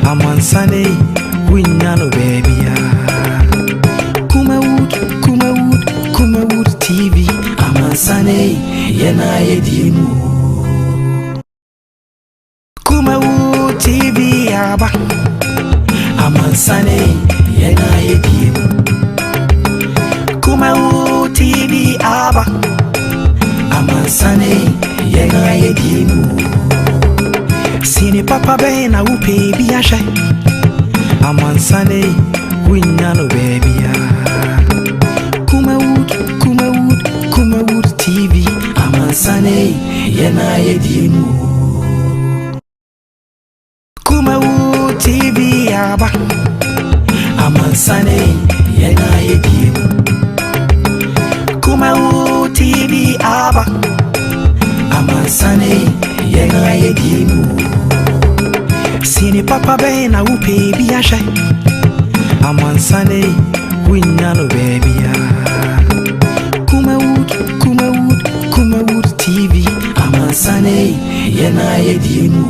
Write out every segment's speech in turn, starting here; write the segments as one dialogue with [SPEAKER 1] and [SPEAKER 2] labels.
[SPEAKER 1] Amansane, Winyano baby. Kumawood TV. Amansane, Yena Yedimu. Kumawood TV Aba. Amansane, Yena Yedimu. Kumawood TV Aba. Amansane, Yena Yedimu. Sini papa bena upe biasha. Amansane, Winyano baby. Kumawood TV. Amansane, Yena Yedimu. Kumawood TV Aba. Amansane, Yena Yedimu. Kumawood TV Aba. Amansane, Yena Yedimu. Sini papa bena upe biasha. Amansane, Winyano baby. Kumawood TV. Amansane, Yena Yedimu.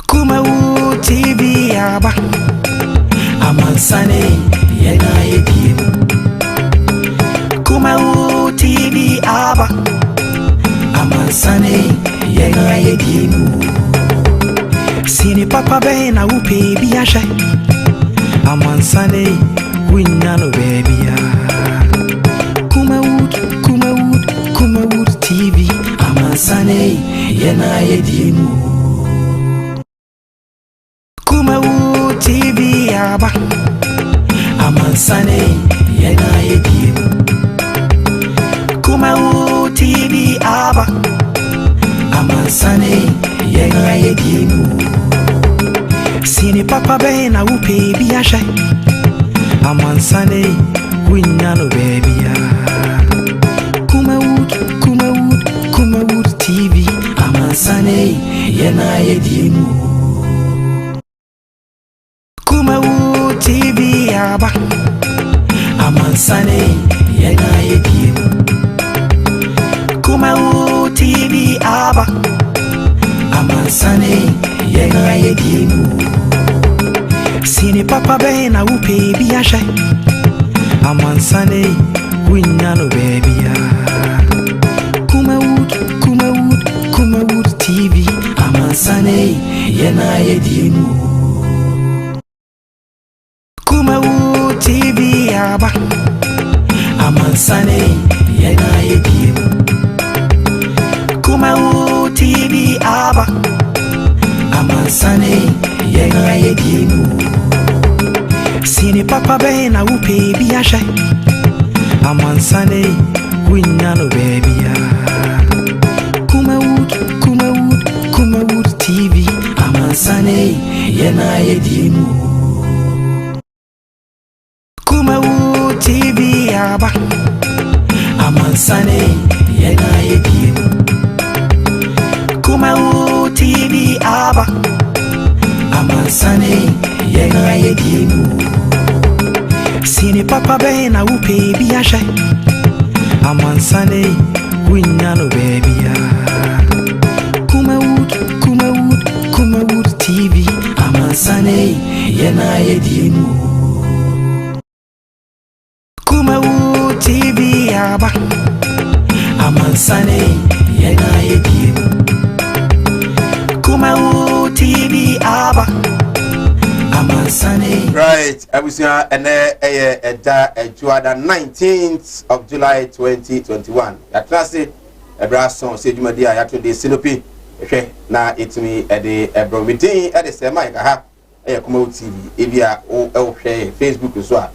[SPEAKER 1] Kumawood TV Aba. Amansane, Yena Yedimu. Kumawood TV Aba. Amansane, Yena Yedimu. Sini papa bena upe biasha. Amansane, Winyano baby. Kumawood TV. Amansane, Yena Yedimu. Kumawood TV Aba. Amansane, Yena Yedimu. Kumawood TV Aba. Amansane, Yena Yedimu. Sini papa bena upe biasha. Amansane, Winyano baby. Kumawood TV. Amansane, Yena Yedimu. Kumawood TV Aba. Amansane, Yena Yedimu. Kumawood TV Aba. Amansane, Yena Yedimu. Sini papa bena upe biasha. Amansane, Winyano baby. Kumawood TV. Amansane, Yena Yedimu. Kumawood TV Aba. Amansane, Yena Yedimu. Kumawood TV Aba. Amansane, Yena Yedimu. Sini papa bena upe biasha. Amansane, Winyano baby. Kumawood TV. Amansane, Yena Yedimu. Kumawood TV Aba. Amansane, Yena Yedimu. Kumawood TV Aba. Amansane, Yena Yedimu. Sini papa bena upe biasha. Amansane, Winyano baby. Kumawood TV. Amansane, Yena Yedimu. Kumawood TV Aba. Amansane, Yena Yedimu. Kumawood TV Aba. Amansane.
[SPEAKER 2] Right, I was here and July 19th of July 2021. At last, a brass song said you may have to the Sinopi. Okay, now it's me at the Bromidine at the same mic. I have a Kumawood TV, Avia, okay, Facebook as well.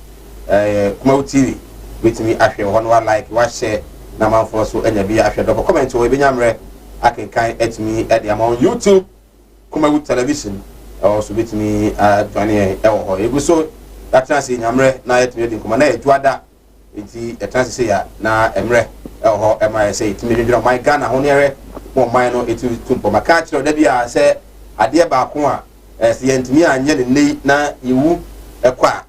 [SPEAKER 2] Kumawood TV with me after one like watch it. Now, for so and be after double comment to Ebinyamre. I can kind at me at the amount YouTube, Kumawood Television. Also with me joining or so that transit Yamre, now at me in Kumane, Juada, it's a transit na Emre, or MISA, to me, my Ghana, Honere, or minor, it to for my catch, or Debia say, I dear Bakua, as the end to me, and yet in na you a qua.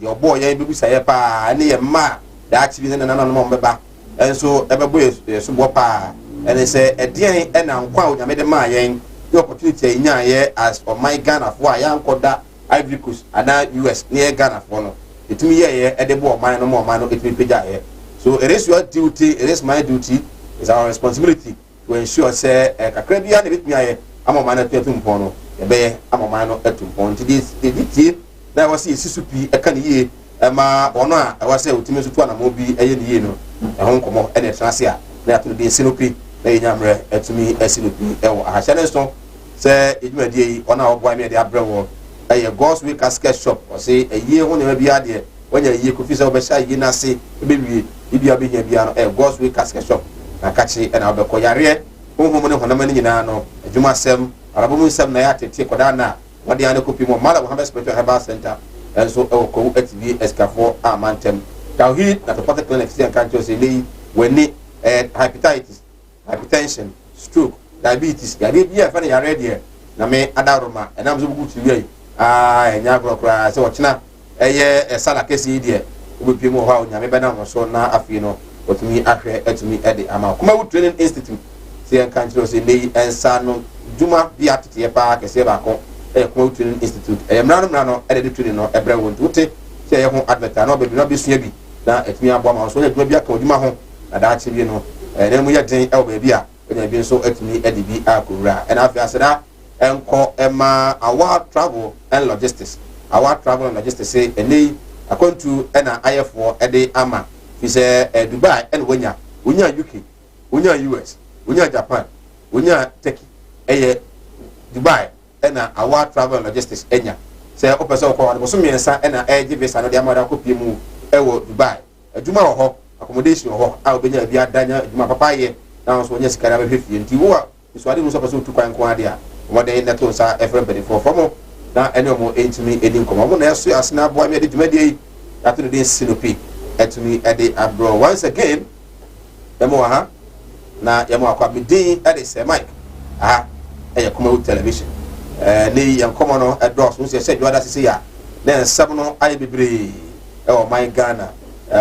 [SPEAKER 2] Your boy, you say, pa, near ma, the actually in another member, and so ever boys, Subapa, and they say, a dear and I'm quite, I made a ma yang. the opportunity here as for my Ghana for a young koda Ivory Coast and US near Ghana for no. It me here at the board mine no more man it me pay here. So it is your duty, it is my duty, it's our responsibility to ensure say Caribbean with me here. I'm a man at Tumpono, a bear, I'm a man at Tumpon. This the that was Sisupi a can ye. Ma ona I was say ultimate to na mobi eye no e ho nkomo e na transia na ato de sinopi na nyamre etumi esinopi e wo ahya ne so say edwumadie yi ona oboa me de abrewo e God's Way Casket Shop o say eye ho ne ma bia de wanya eye kofi say obesha eye na se ebewie ibia behia bia no e God's Way Casket Shop na kachi e na obekọ yare honhom ne honam ne nyina no adwuma sem arabomu sem na ya tete koda na wode ane kopi mo mala Muhammad Spiritual Herbal Center and so ko TV escafo amantem tawhid na to pata clinic see kan say lay when hepatitis hypertension stroke diabetes ya dey bia fa na ya ready na me adaroma enam so bugu tiwi enya grokra se ochina eye sala kesi die obepie mo ha onya me bena mo so na afi no otumi ahwe atumi ede ama kuma wo training institute see kan say lay ensa no juma bia tete pa kese ba ko kuma training institute mrano edede training no ebre won wote se ye ho advert na obebi na besua bi na etumi abo ma so na duma bi aka oduma ho na da achi bi no na mu ye den e obebi a na bi so etumi ede bi akura na afi aseda enko ema our travel and logistics say eni akontu na ayefo ede ama fi se Dubai and wonya UK wonya US wonya Japan wonya Turkey Dubai ena our travel and logistics enya say opese ko wan so miensa ena give visa no de amada ko pie mu ewo Dubai aduma wo ho accommodation wo ho a obenya bia danya aduma papa ye na so nya sikara be hwefie nti wo a so ade mu so pese otu kwan ko ade a wo de na to sa efre bedi for mo na ene mo entimi edi nkomo mo na eso asena boa me de dwuma de ato de sinopi etumi ede abro once again emo ha na yemo akwa medin ede se mic eye kuma television ne yan komo no edros so se dwada sisi ya na nsam no aye bebre e o my Ghana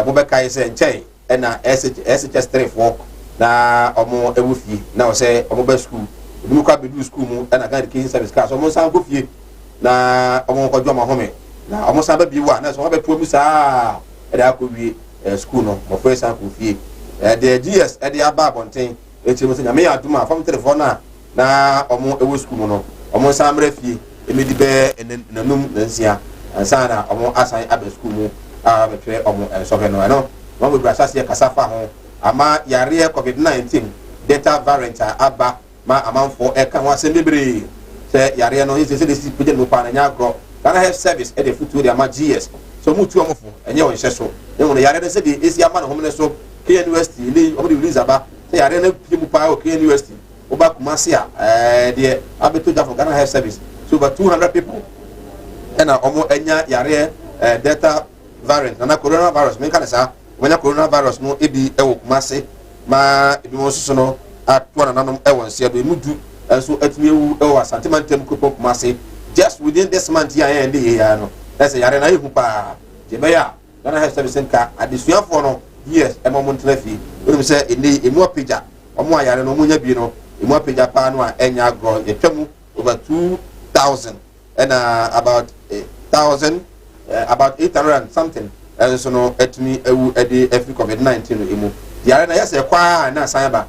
[SPEAKER 2] mo be kai se nchai na SHS34 na omo ewufie na o se omo ba school ebi kwa bedu school mu na Ghana King Service Class omo san go fie na omo ko joma home na omo san ba bi wa na so ba tuo mu sa e da ko wie school no mo fe san ko fie the GS e dey aba bonten e ti mo se nyame aduma fam telephone na omo ewo school no omo samre fie emedi be nanum nansia ansana omo asan abe school mu betwe omo sofe no no mo be brasa se kasafa ho ama yare COVID-19 delta variant aba ma amanfo e kan wa se bebre se yare no se se puje no pa na nya agro Ghana Health Service e de futu de ama GS so mu tu omofo enye won hye so ne won yare se de esi ama no homne so KN University ni omo de release aba se yare na pie mu pa o KN University oba kumasi a de abeto jafo Ghana Health Service so over 200 people and omo enya yare delta variant na coronavirus me kan sa wanya coronavirus no ebi ewo kumasi ma ebi mo so no atwa na nanom ewo nsia do emudu so atumi ewu ewo asantemantam ko kumasi just within this month ya end here no that's yare na ehu pa je be ya Ghana Health Service nka adesuafo no yes emo mo ntrefi wonu se eni emu apija omo ayare no mo nya bi no emu apija pa no a enya agro yetwamu over 2000 and about 800 and something and so no etumi ewu ede efi COVID-19 no emu yare na yese kwa na sanba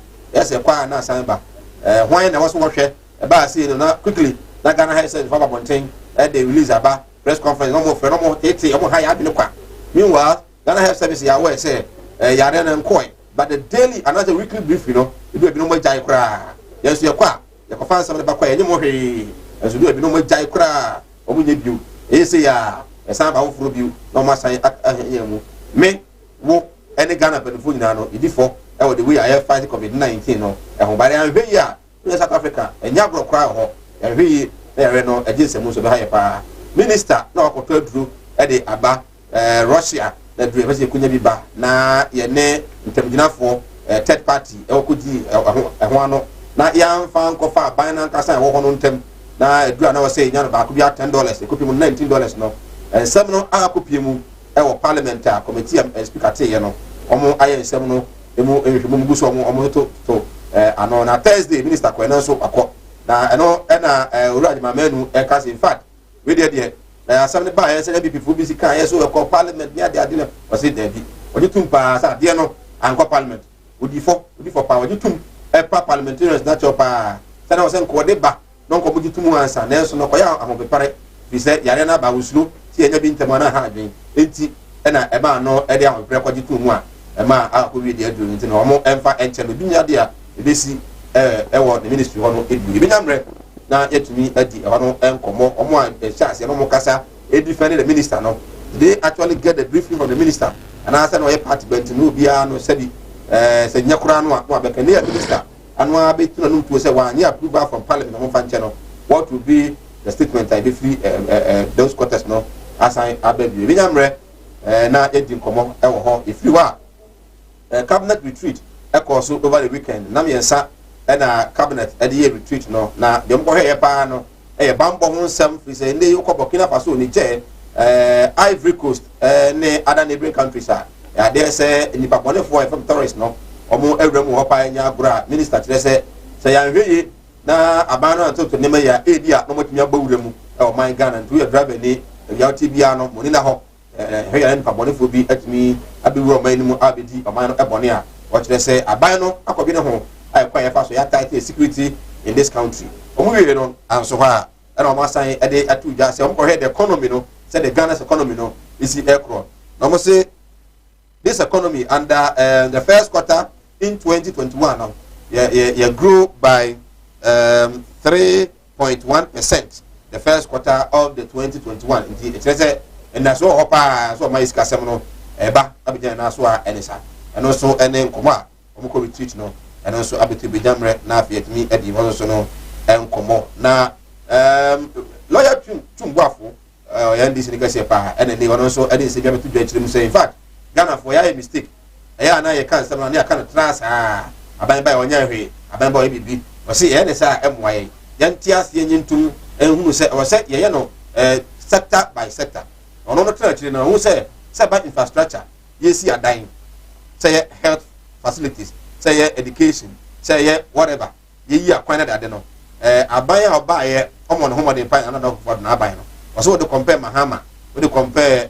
[SPEAKER 2] hwan na waso wohwe e ba se no na quickly na Ghana Health Service for Bonten they release aba press conference no mo tete omo ha ya bi no kwa meanwhile Ghana Health Service ya we say yare na nkoi but the daily another weekly brief you know e do bi no mo jai kra yes ye kwa ye ko fan sam de ba kwa ye mo hwe eso do bi no mo jai kra omo nye biu e say ya e san ba wo furo biu no ma san ahia mu me wo any Ghana benefo nyina no idifo e wo the way I fight COVID-19 no e ho bare an hwe ya in South Africa enya gro kra ho e hwe e no e jinsemu so be ha ye pa minister na wakoto aduru e de aba Russia na duru be se kunya bi ba na ye ne ntamgyinafo third party e wokodi ho ano na ya mfa nkofa ban na nkasa wo ho no ntem na aduru na wo se nya no ba ko bi $10 e kopi mu $19 no ensem no akopie mu e wo parliament a committee speaker te ye no omo aye ensem no emu ehwemu guso omo to ano na Thursday minister ko na so akọ na ɛno ɛna owura adwamamanu ɛka sɛ in fact we deɛ na asɛm ne ba yɛ sɛ NPP fo bi si kan yɛ so ɛkɔ parliament ne ade no ɔsɛ daabi ɔgye tum paa sɛ adeɛ no ankɔ parliament odi fɔ paa ɔgye tum ɛpa parliamentarians na kyɛw paa sɛ na ɔsɛ nkɔde ba na nkɔmɔ gye tum ansa nanso no kɔyɛ ahopepare fi sɛ yare na ba wosuro si ɛnya bi ntɛm na ha adwen enti ɛna ɛma no ɛde ahopepare kɔgye tum mu a ɛma akɔwie deɛ aduru nti na ɔmo ɛmfa ɛnkyɛ no bi nya deɛ a ebesi ɛwɔ the ministry hɔ no edu ebi nyamrɛ na yɛtumi adi ɛhɔ no nkɔmɔ ɔmo a ɛhyɛ aseɛ no ɔmo kasa defend the minister no they actually get the briefing from the minister and answer no party bent no bia no said sɛ nya kora no a bɛka ne minister anu abɛtuna no to sɛ wa nya approval from parliament no fan channel what will be the statement I be free those quarters no asan ababi bi nyamrɛ na yɛdi nkɔmɔ ɛwɔ hɔ if you are cabinet retreat ɛkɔ so over the weekend na mmiɛnsa ɛna cabinet ɛde yɛ retreat no na deɛ mkɔhɛ yɛ paa no ɛyɛ bambɔ ho nsɛm firi sɛ nne yɛkɔ Burkina Faso ne kyɛ Ivory Coast ne other neighboring countries a yɛadeɛ sɛ nnipa bɔnefoɔ ɛfam terrorist no ɔmo awura mu hɔ paa nya agorɔ a minister kyerɛ sɛ yɛanhwɛ ye na aban no antoto nneɛma yɛ a ɛdi a na ɔmatumi abɔ wura mu ɛwɔ man Ghana nti woyɛ driver ne awiawote biara no mo ne na hɔ hwɛ yɛ nnipa bɔnefoɔ bi atumi abɛwura ɔman no mu abɛdi ɔman no ɛbɔne a wɔkyerɛ sɛ aban no akɔbi ne ho ayɛ kwan yɛfa so yɛataete security in this country ɔmo wie no anso hɔ a ɛna ɔmo asan ɛde ato dwa sɛ ɔmo kɔhwɛ the economy no sɛ the Ghana's economy no isi ɛkorɔ na ɔmo sɛ this economy under the first quarter in 2021 now grew by 3.1% the first quarter of the 2021 nti ɛkyerɛ sɛ ɛna so hɔ paa so ɔmo ayɛ sika sɛm no ɛba abɛgyina na so a ɛne sa ɛno nso ɛne nkɔmɔ a ɔmo kɔ retreat no ɛno nso abɛto bɛgyamrɛ na afei ɛtumi ɛdi hɔ nso no ɛnkɔmɔ na lawyer Tumbuafo NDC ne kɛseɛ paa ɛna ne ɔno nso ɛde nsɛm bi abɛto dwa akyerɛ mu sɛ in fact Ghana for yɛ mistake ɛyɛ ana yɛ kan sɛm na ne yɛ kan tra saa aban ba yɛ ɔnyɛ hwee aban ba yɛ bibi ɔsɛ yɛ ne saa ɛmoa yɛ yɛnte aseɛ nye ntum ɛhunu sɛ ɔsɛ yɛyɛ no sector by sector ɔno no tra akyerɛ no ɔhu sɛ ba infrastructure yɛsi adan sɛ yɛ health facilities sɛ yɛ education sɛ yɛ whatever yɛyi akwan na dade no aban a ɔbaayɛ ɔmɔ ne homɔden pan anada kufuor na aban no ɔsɛ wɔde compare Mahama wɔde compare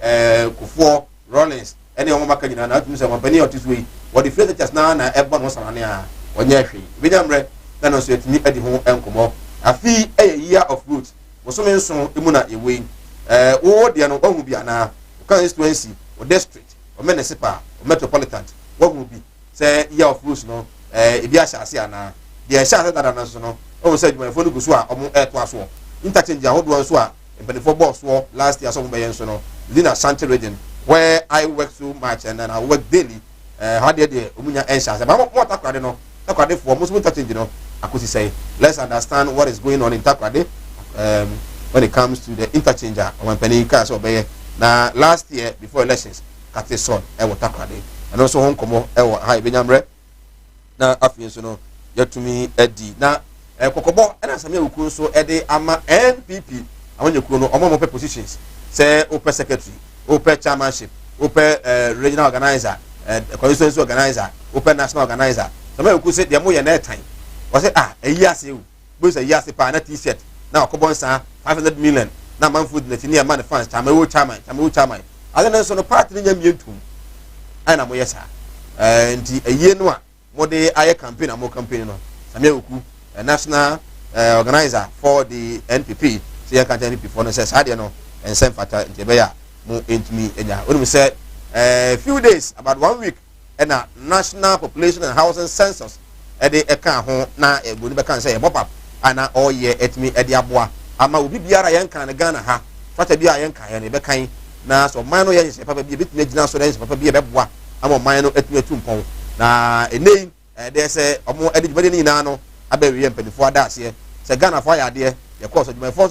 [SPEAKER 2] Kufuor Rawlings ɛne ɔmo maka nyinaa na atumi sɛ ɔmpani a ɔte so yi wɔde freezetas na ɛbɔ no samane a ɔnyɛ hwee ebinyamrɛ na no nso atumi adi ho nkɔmɔ afi ɛyɛ year of growth bosome nso emu na ɛwɔ yi wɔwɔ deɛ no ɔhu bi anaa constituency o district o municipal o metropolitan wɔhu bi sɛ year of growth no ebi ahyɛ ase anaa deɛ ɛhyɛ ase dada no nso no ɔmo sɛ adwumayɛfoɔ no gu so a ɔmo ɛɛto asoɔ interchange ahodoɔ nso a mpanimfoɔ bɔɔ soɔ last year so ɔmo bɛyɛ nso no within Ashanti region where I work so much and then I work daily how deɛ ɔmo nya ɛnhyɛ ase but mo takoradi no takoradi foɔ mo so mo interchange no akosi sɛ let's understand what is going on in takoradi when it comes to the interchange a ɔmo mpanin kaa sɛ ɔbɛyɛ na last year before elections kate son ɛwɔ takoradi ɛno nso ho nkɔmɔ ɛwɔ ha ebenyamrɛ na afei nso no yɛtumi adi na kɔkɔbɔ ɛna Samia Okuo nso ɛde ama NPP awon yekuo no ɔmo pɛ positions sɛ opɛ secretary opɛ chairmanship opɛ regional organizer constituency organizer opɛ national organizer Samia Okuo sɛ deɛ mo yɛ na ɛtan wɔsɛ ɛyi ase o bo sɛ ɛyi ase paa na t-shirt na ɔkɔbɔ nsa 500 million na manfo de nati ne ɛma ne fans chairman ade no nso no party ne nya mientum ai na mo yɛ saa nti ɛyie no a mo de ayɛ campaign a mo campaign no Samia Okuo national organizer for the NPP say you can NPP for no say sadia no and send fata ntebeya mo entumi enya onum say few days about 1 week and a national population and housing census e de eka ho na eboni be kan say bopap ana all year etimi e de aboa ama obi biara yen kan na Ghana ha fata bia yen kan yen be kan na so man no yen se papa bia betimi gina so den se papa bia be boa ama man no etimi atumpon na enei de say omo e de dwumade ni na no abewe mpanifo ada ase se Ghana fo ya ade ye course adwumafo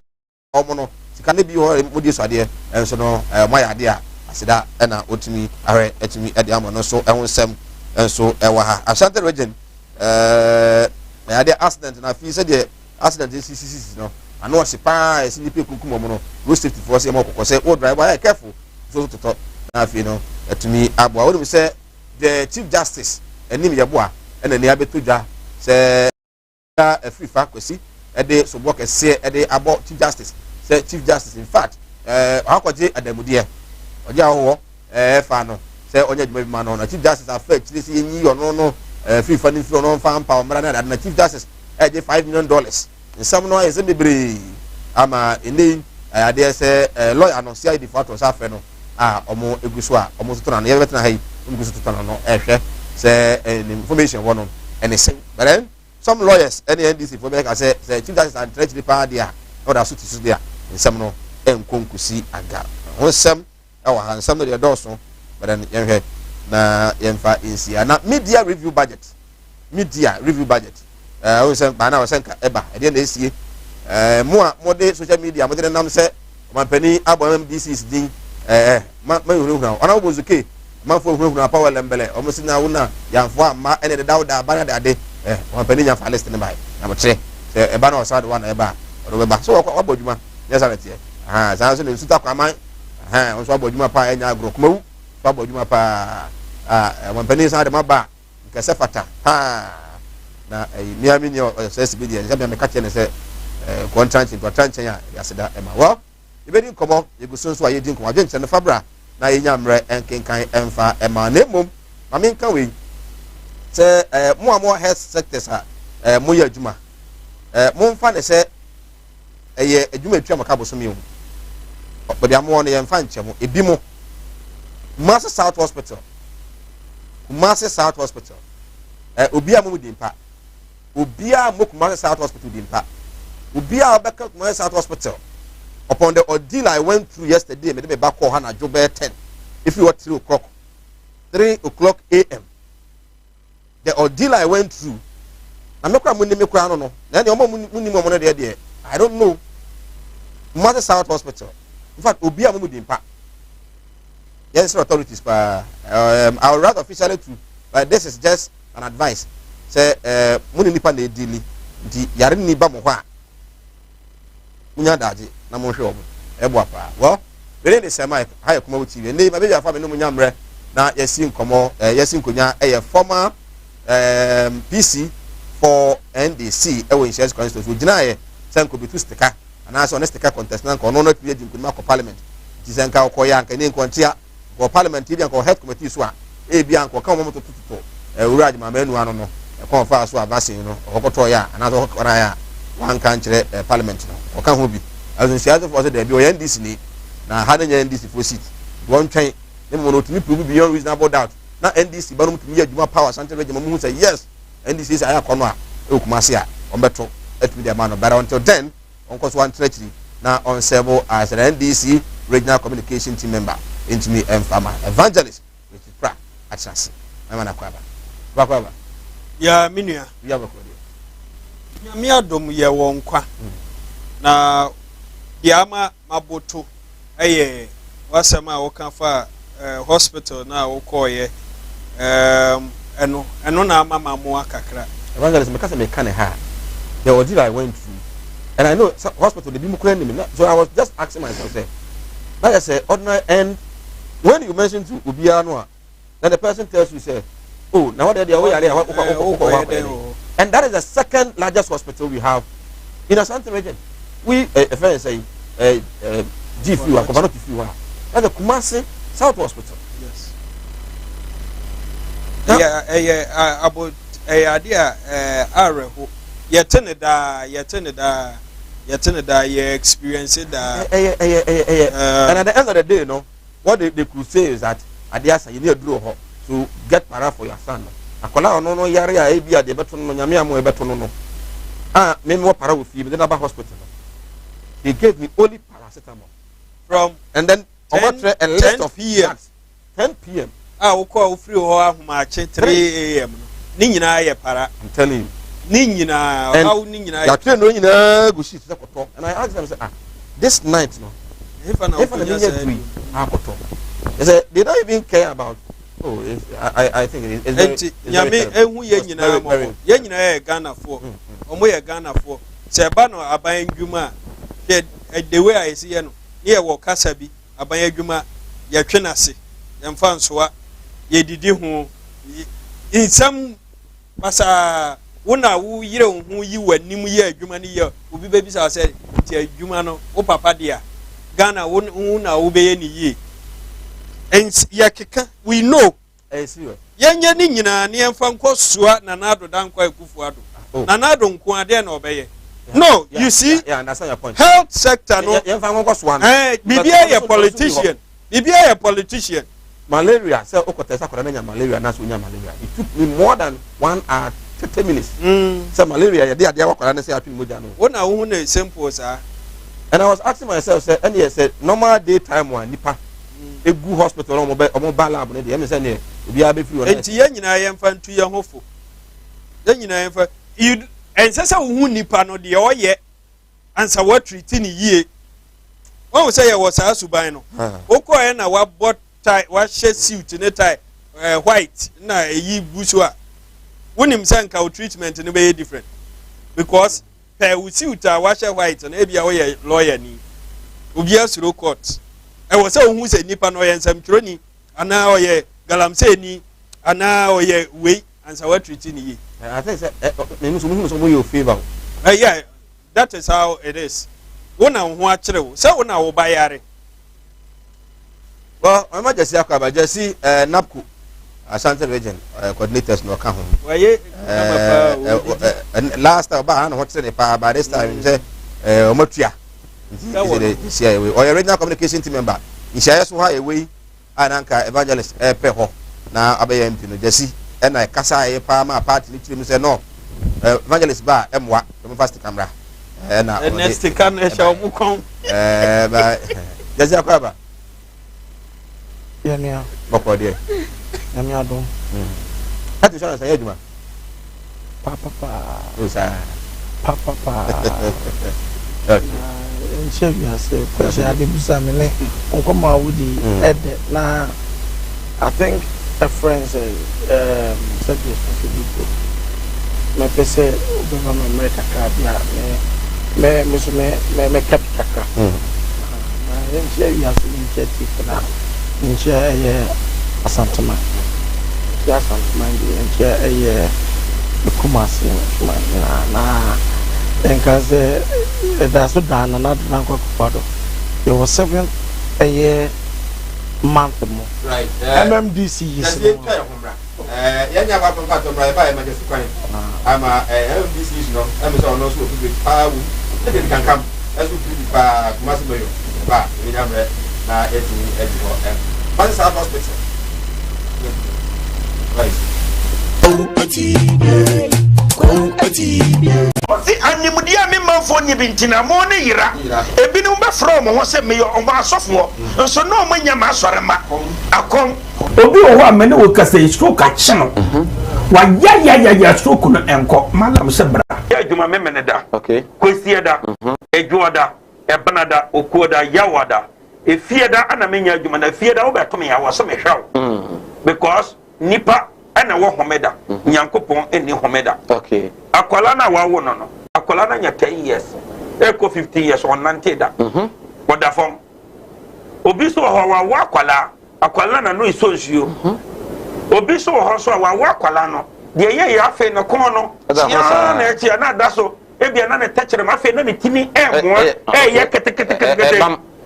[SPEAKER 2] omo no sika ne bi ho modi so ade enso no mo ya ade a asida na otumi ahwe etumi ade ama no so ehun sem enso ewa ha Ashanti region ya ade accident na fi se de accident CCC no ano se pa esi nipa kunkum omo no road safety force e mo kokose o driver ya careful so to na fi no etumi aboa wonu se the chief justice enim ye boa na ne abeto dwa se Afrifa kwesi ɛde sobɔ kɛseɛ ɛde abɔ chief justice sɛ chief justice in fact akɔgye adamudeɛ ɔgye ahoɔ ɛfa no sɛ ɔnyɛ adwuma bi ma no na chief justice afa akyire sɛ yɛnyi ɔno no fifa no mfiri ɔno mfa mpa ɔmmara no adade na chief justice ɛgye $5 million nsɛm no ayɛ sɛ bebree ama ɛnɛ adeɛ sɛ lawyer no CID fato sɛ afɛ no a ɔmo egu so a ɔmo so tona no yɛbɛtena ha yi ɔmo gu so tona no ɛhwɛ sɛ information wɔ no ɛne sɛn but then some lawyers ɛne NDC fo bɛka sɛ chief justice antrɛkyiri paa deɛ a ɔda so ti so deɛ a nsɛm no ɛnkɔ nkusi aga ho nsɛm ɛwɔ ha nsɛm no deɛ dɔɔso but then yɛnhwɛ na yɛmfa nsia na media review budget ɔmo nsɛm baa na ɔsɛ nka ɛba ɛdeɛ na esie mo a mode social media mode nam sɛ ɔmampani abɔ MDCs din ma yɛhunahuna ɔna wobɔ zuke manfo hunahuna pa wɔ lɛmbɛlɛ ɔmo si na wo na yɛmfo amma ɛne deda aba na de ɔmampani nyafa list ne bae na mokyerɛ sɛ ɛba na ɔsa de wa na ɛba ɔde bɛba so wabɔ adwuma nyɛ sa bɛteɛ saa nso ne nsuta kwaman ɔnso wabɔ adwuma paa ɛnya agorɔ kumawu so wabɔ adwuma paa ɔmampani sa de maba nkɛsɛ fata na miami ni ɔsɛ sibi deɛ sɛ mɛka kyerɛ ne sɛ kɔntrankyɛn a yɛaseda ɛma wɔ yɛbɛdi nkɔmmɔ yɛgu so nso a yɛdi nkɔmmɔ adwenkyerɛ no fabra na yɛnya mmerɛ ɛnkenkan ɛmfa ɛma na mmom ma menka wei sɛ mo a mo health sectors a moyɛ adwuma momfa ne sɛ ɛyɛ adwuma atwa maka bosom yi ho baabi a mowɔ no yɛmfa nkyɛ mo ebi mo Kumasi South Hospital obi a mo di mpa obi a mo Kumasi South Hospital di mpa obi a obeka Kumasi South Hospital upon the ordeal I went through yesterday me dey back call na jobe 10 if you were 3 o'clock a.m. the ordeal I went through na me kwa munni me kwa no na de omo munni mo no de I don't know Kumasi South Hospital in fact obi a mo di mpa yes authorities I would rather officially to but this is just an advice say munni nipa na edili di yare ni ba mo ho a munya daje na mo hwe obo ebo apa well we dey say my high kuma TV ne ma be ya fa me no munya mre na yesi nkomo yesi nkonya former PC for NDC ewo insurance constituency gina ye say nko betu stika ana so honest stika contest na nko no no create nkunma ko parliament ti say nka ko ya nka ne nkontia ko parliament ti nko health committee so a e bia nko ka mo to uraj ma manu ano no e kon fa so abasin no okoto ya ana so kora ya wan kan kire parliament no o kan ho bi azun siazo for say there be o NDC ni na ha na NDC for seat won twen ne mo no tumi prove beyond reasonable doubt na NDC ba no tumi adwuma power center regime mo say yes NDC is aya kono a e Kumasi a on beto etumi the man but until then on course one treachery na on serve as an NDC regional communication team member into me farmer evangelist which is pra atchance amana kwaba
[SPEAKER 3] ya minua
[SPEAKER 2] ya bakode
[SPEAKER 3] nyame adom ye won kwa na diama maboto eye wasema woka fa hospital na wokoye eno na mama mo akakra
[SPEAKER 2] evangelist because me can ha the ordeal I went through and I know hospital they be mukura ni me so I was just asking myself say like I say ordinary and when you mention to ubia no then the person tells you say oh now what they are and that is the second largest hospital we have in Asante region we if I say GFU and Kovano GFU that's the Kumasi South Hospital
[SPEAKER 3] yes yeah about idea areho yetene da ye experience da
[SPEAKER 2] and at the end of the day you know what they could say is that adiasa you need to do to get para for your son akola ono no yare a bia de beto no nyame amo e beto no me mo para wo fi me na ba hospital they gave me only paracetamol
[SPEAKER 3] from
[SPEAKER 2] and then
[SPEAKER 3] 10
[SPEAKER 2] a list of
[SPEAKER 3] PM
[SPEAKER 2] 10 PM
[SPEAKER 3] wo ko free ho ahoma che 3 AM no ni nyina ye para
[SPEAKER 2] I'm telling you
[SPEAKER 3] ni nyina how ni nyina
[SPEAKER 2] ya train no nyina go shit koto and I asked them say this night no
[SPEAKER 3] if I
[SPEAKER 2] koto they say they don't even care about I think it's
[SPEAKER 3] nyame ehu ye nyina mo ye nyina ye Ghana for omo ye Ghana for se ba no aban dwuma the way I see ye no ye wo kasa bi aban dwuma ye twenase ye mfa nsoa ye didi ho insam pasa wona wo yire ho yi wanim ye adwuma ne ye obi be bi sa say ti adwuma no wo papa dia Ghana wo na wo be ye ni yi and ya keka we know yenye ni nyina ne emfa nko soa na nado dankwa ekufu ado na nado nko ade na obeye no you see
[SPEAKER 2] yeah understand your point
[SPEAKER 3] health sector no
[SPEAKER 2] emfa nko soa
[SPEAKER 3] bibia ye politician bibia ye politician
[SPEAKER 2] malaria say okotesa koda na nya malaria na so nya malaria it took me more than 1 hour 30 minutes say malaria ya dia wakoda na say atwi moja no
[SPEAKER 3] wona wo hu na simple sa
[SPEAKER 2] and I was asking myself say any said normal daytime one nipa a good hospital on mobile lab ne dey me say ne obi a be free on
[SPEAKER 3] enti ye nyina ye mfa ntu ye hofo ye nyina ye mfa ensesa wo hu nipa no de oye ansa what treat ni yie won say ye was asuban no okoye na wa bot tie wa she suit ne tie white na eyi busu a wonim say nka treatment ne be different because per we suit a wa she white na e bia wo ye lawyer ni obi asuro court e wo say ohun say nipa no ye nsam twroni ana oye galamse ni ana oye we ansa what treat ni yie
[SPEAKER 2] I think me so you favor
[SPEAKER 3] yeah that is how it is wona ho a kire wo say wona wo bayare
[SPEAKER 2] well emergency akaba jesi napco Ashanti region coordinators no ka ho
[SPEAKER 3] waye
[SPEAKER 2] last time ba na ho tire ne pa by this time say omatua see away or regional communication team member nhia so ha away ananka evangelist pe ho na abeya mp no jesi na kasa e pa ma party ni tiri say no evangelist ba emwa dem fast camera na
[SPEAKER 3] next can e sha mu kon
[SPEAKER 2] ba jesi akaba
[SPEAKER 1] Yamia.
[SPEAKER 2] Boko de.
[SPEAKER 1] Yamia don.
[SPEAKER 2] Hatu shana say aduma.
[SPEAKER 1] Papa.
[SPEAKER 2] Osa.
[SPEAKER 1] Papa.
[SPEAKER 2] Okay.
[SPEAKER 1] Chef ya say kwese ade busa me le onko ma wudi ede na I think a friend said said this possible. Me pese obema me America ka bia me capture ka. Na chef ya say initiative na nche eye asantuma ya asantuma nche eye kumasi na enkaze da so dana na kwa kwado there was 7 eye month mo
[SPEAKER 2] Right.
[SPEAKER 1] MMDC
[SPEAKER 2] yes yanya ba papa to mra ba emergency kwan ama MMDC is no am so no so to pa wu e can come as we pa kumasi boyo ba nya mre na eti What's our hospital? Right.
[SPEAKER 4] Oti animudia me manfo nye bintina mo ne yira ebinu ba from ho se me yo ba asofo nso no manya ma asorema akom obi wo a me ne wo kasa stroke a chino wa ya stroke no enko malam se bra ya aduma me ne da
[SPEAKER 2] Okay.
[SPEAKER 4] kwesi da ejuoda ebanada okuoda yawada efieda ana menya adwuma na fieda wo beto me ya wo so me hwaw because nipa ana wo homeda nyankopon eni homeda
[SPEAKER 2] Okay.
[SPEAKER 4] akwala na wa wo no akwala na nya 10 years eko 15 years on 90 da oda fom obi so ho wa akwala na no iso nsuo obi so ho so wa akwala no de ye ya afi no kon no ya na echi na da so ebia na ne techere ma afi na ne timi mo ye kete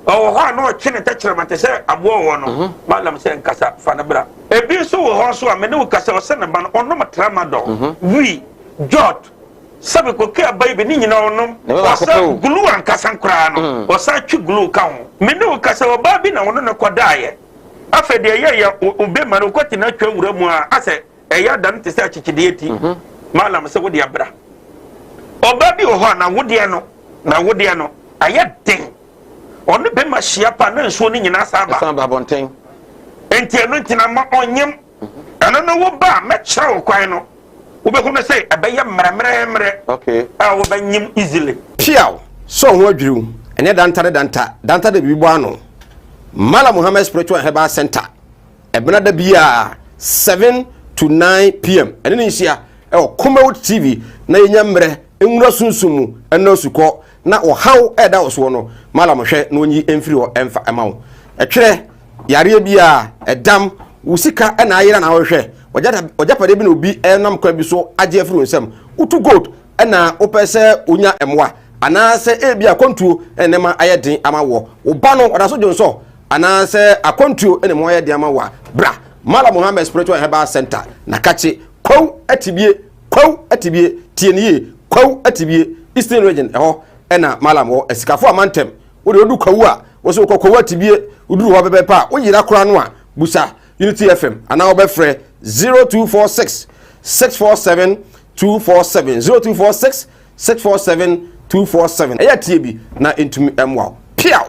[SPEAKER 4] oh ha no chine techere ma te se abo wo no malam se nkasa fa na bra ebi so ho so a me ne ukasa o se ne ba no ono matrama do wi jot sabe ko ke abai be ni nyina onom o sa glue an kasa nkra no o sa twi glue ka ho me ne ukasa o ba bi na wono ne kodaye afa de ye obe ma no kwati na twa wura mu a ase eya dan te se achichide eti malam se wo de abra oba bi o ho na wode no aye den onu be ma hia pa na nso ni nyina saba
[SPEAKER 2] bonten
[SPEAKER 4] enti eno ntina ma onyem ana no wo ba me kyerɛ wo kwan no wo be hu no say ebeye mremremre
[SPEAKER 2] okay
[SPEAKER 4] a wo ba nyim easily
[SPEAKER 2] piaw so ho adwiriw ene danta de bibo ano Mala Muhammad Spiritual Herbal Center ebena da bia 7 to 9 p.m. ene ni hia e Kumawood TV na yenya mre enwura sunsumu ena sukọ na ohaw eda oso no Mala mohwe na onyi emfiri o emfa emawo etwere yare bia edam wusika ena ayira na wohwe ojapade bi na obi enam kwa bi so age afiri nsam utu gold na opese unya emwa anase ebi akontuo enema ayedin amawo uba no odaso jonso anase akontuo enema ayedin amawa bra Mala Muhammad Spiritual Herbal Center na kache kwau atibie tienie kwau atibie Eastern Region eho ena Malam wo esikafo amantem wo de odu kwawu a wo so kwau atibie uduru ho bebepa wo yira kora no a busa Unity FM ana wo befre 0246 647 247 0246 647 247 eya tie bi na entumi emwa piao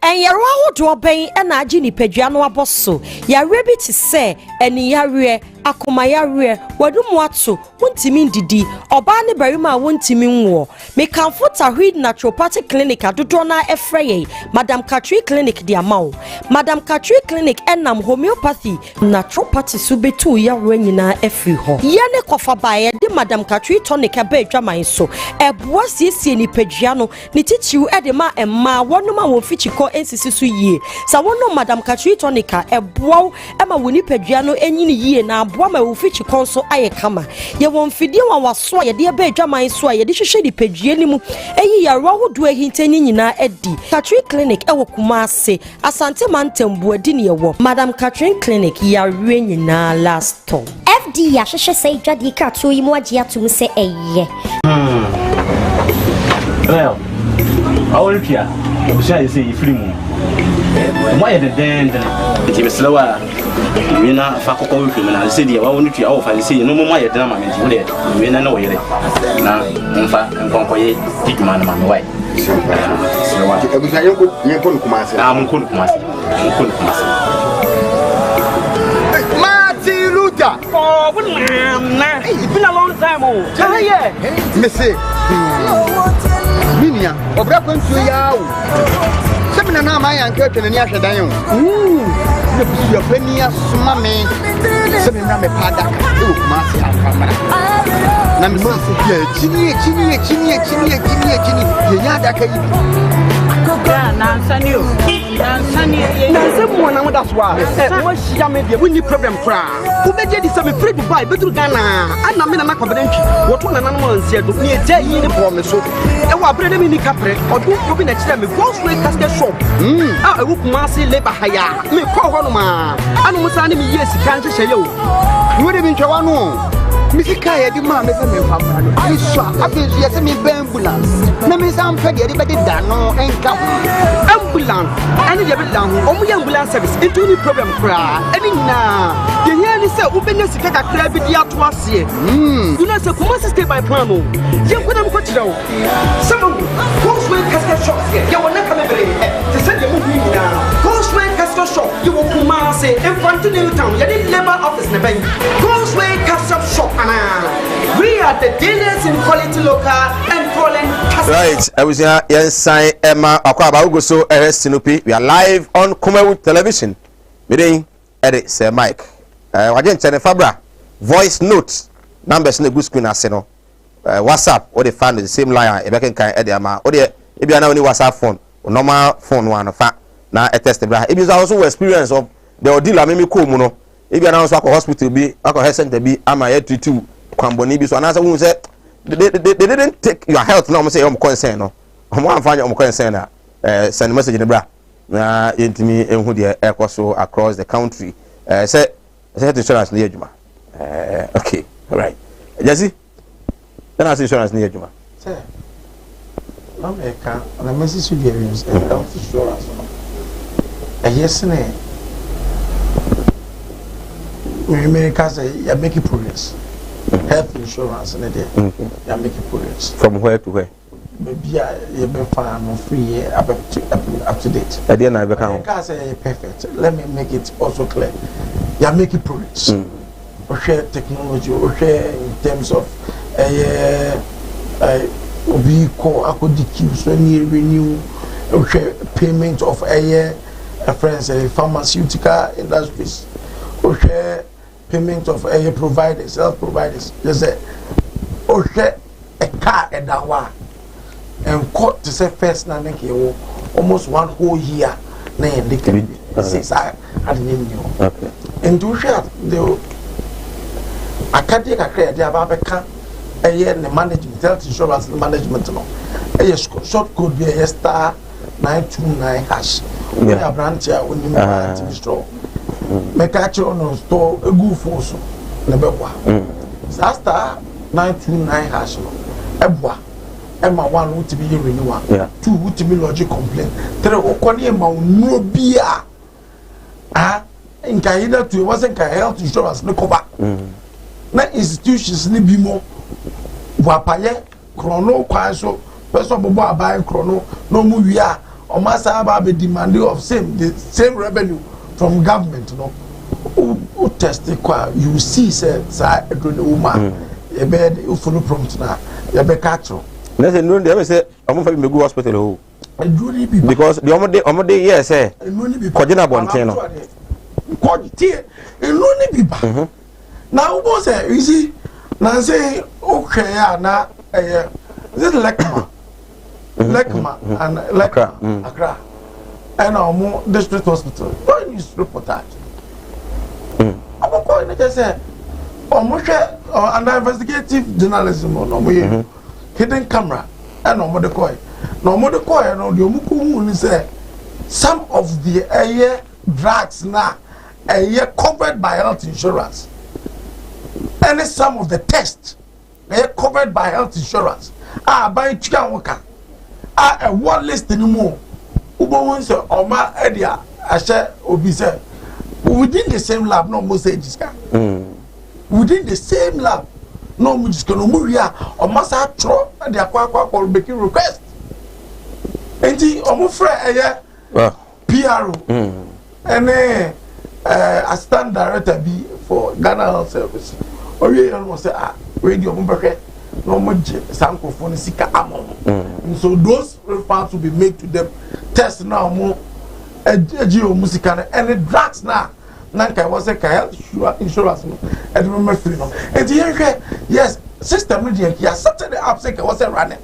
[SPEAKER 5] and your road obey and a genie pegiano abosso ya rabbit say any yare akomayare wadumwatsu wuntimin didi obani barima wuntimin wo me comforta read naturopathic clinic adodona efreye Madam Katri clinic di amao Madam Katri clinic enam homeopathy naturopathy subetu ya nyina efri ho yene kofa bae de Madam Katri tonic aba adwaman so eboa siesie ni pegiano ni titiw edema emma wonuma wo fichiko ensisi so yie sa wono Madam Katri tonica eboa ema woni pegiano enyini yie na aboa ma wo fichiko so aye kama ye won fidie wa waso ye de aba adwaman so ye de hwehwe di pegie ni mu eyi ya rohodo ahintani nyina edi Katri clinic ewo Kumase Asante Mantembu edi ne yewo Madam Katri clinic ya re nyina last time
[SPEAKER 6] FD ya hwehwe sei dwade ka to yi mu agye atum se eye
[SPEAKER 7] well all kia obusha say ifrimu why the den ti meslewa mina fa kokko wifi na say dia wa wonu tua wo fa say no mo ya den ma menti wo de mina na wo yere na mfa nkonkoye tikuma na ma why slewa
[SPEAKER 8] obusha yenko Kumase
[SPEAKER 7] mko Kumase
[SPEAKER 8] Martin Luther
[SPEAKER 7] oh na it's been a long time oh yeah
[SPEAKER 8] me say Minia, obra kwantu ya wo. Semina na ma yanka twene ni ahwedan yo. Ne busu ya pani asoma me. Semina me pada ka e Kumase afamara. Na me so ya chini. Ye nya da ka yi.
[SPEAKER 9] Yeah, Nansani.
[SPEAKER 8] Nansani na mo da so a. Wo hia me de woni problem kra. Wo beje di se me free Dubai betu Ghana. Ana me na na kwabedantwi. Wo to na nanom ansia do. Ne je yi ni bo me so. E wa brede me ni kapre. Odu obi na kire me go straight casket shop. Ah, e wo Kumase labor haya. Me ko ho no ma. Anu musa ni me yes kan hye yo. Wo de bi ntwa no. Misika ya di ma me se me papa no. Isha afezu ya se me ambulance. Na me sam fe de be da no enka. Ambulance. Ani de be da ho. Omu ya ambulance service. Into ni problem kra. Ani na. Ye nya ni se wo benya sika kakra bi di ato ase. You know se Kumase stay by plan no. Ye kwena mo ko kira wo. Some Cosway casket shop here. Ye wona ka me bere. Te se de mo hu ni na. Cosway casket shop. Ye wo Kumase in front of New Town. Ye di labor office na ben. Cosway casket shop. We are the dealers in quality local and foreign customers.
[SPEAKER 2] Right, I was here. Yes, I am Akwaba Ugoso Sinopi. We are live on Kumawu Television. Meeting Edit Sir Mike. Wajen Chene Fabra. Voice note numbers in the good screen aseno. WhatsApp or the fan the same line. If I can kind Eddie Ama. Or the if you are now any WhatsApp phone or normal phone one fa na test bra. If you also experience of the ordeal mimi ko mu no. If you are now so hospital be, health center be, am I to Kwamboni be so another one said they didn't take your health no say concern no. I'm find concern send message in the bra. Na intimi enhu de ekoso across the country. Say insurance near Juma. Okay, all right. Jesse, then I insurance near Juma.
[SPEAKER 1] Sir, America, the message you gave is health insurance. Yes, America say you're making progress. Health insurance, you're making progress.
[SPEAKER 2] From where to where?
[SPEAKER 1] Maybe you've been fine, free, up to date.
[SPEAKER 2] I didn't have a count.
[SPEAKER 1] America say perfect. Let me make it also clear. You're making progress. We share technology, we share in terms of we call ACODQ, so renew, we share payment of friends, pharmaceutical industries, we share payment of providers, health providers. Just say, we share a car at that one. And court to say first na make you almost 1 whole year na they can be since I didn't know. Okay. And to share akade kakra de aba beka eye ne management health insurance management no eye short code be star 929 hash ya branch ya oni ma store meka chiro no store egu foso na bebwa star 929 hash no ebwa ema one wuti bi renewal two wuti bi lodge complaint three okoni ema onuro bia nka either to wasn't ka health insurance no cover na institutions ni bi mo wapaye chrono kwan so person bobo abai chrono no mu wia o masa ba be demand of the same revenue from government no o test kwa you see say edro woman e be follow prompt na e be catch
[SPEAKER 2] na say no dey say omo fa bi megu hospital o
[SPEAKER 1] edro ni bi
[SPEAKER 2] because the omo dey yes say kojina bonten no
[SPEAKER 1] quality alone be ba now wo say you see na say okay ya na this lekma and Accra and our district hospital when you report that I'm going to say under investigative journalism no hidden camera and no the coin no the coin no the omuku say some of the drugs now covered by health insurance and some of the tests they are covered by health insurance by chicken worker one list anymore ubo won say oma edia ashe obi say within the same lab no mo say jiska within the same lab no mo jiska no mo ria oma sa tro de akwa making request enti omo frɛ PRO and assistant director be for Ghana Health Service or you know say radio mo bɛhwɛ no mo je sankofo no sika amon so those referrals will be made to them test now mo agio musika and the drugs now nanka was a health insurance no and remember free no and yes system no dey here certain apps say was a running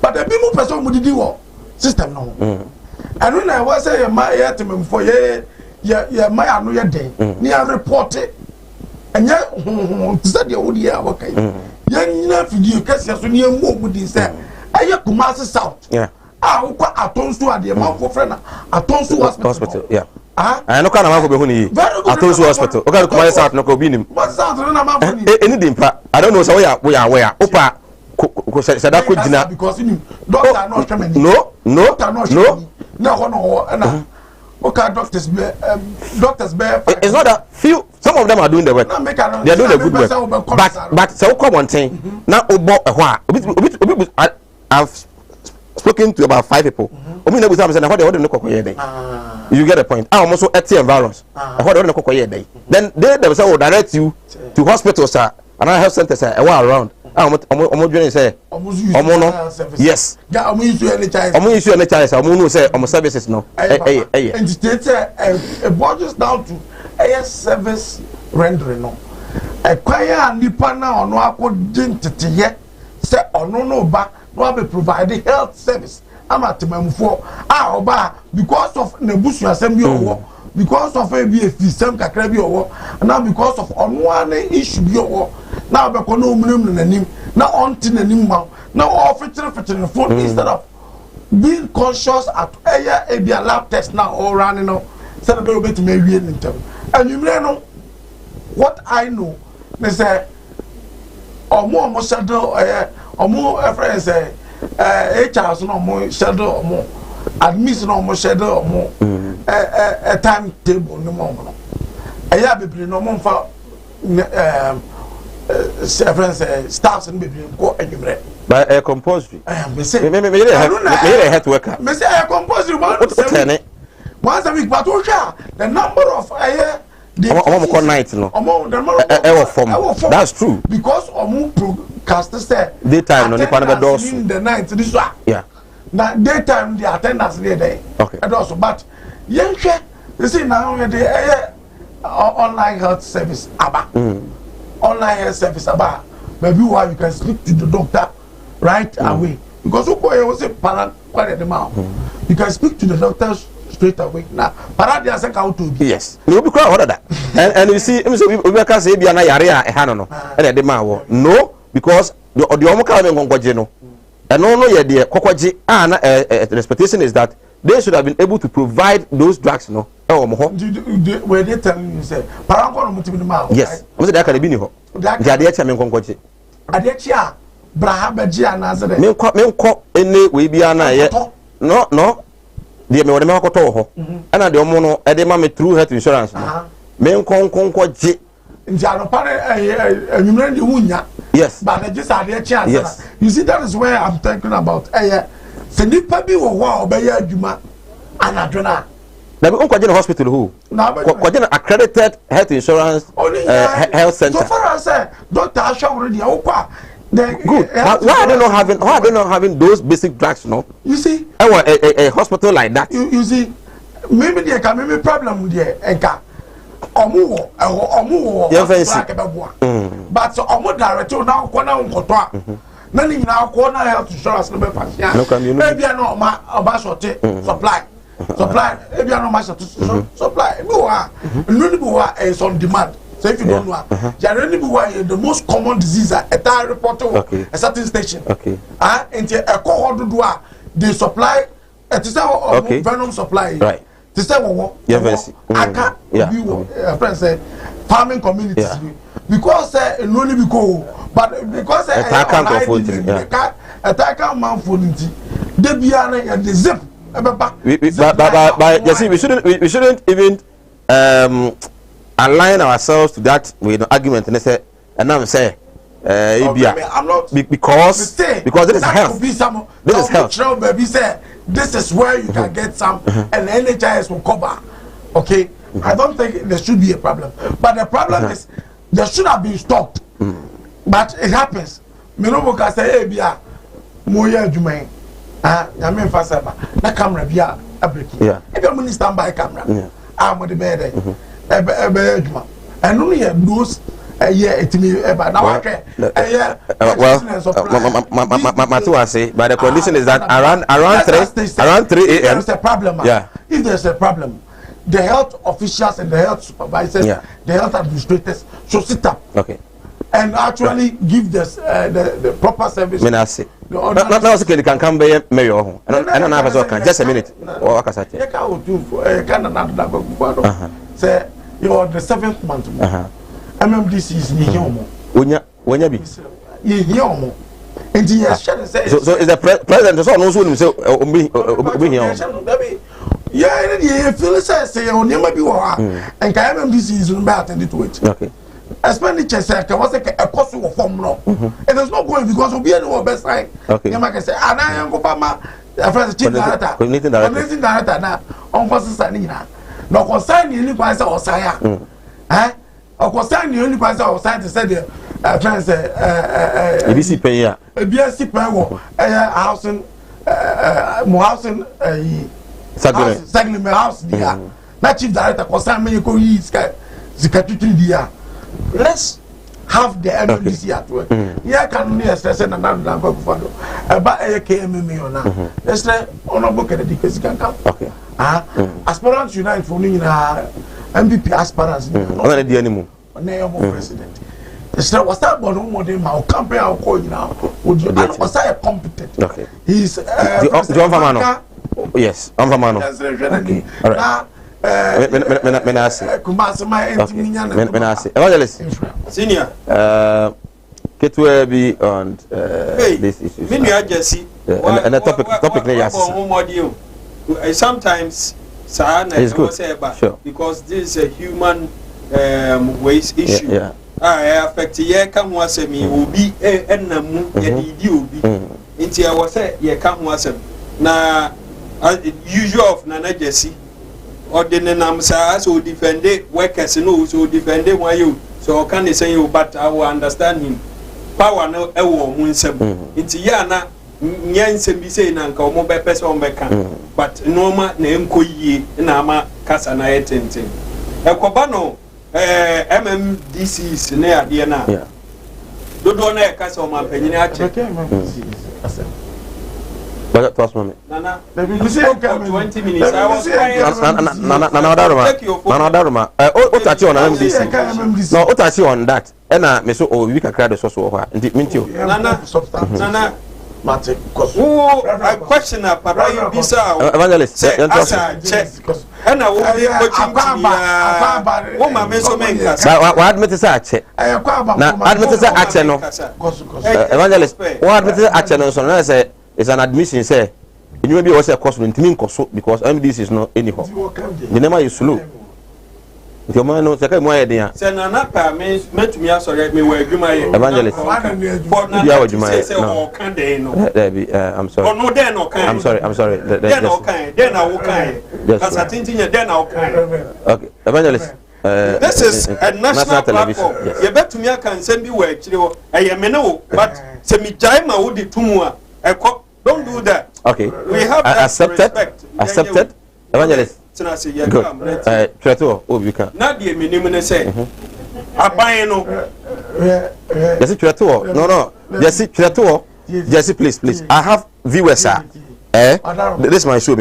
[SPEAKER 1] but the people person mo didi wo system no and when I was say my item for ya my anu ya den ni a report and ya said the old year okay ya nyina video kase so ni emu omudi say aye Kumasi South ukwa atonsu ade ma ko frɛ na atonsu hospital
[SPEAKER 2] no kana ma ko be hu ni atonsu hospital o ka Kumasi South no ko bi nim
[SPEAKER 1] South na ma fu ni
[SPEAKER 2] eni dimpa I don't know so we are opa ko sada ko gina
[SPEAKER 1] because you doctor no treatment
[SPEAKER 2] no
[SPEAKER 1] na hono na okay, doctors be
[SPEAKER 2] it's not that few some of them are doing the work they are doing the good work but so come one thing now obo ehwa I've spoken to about 5 people omi na busa say na what they no kokoye dey you get the point almost ATM virus what they no kokoye dey then they themselves will direct you to hospitals and health centers around omo dwene say omo no yes
[SPEAKER 1] omo
[SPEAKER 2] issue any choice omo no say omo services no
[SPEAKER 1] and state it boils down to service rendering no kwaya nipa na ono akodi ntete say ono no ba no be provide health service amatemamfo oba because of nebusu asem bi owo because of a fisem kakra bi owo now because of ono an issue bi owo now be kono omnum nanim na onti nanim ma now all feature phone instead of being conscious at a lab test now all running no say the bit me wie ntem and you know what I know they say omo shadow omo friends say HR no omo shadow omo admin no omo shadow omo a time table no mo eya bebre no mo fa friends staffs and bebre ko anwumre
[SPEAKER 2] by a compulsory
[SPEAKER 1] me say
[SPEAKER 2] me head worker
[SPEAKER 1] me say a compulsory once a week but the number of
[SPEAKER 2] omo night no that's true
[SPEAKER 1] because omo broadcast say
[SPEAKER 2] daytime no nipa no be doors
[SPEAKER 1] in the night this one na daytime the attendance there
[SPEAKER 2] okay
[SPEAKER 1] and also but yenhwe you see now the online health service aba online health service aba maybe why you can speak to the doctor right away because you say you can speak to the doctor
[SPEAKER 10] straight away. Now, Paradia say how to be.
[SPEAKER 2] Yes. No, because what that. And you see, we can say be an area a hanono. And the man no, because the Omoka Ngongojeno. And no, yeah, the Kokoji and the expectation is that they should have been able to provide those drugs, no.
[SPEAKER 10] Where they telling you say, Parango Mutimima.
[SPEAKER 2] Yes. Was it that can be no? Jadiacha Menkongoji.
[SPEAKER 10] Adechia, Brahabagia Nazareth.
[SPEAKER 2] Menko, any we be an no. The me wona makoto ho ana de omo no e de ma me through health insurance me nkonkonko ji
[SPEAKER 10] njalo pare anyumre de wunya
[SPEAKER 2] yes
[SPEAKER 10] but the just ade chance you see that is where I'm talking about se nipa bi wo ho obeya adwuma ana dwena
[SPEAKER 2] na be onko je hospital who ko je accredited health insurance health center
[SPEAKER 10] so far as doctor asha already okwa.
[SPEAKER 2] Good. But why are they not having those basic drugs, no?
[SPEAKER 10] You see?
[SPEAKER 2] A hospital like that.
[SPEAKER 10] You see? Maybe there can be problem there. Omu but omu director now kona nkotwa. Nani na kona health insurance no be pass. Maybe no ma obasote supply. Maybe no ma supply. No is on demand. So if you don't know, the most common disease at a report a certain station.
[SPEAKER 2] Okay.
[SPEAKER 10] And a cohort they supply a venom supply.
[SPEAKER 2] Right.
[SPEAKER 10] To say I can't friend said farming communities because only because but because attack man for they be and the zip.
[SPEAKER 2] But you see, we shouldn't even align ourselves to that with the argument and say and I'm say
[SPEAKER 10] I'm not
[SPEAKER 2] because this is health. This is health.
[SPEAKER 10] Baby say this is where you can get some and the NHIS will cover. Okay, I don't think there should be a problem, but the problem is there should have been stopped. But it happens. Me no can say hey bia moya adwuma ya me fa say ba na camera bia abreaki. If you money stand by camera. Mo the bed adwuma. And only those
[SPEAKER 2] Matu say, but the condition is that around 3 a.m.
[SPEAKER 10] There's a problem. If there's a problem, the health officials and the health supervisors, the health administrators should sit up.
[SPEAKER 2] Okay.
[SPEAKER 10] And actually give this the proper service.
[SPEAKER 2] Now you can come by mayor. I don't have just a minute.
[SPEAKER 10] Say you're the 7th month. MMDC is Niyomo.
[SPEAKER 2] When you be
[SPEAKER 10] Niyomo. And so
[SPEAKER 2] is the president so knows who say
[SPEAKER 10] yeah, feel say on never be and MMDC is not attended to it.
[SPEAKER 2] Okay.
[SPEAKER 10] Expenditure say was a cost of form no. It is not going because we are no best side.
[SPEAKER 2] Okay.
[SPEAKER 10] You might say and I am go my friend chief director. Community director now on forces anina. No concern any person or saya. Of course, the only person I was trying to say the friends
[SPEAKER 2] ABC pay
[SPEAKER 10] BSC pay housing housing segment house there. Not chief director concern me go use secretary there. Let's have the MMDC at work. Yeah, can only stress and another go for about KMM now. Let's say honorable Kennedy can come.
[SPEAKER 2] Okay.
[SPEAKER 10] Aspirants Unite for me MPP aspirants.
[SPEAKER 2] Anymore.
[SPEAKER 10] President. So what's that about modern my campaign I'll call you now? Would you was I competent?
[SPEAKER 2] Okay.
[SPEAKER 10] He's
[SPEAKER 2] John Famano. Yes, I'm Famano.
[SPEAKER 10] Okay.
[SPEAKER 2] All right. Menasi. Evangelist.
[SPEAKER 3] Senior.
[SPEAKER 2] Get where be on this issue.
[SPEAKER 3] Jesse.
[SPEAKER 2] And the topic yes.
[SPEAKER 3] Sometimes it's good.
[SPEAKER 2] Sure.
[SPEAKER 3] Because this is a human waste issue. Affect ye come once a me will be enamu obi. Into I was say ye come once na usual of Nana Jesse or the Namsa so defend workers no so defend why you so can they say you but I will understand him. Power no ewo munsem. Into yana nyansem bi say na nka omo be pese omo be kan but normal na emko yie na ama kasa na yetenten. Ekoba no MMDCs ne ade na dodo na e kasa o ma panyini a che
[SPEAKER 2] But trust me.
[SPEAKER 3] Nana.
[SPEAKER 10] Maybe say for
[SPEAKER 3] 20 minutes. I was
[SPEAKER 2] Nana Daruma. Otachi on MDC. No, Otachi on that. Ena me so we can cry the source of her. Mintio.
[SPEAKER 3] Nana. Martin, I question a papa you bisa
[SPEAKER 2] evangelist
[SPEAKER 3] check and I will be watching woman me so menka
[SPEAKER 2] what admit say check na admit say action no evangelist what admit say action no so na say it's an admission say you may be also cost ntimi nkoso because MDC is not anyhow the name is slow if your man no say mo ya den
[SPEAKER 3] say na na pa me metumi asore me wa adwuma ye
[SPEAKER 2] evangelist
[SPEAKER 3] for na ya adwuma ye no I'm sorry
[SPEAKER 2] oh no then no kind I'm sorry
[SPEAKER 3] then no kind then I will kind because I think then I will kind
[SPEAKER 2] okay evangelist
[SPEAKER 3] this is a national platform you betumi aka send bi wa akire wo eye me no but say me jai ma wo di tumu a don't do that
[SPEAKER 2] okay
[SPEAKER 3] we have
[SPEAKER 2] accepted evangelist good Treto Obika
[SPEAKER 3] na de menim ne say aban no
[SPEAKER 2] yes Treto no yes Treto yes please I have viewers sir this is my show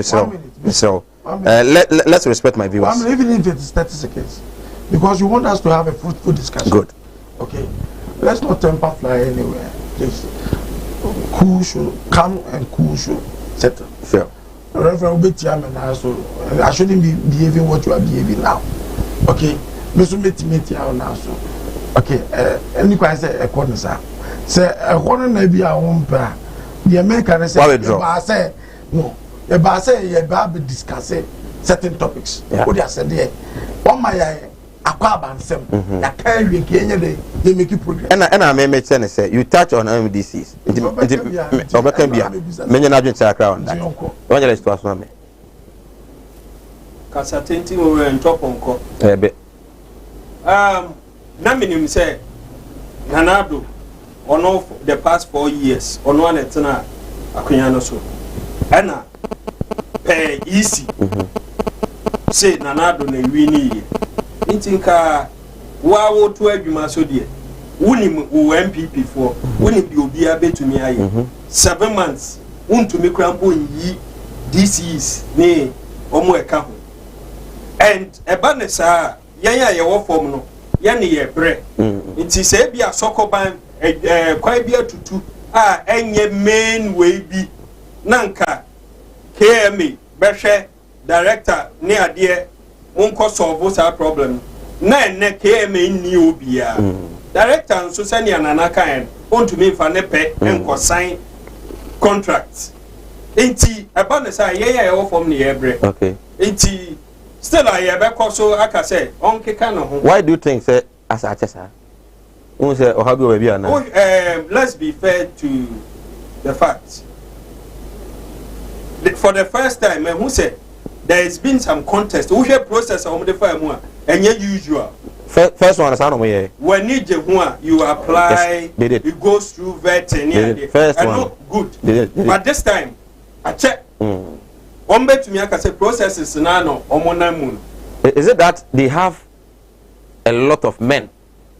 [SPEAKER 2] so let's respect my viewers
[SPEAKER 10] even if it's 30 seconds because you want us to have a fruitful discussion
[SPEAKER 2] good
[SPEAKER 10] okay let's not temper fly anywhere please cool should come and cool should settle
[SPEAKER 2] sure
[SPEAKER 10] Reverend Obetiame now, so I shouldn't be behaving what you are behaving now. Okay, Mr. Metimeti now, so okay. Any question? A corner, sir. Say a corner maybe I won't pay. The American say, I say no. If I say you be discussing certain topics, what you said there. On my aquaban sem, I carry Kenya they make you progress.
[SPEAKER 2] And I may make sense. Say you touch on MDCs. Many not say on that. Evangelist to us me.
[SPEAKER 3] Kasa tenti we were in top onko. Na minim say Nanado ono the past 4 years ono anetena akonya no so. Ena pe easy. Say Nanado na wini ntinka wa wo to adwuma so de wunim wo MPP for wunim bi obi abetumi aye 7 months untumi krampo yi DCs ne omo eka ho and eba ne sa yan ya ye wo form no yan ne ye bre nti se bia sokoban kwai bia tutu a enye main way bi nanka KMA behwe director ne ade unko solve that problem na ne KMA ni obia director nso sani anana kan ontumi fa ne pe enko sign contract enti eba ne say ye wo form ne ye bre
[SPEAKER 2] okay
[SPEAKER 3] enti still I be ko so aka say onkeka no ho
[SPEAKER 2] why do you think say as a chesa won say o habi o bia na
[SPEAKER 3] let's be fair to the facts for the first time who said there has been some contest we hear process of the fire mu and usual
[SPEAKER 2] first one is no here
[SPEAKER 3] when you apply yes, it goes through vetting
[SPEAKER 2] first
[SPEAKER 3] and
[SPEAKER 2] one
[SPEAKER 3] not good but this time I check bet to me I say processes na no omonamu
[SPEAKER 2] is it that they have a lot of men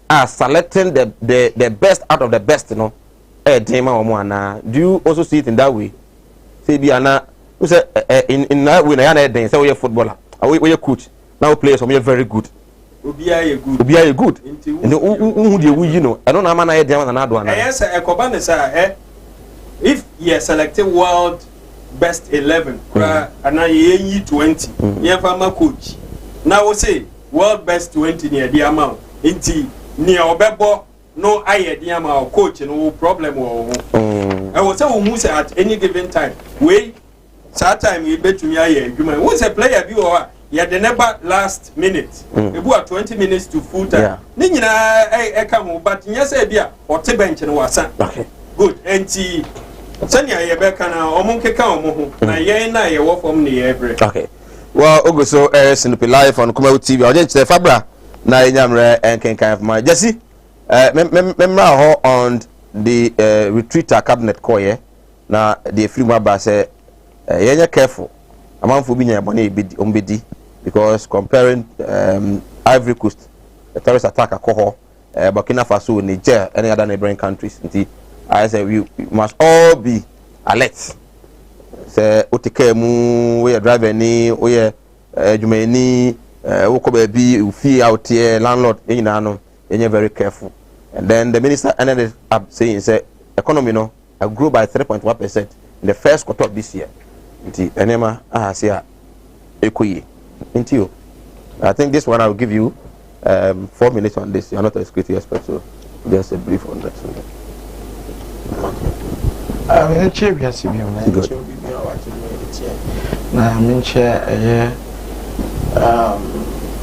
[SPEAKER 2] are selecting the best out of the best, you know? Do you also see it in that way? Say be ana say in that way na ya say we footballer, we coach. Now players are very good. Obiya good. And who you know, I don't know man na dey na do ana.
[SPEAKER 3] Yes, Ekoba ne say if you are selected world best 11 and now you 20 you have a coach now we say world best 20 near the amount inti near obebo no aye the amount coach no problem I will say who say at any given time we that time you bet to me aye who say player be or yeah the never last minute about 20 minutes to full time ni nyina come but yes e bia or te bench no wasa good enti Sanya Yebeka na omunkeka omuhu na yen na ye wo form ne yebre.
[SPEAKER 2] Okay. Well, Ogoso Sinupi live on Kumawu TV. Oje nche Fabra na enyamre enkenkan of my Jesse. Memra ho on the retreater cabinet call here. Na the freedom ba say yenye careful. Amanfo bi nya bone ebedi ombedi because comparing Ivory Coast the terrorist attack akoho Burkina Faso, Niger, any other neighboring countries. I say we must all be alert say otika mu we driver ni we adwumani woko ba bi fee out here landlord nyina no you're very careful. And then the minister ended up saying say economy no grew by 3.1% in the first quarter of this year. Nti enema ahasia ekoyi. Nti yo. I think this one I'll give you 4 minutes on this. You're not a security expert, so just a brief on that.
[SPEAKER 1] I'm chair yes you na I'm chair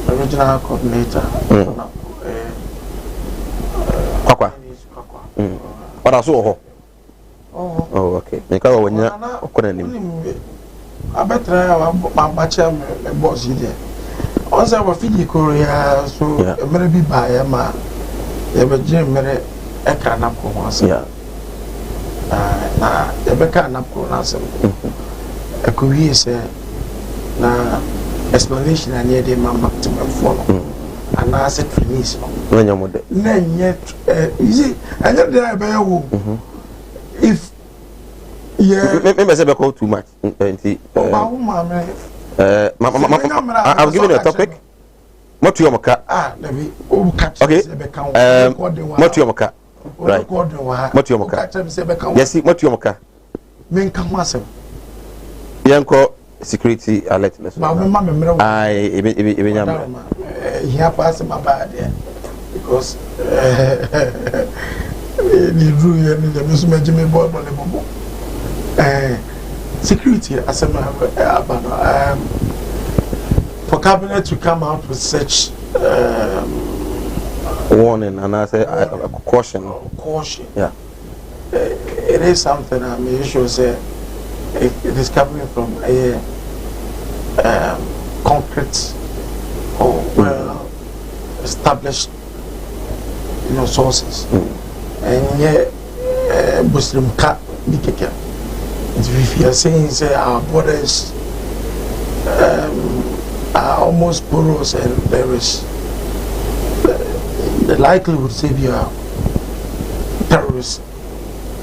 [SPEAKER 1] original coordinator.
[SPEAKER 2] Kwakwa. What else oh okay. Nika wa nya okona nim.
[SPEAKER 1] Abetra ma bacha me boss here. Once wa fiji korea so mere bi ba ya ma e be je mere e ka na ko once.
[SPEAKER 2] Yeah.
[SPEAKER 1] Na e be ka na ko na sem. E ko wi se na explanation and ye dey maximum follow. And I said finish no.
[SPEAKER 2] When you mode.
[SPEAKER 1] Na yet you see I just dey be wo. If
[SPEAKER 2] maybe say be call too much. I'm giving you a topic. What to your maka? Okay. What to your maka? Right. What to your maka? Yes, what to your maka?
[SPEAKER 1] Men come myself.
[SPEAKER 2] Yanko security alert. I
[SPEAKER 1] here pass my bad there because the rule and the Muslim Jimmy boy security as for cabinet to come out with such
[SPEAKER 2] warning and I say caution. Yeah,
[SPEAKER 1] it is something I mean. You should say it is coming from a concrete or well established, sources, and yet Muslim cat big. If you are saying say our borders are almost porous and there is the likelihood say you are terrorist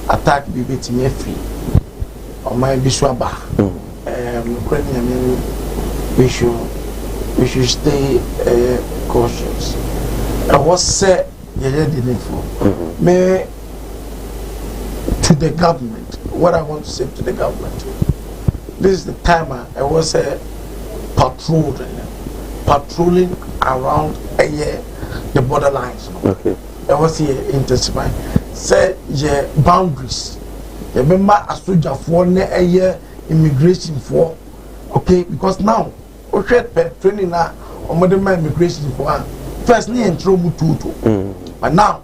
[SPEAKER 1] attack be betting free or my biswaba we should stay cautious. I was said me to the government. What I want to say to the government, this is the time I was patrolling around the borderlines.
[SPEAKER 2] Okay.
[SPEAKER 1] I was here intensifying. Say boundaries. Remember a soldier for immigration for okay because now training now modern immigration for firstly in trouble but now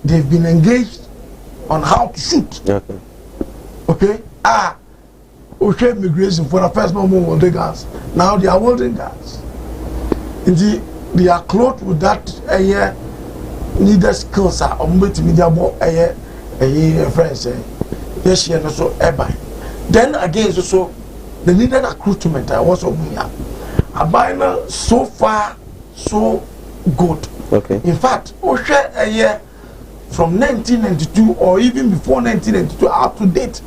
[SPEAKER 1] they've been engaged on how to shoot. Okay. Immigration for the first moment holding guns. Now they are holding guns. Indeed, they are clothed with that needed skills are media friends yes so then again so the needed recruitment I was so far so good.
[SPEAKER 2] Okay.
[SPEAKER 1] In fact, from 1992 or even before 1992 up to date,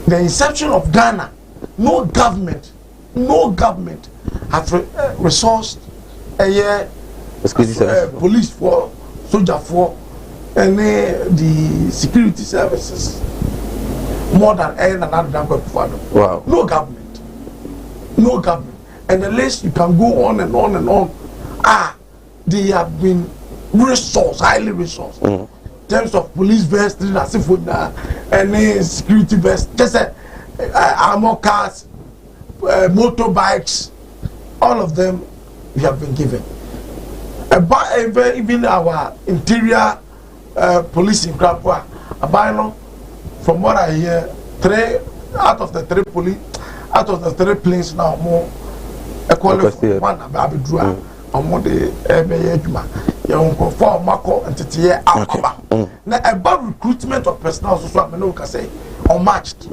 [SPEAKER 1] the inception of Ghana, no government has resourced police for, soldier for, and the security services more than any other before.
[SPEAKER 2] Wow.
[SPEAKER 1] No government, and the list you can go on and on and on. They have been highly resourced. In terms of police vest, any security vest, just armor cars, motorbikes, all of them we have been given. Even our interior police in Krapua, from what I hear, 3 out of the 3 planes now more equally one Abidua. The about recruitment of personnel so say unmatched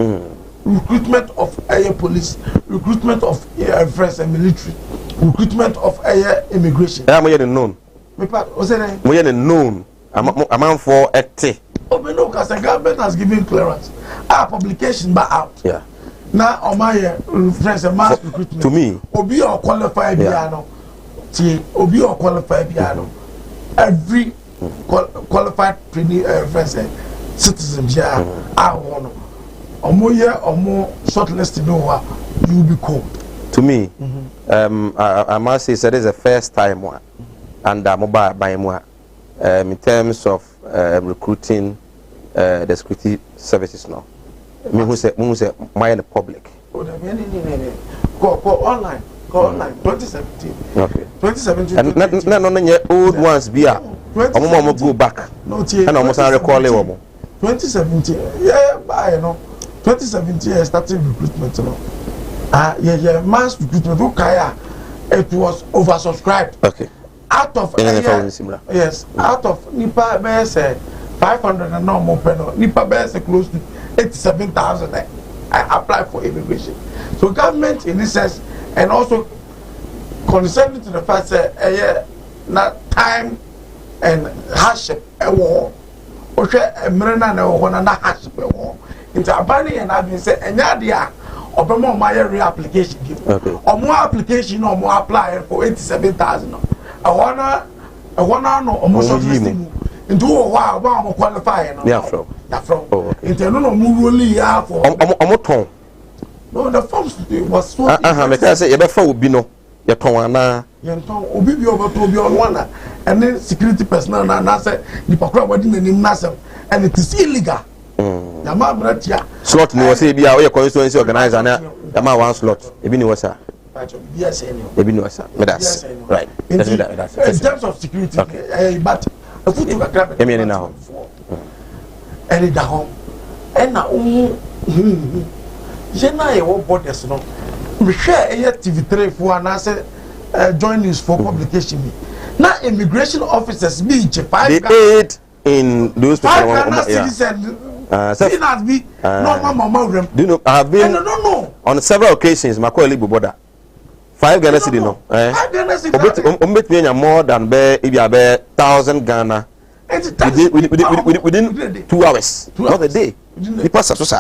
[SPEAKER 1] recruitment of air police, recruitment of air friends and military, recruitment of air immigration.
[SPEAKER 2] I'm known. Known. I'm for a the
[SPEAKER 1] government has given clearance. Our publication back out.
[SPEAKER 2] Yeah.
[SPEAKER 10] na omaye friends mass recruitment
[SPEAKER 2] to me
[SPEAKER 10] obi or qualify biano ti obi or qualify biano every qualified trainee friends citizen here no omo shortlisted no you be called
[SPEAKER 2] to me I must say that is the first time one and mobile by moi in terms of recruiting the security services now me who say my in the public
[SPEAKER 10] go online 2017
[SPEAKER 2] okay
[SPEAKER 10] 2017
[SPEAKER 2] and no old ones be omo go back and almost recall
[SPEAKER 10] 2017 yeah by 2017 I started recruitment yeah mass recruitment okay it was oversubscribed
[SPEAKER 2] okay
[SPEAKER 10] out of yes out of nipa base 500 and no more penal nipa base close to 87,000 I applied for immigration. So government in this sense and also concerning to the fact that not time and hardship war mrena na wo na hardship war into abani and I've been say enya dia obema my reapplication give omo application no omo apply for 87,000 I wanna no omo shortlisting into wa omo qualify no
[SPEAKER 2] yeah from
[SPEAKER 10] into no mo really ya for
[SPEAKER 2] omo ton
[SPEAKER 10] no the forms was so
[SPEAKER 2] me can say you be fa obi no you ton ana
[SPEAKER 10] you ton obi bi obo bi on one and then security personnel na say the pakra wadi nanim na sem and it is illegal ya ma bratia
[SPEAKER 2] slot ni we say bia we constituency organizer na ya ma one slot ebi ni we say ebi ni we say me that's right
[SPEAKER 10] in terms of security but a foot to grab
[SPEAKER 2] emi na ho
[SPEAKER 10] and da home and na je na ye wo borders no we share TV3 for na say join news for publication me na immigration officers be in
[SPEAKER 2] they aid in those
[SPEAKER 10] people no
[SPEAKER 2] do you know I have been no. On several occasions my colleague border 5 Ghana cedi no
[SPEAKER 10] 5 Ghana cedi
[SPEAKER 2] more than be 1,000 Ghana within 2 hours not a day. You pass us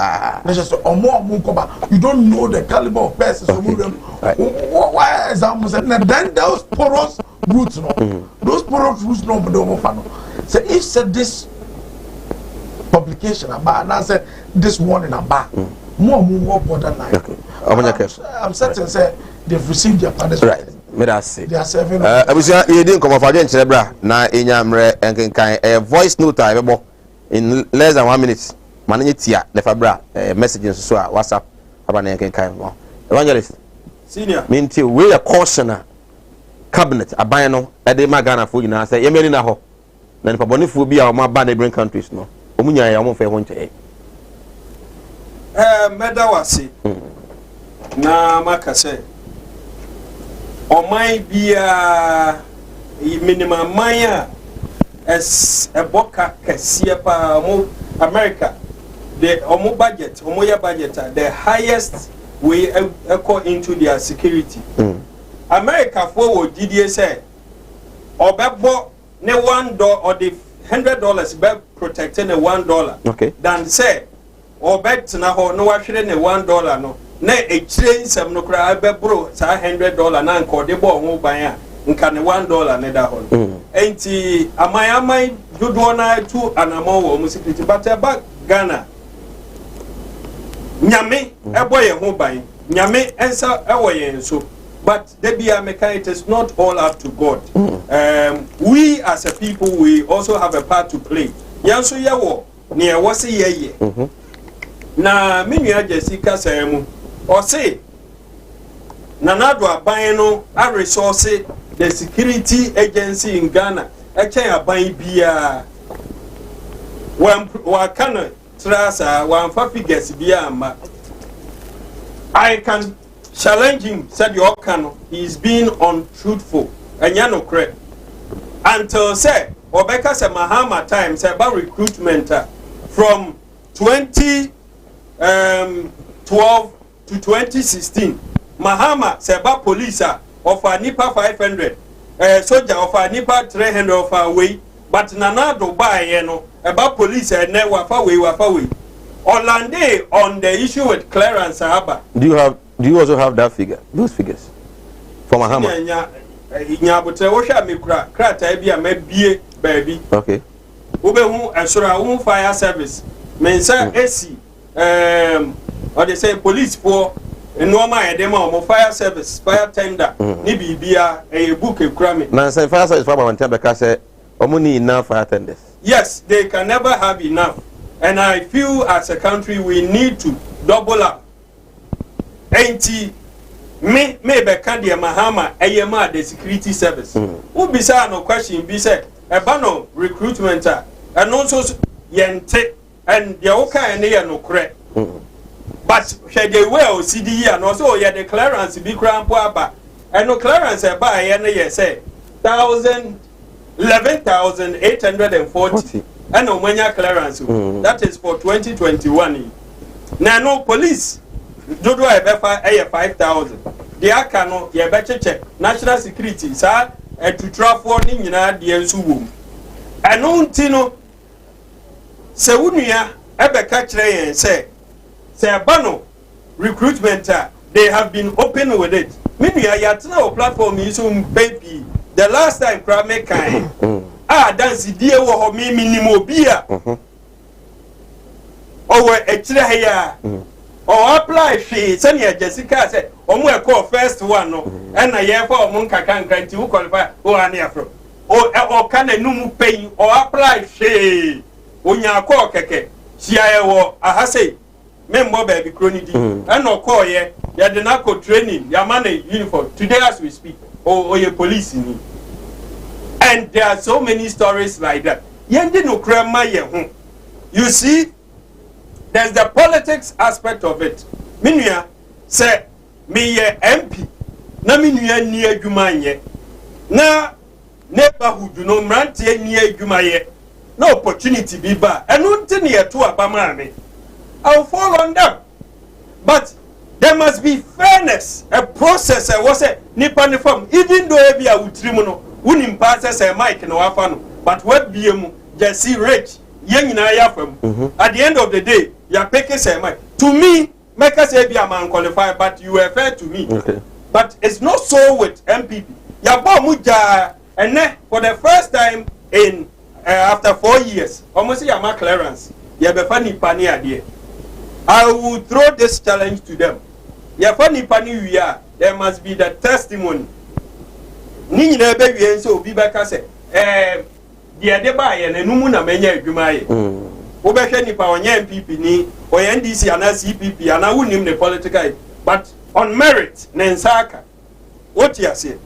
[SPEAKER 10] you don't know the caliber of persons why example then those porous roots no those porous roots no so if said this publication about now said this warning about more border line I'm certain say they've received their punishment
[SPEAKER 2] right me that say
[SPEAKER 10] they are serving
[SPEAKER 2] abusia ye din come for agent cerebra na enyamre enkenkan a voice note I be in less than 1 minute mananye tia the fabra messages so WhatsApp abana enkenkan mo evangelist
[SPEAKER 3] senior
[SPEAKER 2] minti we a caution cabinet aban no e de magana fo nyina say yemeni na ho na nipa bonifo bi a o ma ba neighboring countries no omunya ya mo fe ho nche
[SPEAKER 3] medawasi na makase omai bia minimum maya as a boka kasia pa mo America the omo budget the highest way echo into their security America for GDA say obebo ne $1 or the $100 be protecting the $1
[SPEAKER 2] okay
[SPEAKER 3] than say obet na ho no wa hwere ne $1 no na echire nsem no kra be bro sa $100 na nko de bo ho ban a nka ne $1 ne da ho enti amai dodo na tu anamo wo mu security but eba Ghana nyame ebo ye ho ban nyame ensa ewo ye so but debia mekan it is not all up to God. We as a people we also have a part to play yanso ye wo ne e wo se ye na menua Jessica Samu or say nanado aban no a resource the security agency in Ghana e chen aban bia wa kana trasa wa fa figures bia ma I can challenge him said your can he is being untruthful and ya no correct until say Obeka say Mahama time say about recruitment from 2012 to 2016 Mahama say about police of a nipa 500 soldier of a nipa 300 of a way but nanado buy no about police and wafa way Orlando on the issue with Clarence Ahaba.
[SPEAKER 2] Do you also have that figure? Those figures for Mahama?
[SPEAKER 3] Nyabutre wo hwa me kura krata bi a mabie baabi.
[SPEAKER 2] Okay.
[SPEAKER 3] Ubehu esora fire service. Mensa AC or they say police for normal edema or fire service, fire tender. Ni bibia a book e kura me.
[SPEAKER 2] Na say fire service for one time because say omuni enough fire tenders.
[SPEAKER 3] Yes, they can never have enough. And I feel as a country we need to double up. Ain't me be kandi Mahama ayema the security service. Who be say no question be say e ba no recruitment and also yente and the oka and no kre. But she dey well CDE and also ye the clearance be crampo aba. And no clearance e ba ye na ye say 11,840 and no mania clearance. That is for 2021. Now no police Jodo ebefa 5,000. The akano ye becheche national security sa etutrafo ni nyina de ensu wom. Eno ntino se wunua ebeka kire yen se bano recruitment they have been open with it. Menua yatena o platform yi so baby the last time kra me kan dance die wo ho mi minimo bia owe ekire heya or apply fee send your Jessica said omo e call first one no na ye for omo nkaka nkanti who qualify o ani afro o can enum pay or apply fee onya call keke sia e wo ahase member baby chronic and no call ye de na co training ya man uniform today as we speak o ye police ni. And there are so many stories like that. Yendi no krema ye ho. You see, there's the politics aspect of it. Minua say me ye MP. Na minua ni adwuma nye. Na neighborhood no mrantie ni adwuma ye. No opportunity be ba. Enu nti ne ye to abama me. I'll fall on them. But there must be fairness, a process. I was a nipa ne form. Even though e bia utrimu no unim passes a mic no afano, but what BM Jesse rich, young in Ayafam. At the end of the day, you're picking a mic. To me, make us say be a man qualified, but you are fair to me. Okay. But it's not so with MPP. Yabo Muja, and then for the first time in after 4 years, almost a mark clearance, you have a funny pani idea. I will throw this challenge to them. You funny pani we are, there must be the testimony. Ni na be wie nso obi beka se de de ba ye na numu na menya adwuma ye wo be hwe nipa onye MPP ni oye NDC ana CPP ana wunim ne political but on merit na nsaka what you say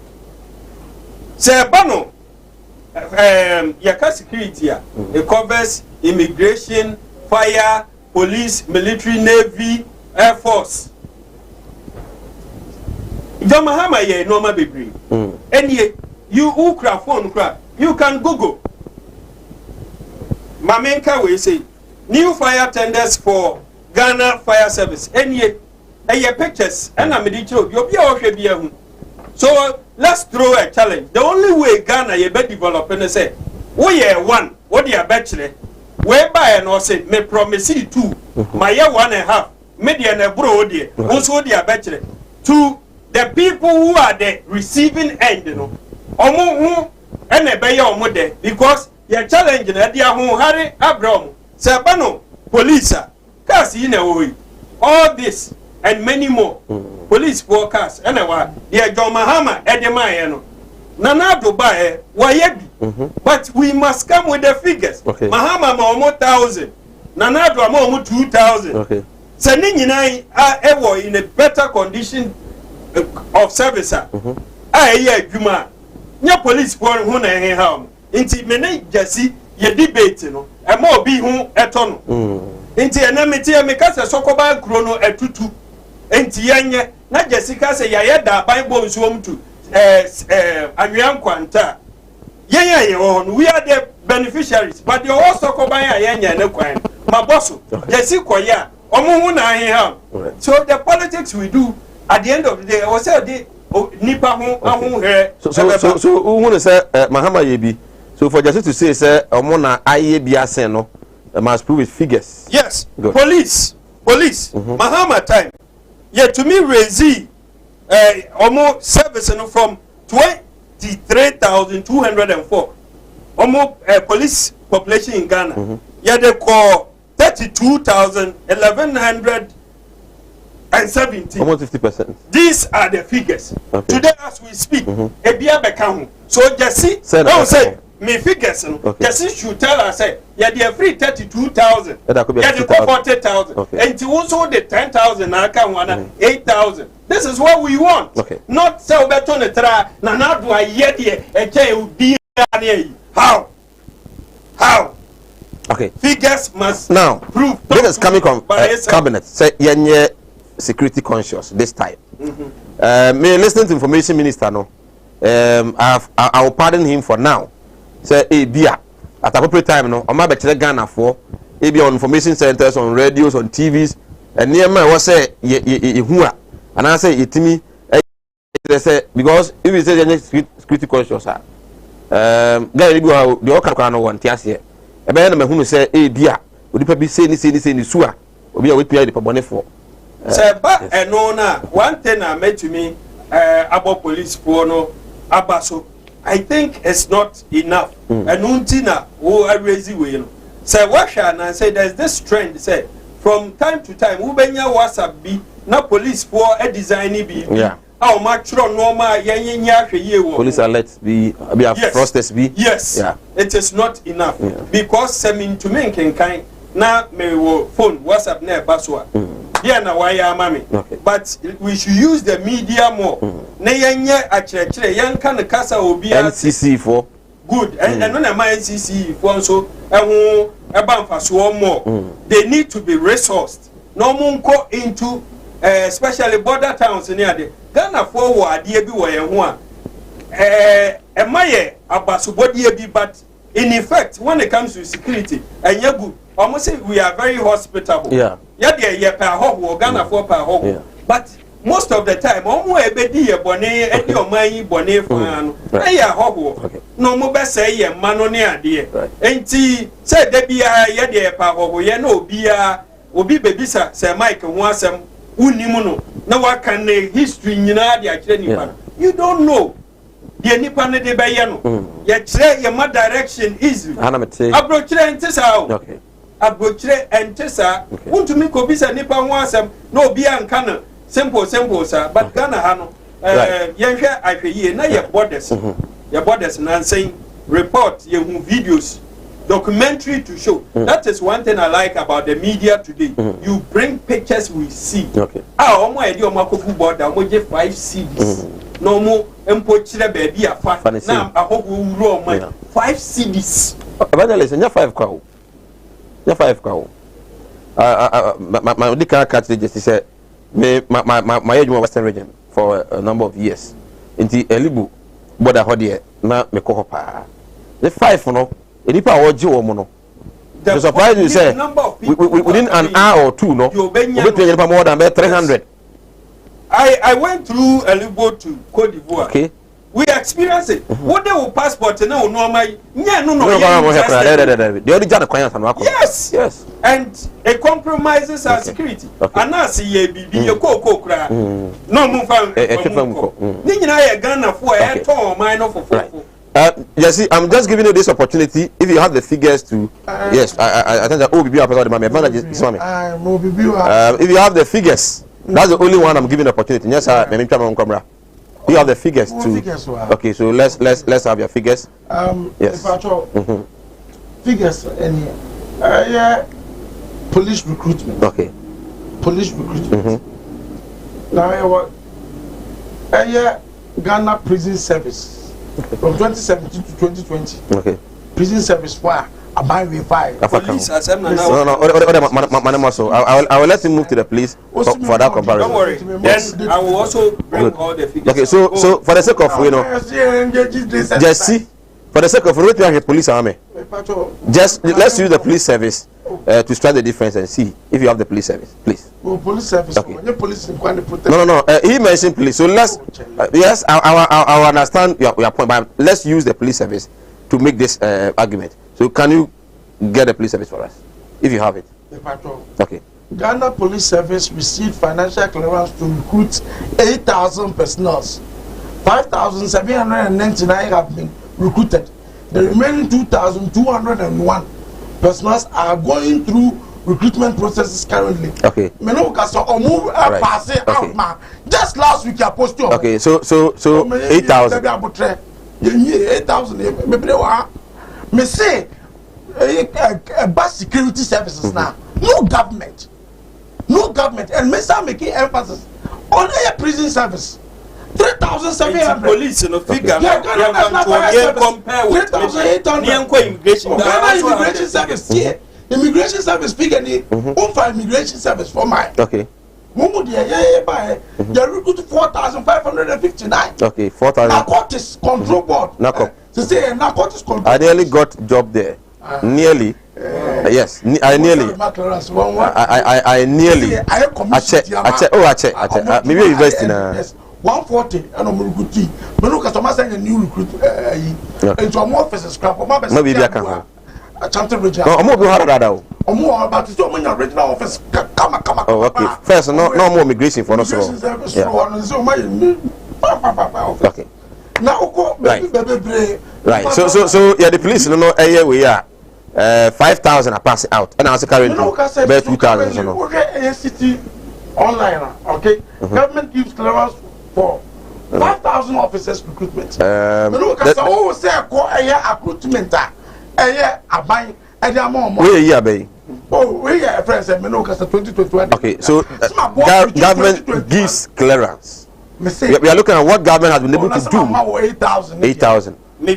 [SPEAKER 3] se bano yaka security it covers immigration, fire, police, military, navy, air force. Mahama ye normal baby. And ye you who craft phone craft, you can Google. Mamenka will say new fire tenders for Ghana Fire Service. And ye pictures and I'm you'll be okay. So let's throw a challenge. The only way Ghana ye be developing is say, we are one, what you bachelor, whereby and also may promise you two, my year 1.5, median a bro dear, also they are bachelor. Two the people who are the receiving end, you know, omo and a bayer omo there because you're challenging that they are Harry Abraham, Sabano, police, cast in a way, all this and many more police workers, and what they are John Mahama, Edemayano, Nana Dubai, Wayebi, but we must come with the figures. Okay. Mahama Momo 1,000, Nana Momo 2,000. Okay. Sending in I are in a better condition of service juma nya police for hu na he ha nti mene jasi ye debate no e ma obi hu eto no nti enamiti e meka se sokoba kuro no etutu nti yenye na jasi ka se ya da bible nsuom tu anwian kwanta yenye ye ho no we are the beneficiaries but you also sokoba ya yenye ne kwan ma boso jasi koya omo hu na he ha so the politics we do at the end of the day, I was saying, nipa hu here. So
[SPEAKER 2] who say Mahama yebi? So for just to say, Omona aye biase no, must prove with figures.
[SPEAKER 3] Yes.
[SPEAKER 2] Good.
[SPEAKER 3] Police. Mahama time. Yet to me, raise almost service from 23,204. Almost police population in Ghana. Yet they call 32,117.
[SPEAKER 2] Almost 50%.
[SPEAKER 3] These are the figures.
[SPEAKER 2] Okay.
[SPEAKER 3] Today, as we speak, Ebia Bekahun. So Jesse, don't say me figures. Jesse should tell us, say, yeah, they are free 32,000. Yeah, they go 40,000. And to also the 10,000, I can want 8,000. This is what we want.
[SPEAKER 2] Okay.
[SPEAKER 3] Not so better on the tra. Now do I yet here a child be how?
[SPEAKER 2] Okay.
[SPEAKER 3] Figures must
[SPEAKER 2] now
[SPEAKER 3] prove.
[SPEAKER 2] This is coming from cabinet. Say yenye security conscious this time. Me listening to information minister no. I will pardon him for now. Say bia at appropriate time no. Oma be chere Ghana for be on information centers, on radios, on TVs. And near my was say ye hua. And I say itimi say because if you say yenye security conscious guy the okakwa no want here. Ebe na mahunu say bia odipa bi say ni su a obi a wetua de pabone for
[SPEAKER 3] say ba eno na one thing I met to me about police for no abaso I think it's not enough enunti na wo raise we no say washa na say there's this trend say from time to time wo benya WhatsApp bi na police for a design bi how much normal
[SPEAKER 2] police alert be frosters be
[SPEAKER 3] it is not enough because semin to me can na me wo phone WhatsApp na baswa na wire mami but we should use the media more na yenye akirekire yenka ne kasa obi
[SPEAKER 2] NCC for
[SPEAKER 3] good and no na my NCC for so ehun eba mfaso more they need to be resourced no munko into especially border towns near there Ghana for wa ade bi wo ye ho a emaye abasubodi bi but in effect when it comes to security enya good almost say we are very hospitable
[SPEAKER 2] yeah
[SPEAKER 3] there ye pa ho Ghana for pa ho but most of the time omo ebedi ye bone edi oman bone fan no e ho no mo be say ye ma no ne ade enti say da bia ye de pa ho ye na obi bebisa say Mike ho asem unimu no na waka na history nyina de akire nipa you don't know the nipa ne de be ye no ye kire ye ma direction easy abrochire ntisa
[SPEAKER 2] okay
[SPEAKER 3] abrochire ntisa untumi ko bisa nipa ho asem na obi anka na simple sir but Ghana ha no yenhwe ahweyi na ye borders na saying report ye hu videos documentary to show that is one thing I like about the media today you bring pictures we see omo e di omo akofu border omo je 5 CDs no mo empo kire ba bi afa na ahogo wuru omo 5 CDs
[SPEAKER 2] evangelist nya 5 kwa ho nya 5 kwa ho my dika cat just say me my Western region for a number of years inti elibu border ho de na me ko pa the 5 no enipa oji wo mo no the surprise you say within an hour or two no obetu enipa more than 300
[SPEAKER 3] I went through Elibo to Cote d'Ivoire
[SPEAKER 2] okay
[SPEAKER 3] we experienced it what they will passport na no normal nya no
[SPEAKER 2] they already got the clients and
[SPEAKER 3] yes and it compromises our security and now see ye bibi ye koko kra no mo fa ni nyina ye Ghana for e ton man no for
[SPEAKER 2] yes, I'm just giving you this opportunity. If you have the figures to, yes, I think that OBB are the if you have the figures, that's the only one I'm giving the opportunity. Yes, sir. You have the figures too. Okay, so let's have your figures. Yes.
[SPEAKER 10] Figures any police recruitment.
[SPEAKER 2] Okay.
[SPEAKER 10] Police recruitment. Now Ghana prison service. From 2017 to 2020.
[SPEAKER 2] Okay.
[SPEAKER 10] Prison service where I buy V5.
[SPEAKER 3] Police assembly now.
[SPEAKER 2] No. I will let him move to the police for that comparison.
[SPEAKER 3] Don't worry. Then I will also bring all the figures.
[SPEAKER 2] Okay, so for the sake of Jesse, for the sake of the police army, just let's use the police service to strike the difference and see if you have the police service, please.
[SPEAKER 10] Police service. Okay.
[SPEAKER 2] No. He mentioned police, so let's. Yes, I understand your point, but let's use the police service to make this argument. So, can you get the police service for us? if you have it. Okay.
[SPEAKER 10] Ghana Police Service received financial clearance to recruit 8,000 personnel. 5,799 have been recruited. The remaining 2,201 personnel are going through recruitment processes currently.
[SPEAKER 2] Okay.
[SPEAKER 10] Just last week I posted.
[SPEAKER 2] Okay, so 8,000.
[SPEAKER 10] 8,000. Me say bus security services now. No government, and me start making emphasis on a prison service. 3,700.
[SPEAKER 3] Police no figure.
[SPEAKER 10] Compare with 3,800. Immigration service here. Immigration service figure ni. For immigration service for mine.
[SPEAKER 2] Okay.
[SPEAKER 10] Mumu dia buy. They recruit 4,559.
[SPEAKER 2] Okay, 4,000.
[SPEAKER 10] Narcotics Control Board. So say narcotics control.
[SPEAKER 2] I nearly got job there. Nearly. Yes, I nearly. I nearly. I check. Maybe university now.
[SPEAKER 10] 140 and I'm recruiting. But look at some saying a new recruit into a more offices scrap.
[SPEAKER 2] Maybe I can.
[SPEAKER 10] A chanting region.
[SPEAKER 2] No, I'm more harder.
[SPEAKER 10] Or more about the original office. Come.
[SPEAKER 2] Oh, okay. First, no more migration for us. Okay.
[SPEAKER 10] Now,
[SPEAKER 2] right. So yeah, the police don't know we are 5,000 are passing out, and I was carrying 2,000.
[SPEAKER 10] City online, okay. Government gives clearance for 5,000 officers recruitment. Say recruitment. We are friends and 2021.
[SPEAKER 2] Okay, so government gives clearance. We are looking at what government has been able to do. 8,000. Right.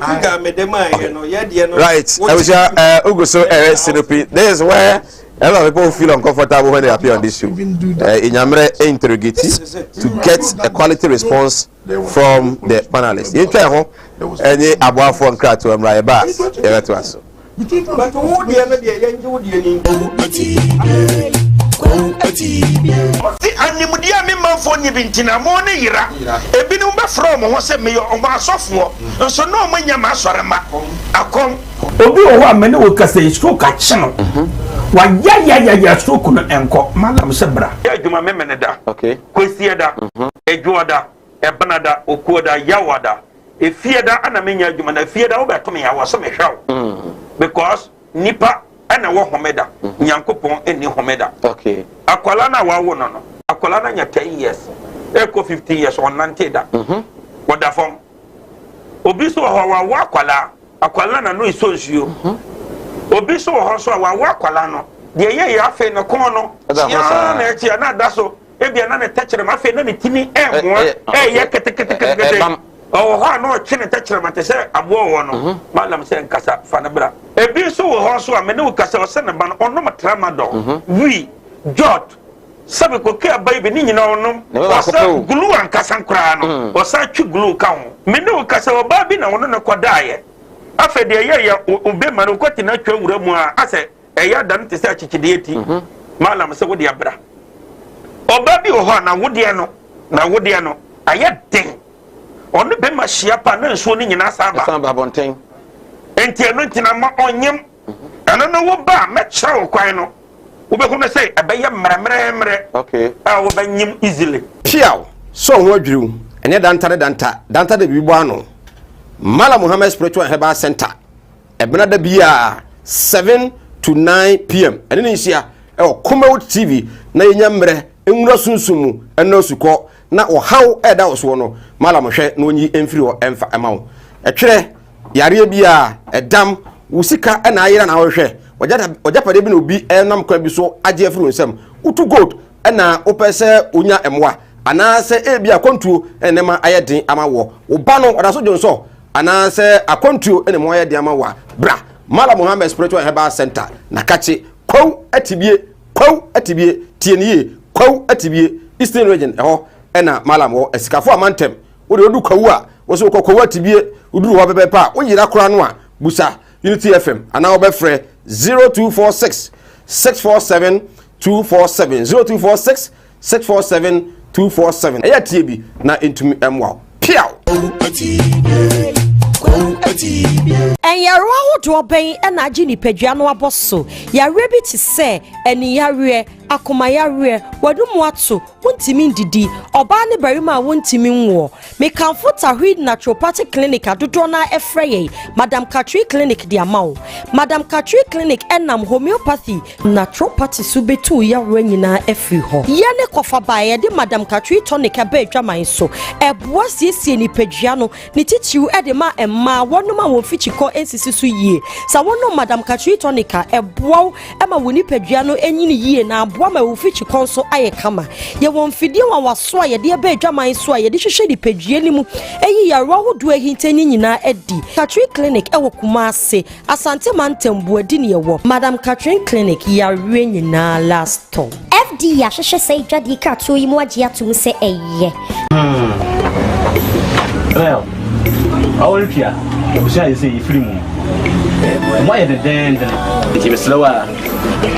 [SPEAKER 2] I was Ugo so Sinopi. This is where a lot of people feel uncomfortable when they appear on this show. In Yamre interrogative to get a quality response from the panelists. You try home any about phone crack to Amraiba. To us.
[SPEAKER 4] But who the other day, animudia me manfo ni bintina mo ne yira ebinum be from ho se me o ma asofo nso no manya ma asorema akom obi o ho amene wo kasa isko ka chino wa ya stroke no enko malam se bra ya djuma me mene da
[SPEAKER 2] okay
[SPEAKER 4] kwesi da ejuoda ebanada okuoda yawada efieda ana menya djuma na fieda wo beto me ya wo so me hwaw because nipa ana wo homeda nyankopon eni homeda
[SPEAKER 2] okay
[SPEAKER 4] akwala na wawo no akwala na nya 10 years eko 15 years on nanteda wada fom obi so ho wawo akwala na no isonsuo obi so ho so wawo akwala no de ye ya afi no kon no ya na echi na daso ebia na ne techere ma afi na ne tini emo ye kete oh ha no chine techere ma te se abo wo no malam se nkasa fa na bra ebi so ho so amene wo kasa o se ne ba no ono matrama do wi jot sabe ko ke baby ni nyina onom wasa glue ankasa nkra no wasa twi glue ka ho mene wo kasa o ba bi na wono ne kodaye afa de ye obe ma no kwati na twa wura mu a ase eya dan te se achichide eti malam se wo de abra oba bi ho na wode no aye den onu be ma hia pa na nso ni nyina saba
[SPEAKER 2] bonten
[SPEAKER 4] enti eno ntina ma onyem ana no wo ba me chawo kwan no wo be kono say abeye mremremre
[SPEAKER 2] okay
[SPEAKER 4] wo ba nyim easily
[SPEAKER 2] piaw so ho adwiru ene danta de bibo ano Mala Muhammad Spiritual Herbal Center ebena da bia 7 to 9 p.m. ene ni hia Kumawood TV na yenya mre enwura sunsumu eno suko na ohaw eda oso no mala mohwe na onyi emfiri ho emfa emawo etwere yare bia edam wusika na ayira na wohwe ojapade bi na obi enam kwa bi so age afiri nsem utu gold na opese onya emwa anase ebia kontuo enema ayedin amawo oba no odaso jonso anase akontuo enema ayedin amawa bra Mala Muhammad Spiritual Herbal Center na kachi kwaw atibie tienie kwaw atibie Eastern Region eho ena malam wo esikafo amantem wo de odu kwawu a wo so kwawu atibie uduru ho bebe pa wo yira kora no a busa Unity FM ana wo be frɛ 0246 647 247 0246 647 247 eya tie bi na entumi emwa piaw
[SPEAKER 5] Ẹ̀yẹ̀rọ ahodoɔ bɛn ɛna agye nipadua no abɔ so. Yàrá bi te sɛ ɛniyareɛ, akomayareɛ, wɔdum ato, wontimi ndidi, ɔbaa ne barima a wontimi nwoɔ. Mekanfo Tahwid Naturopathic Clinic adodoɔ na ɛfrɛ yɛn, Madam Katri Clinic di ama wo. Madam Katri Clinic ɛnam homeopathy, naturopathy so betu yàrá nyinaa ɛfiri hɔ. Yɛne kɔfa baa yɛde Madam Katri tonic ɛbɛ adwaman so. Ɛboa siesie nipadua no, ne titiw ɛde ma ɛmmaa wɔnom a wɔn fikyikɔ nsisi so yie. Sa wɔnom Madam Katri tonic a ɛboa ɛma wɔn nipadua no ɛnyini yie na aboa ma wɔn fikyikɔ nso ayɛ kama. Yɛ wɔn fidie wɔn waso a yɛde ɛbɛ adwaman so a yɛde hwehwɛ nipadua no mu. Ɛyi yɛrɔ ahodoɔ ahintani nyinaa ɛdi. Katri Clinic ɛwɔ Kumase, Asante Mantam Buadi ne ɛwɔ. Madam Katri Clinic yɛrɛ nyinaa last stop.
[SPEAKER 6] FD ahwehwɛ sɛ dwadi ka to yi mu agye atum sɛ ɛyɛ.
[SPEAKER 7] Well, all here, you say free moon. Why the den? It is slower.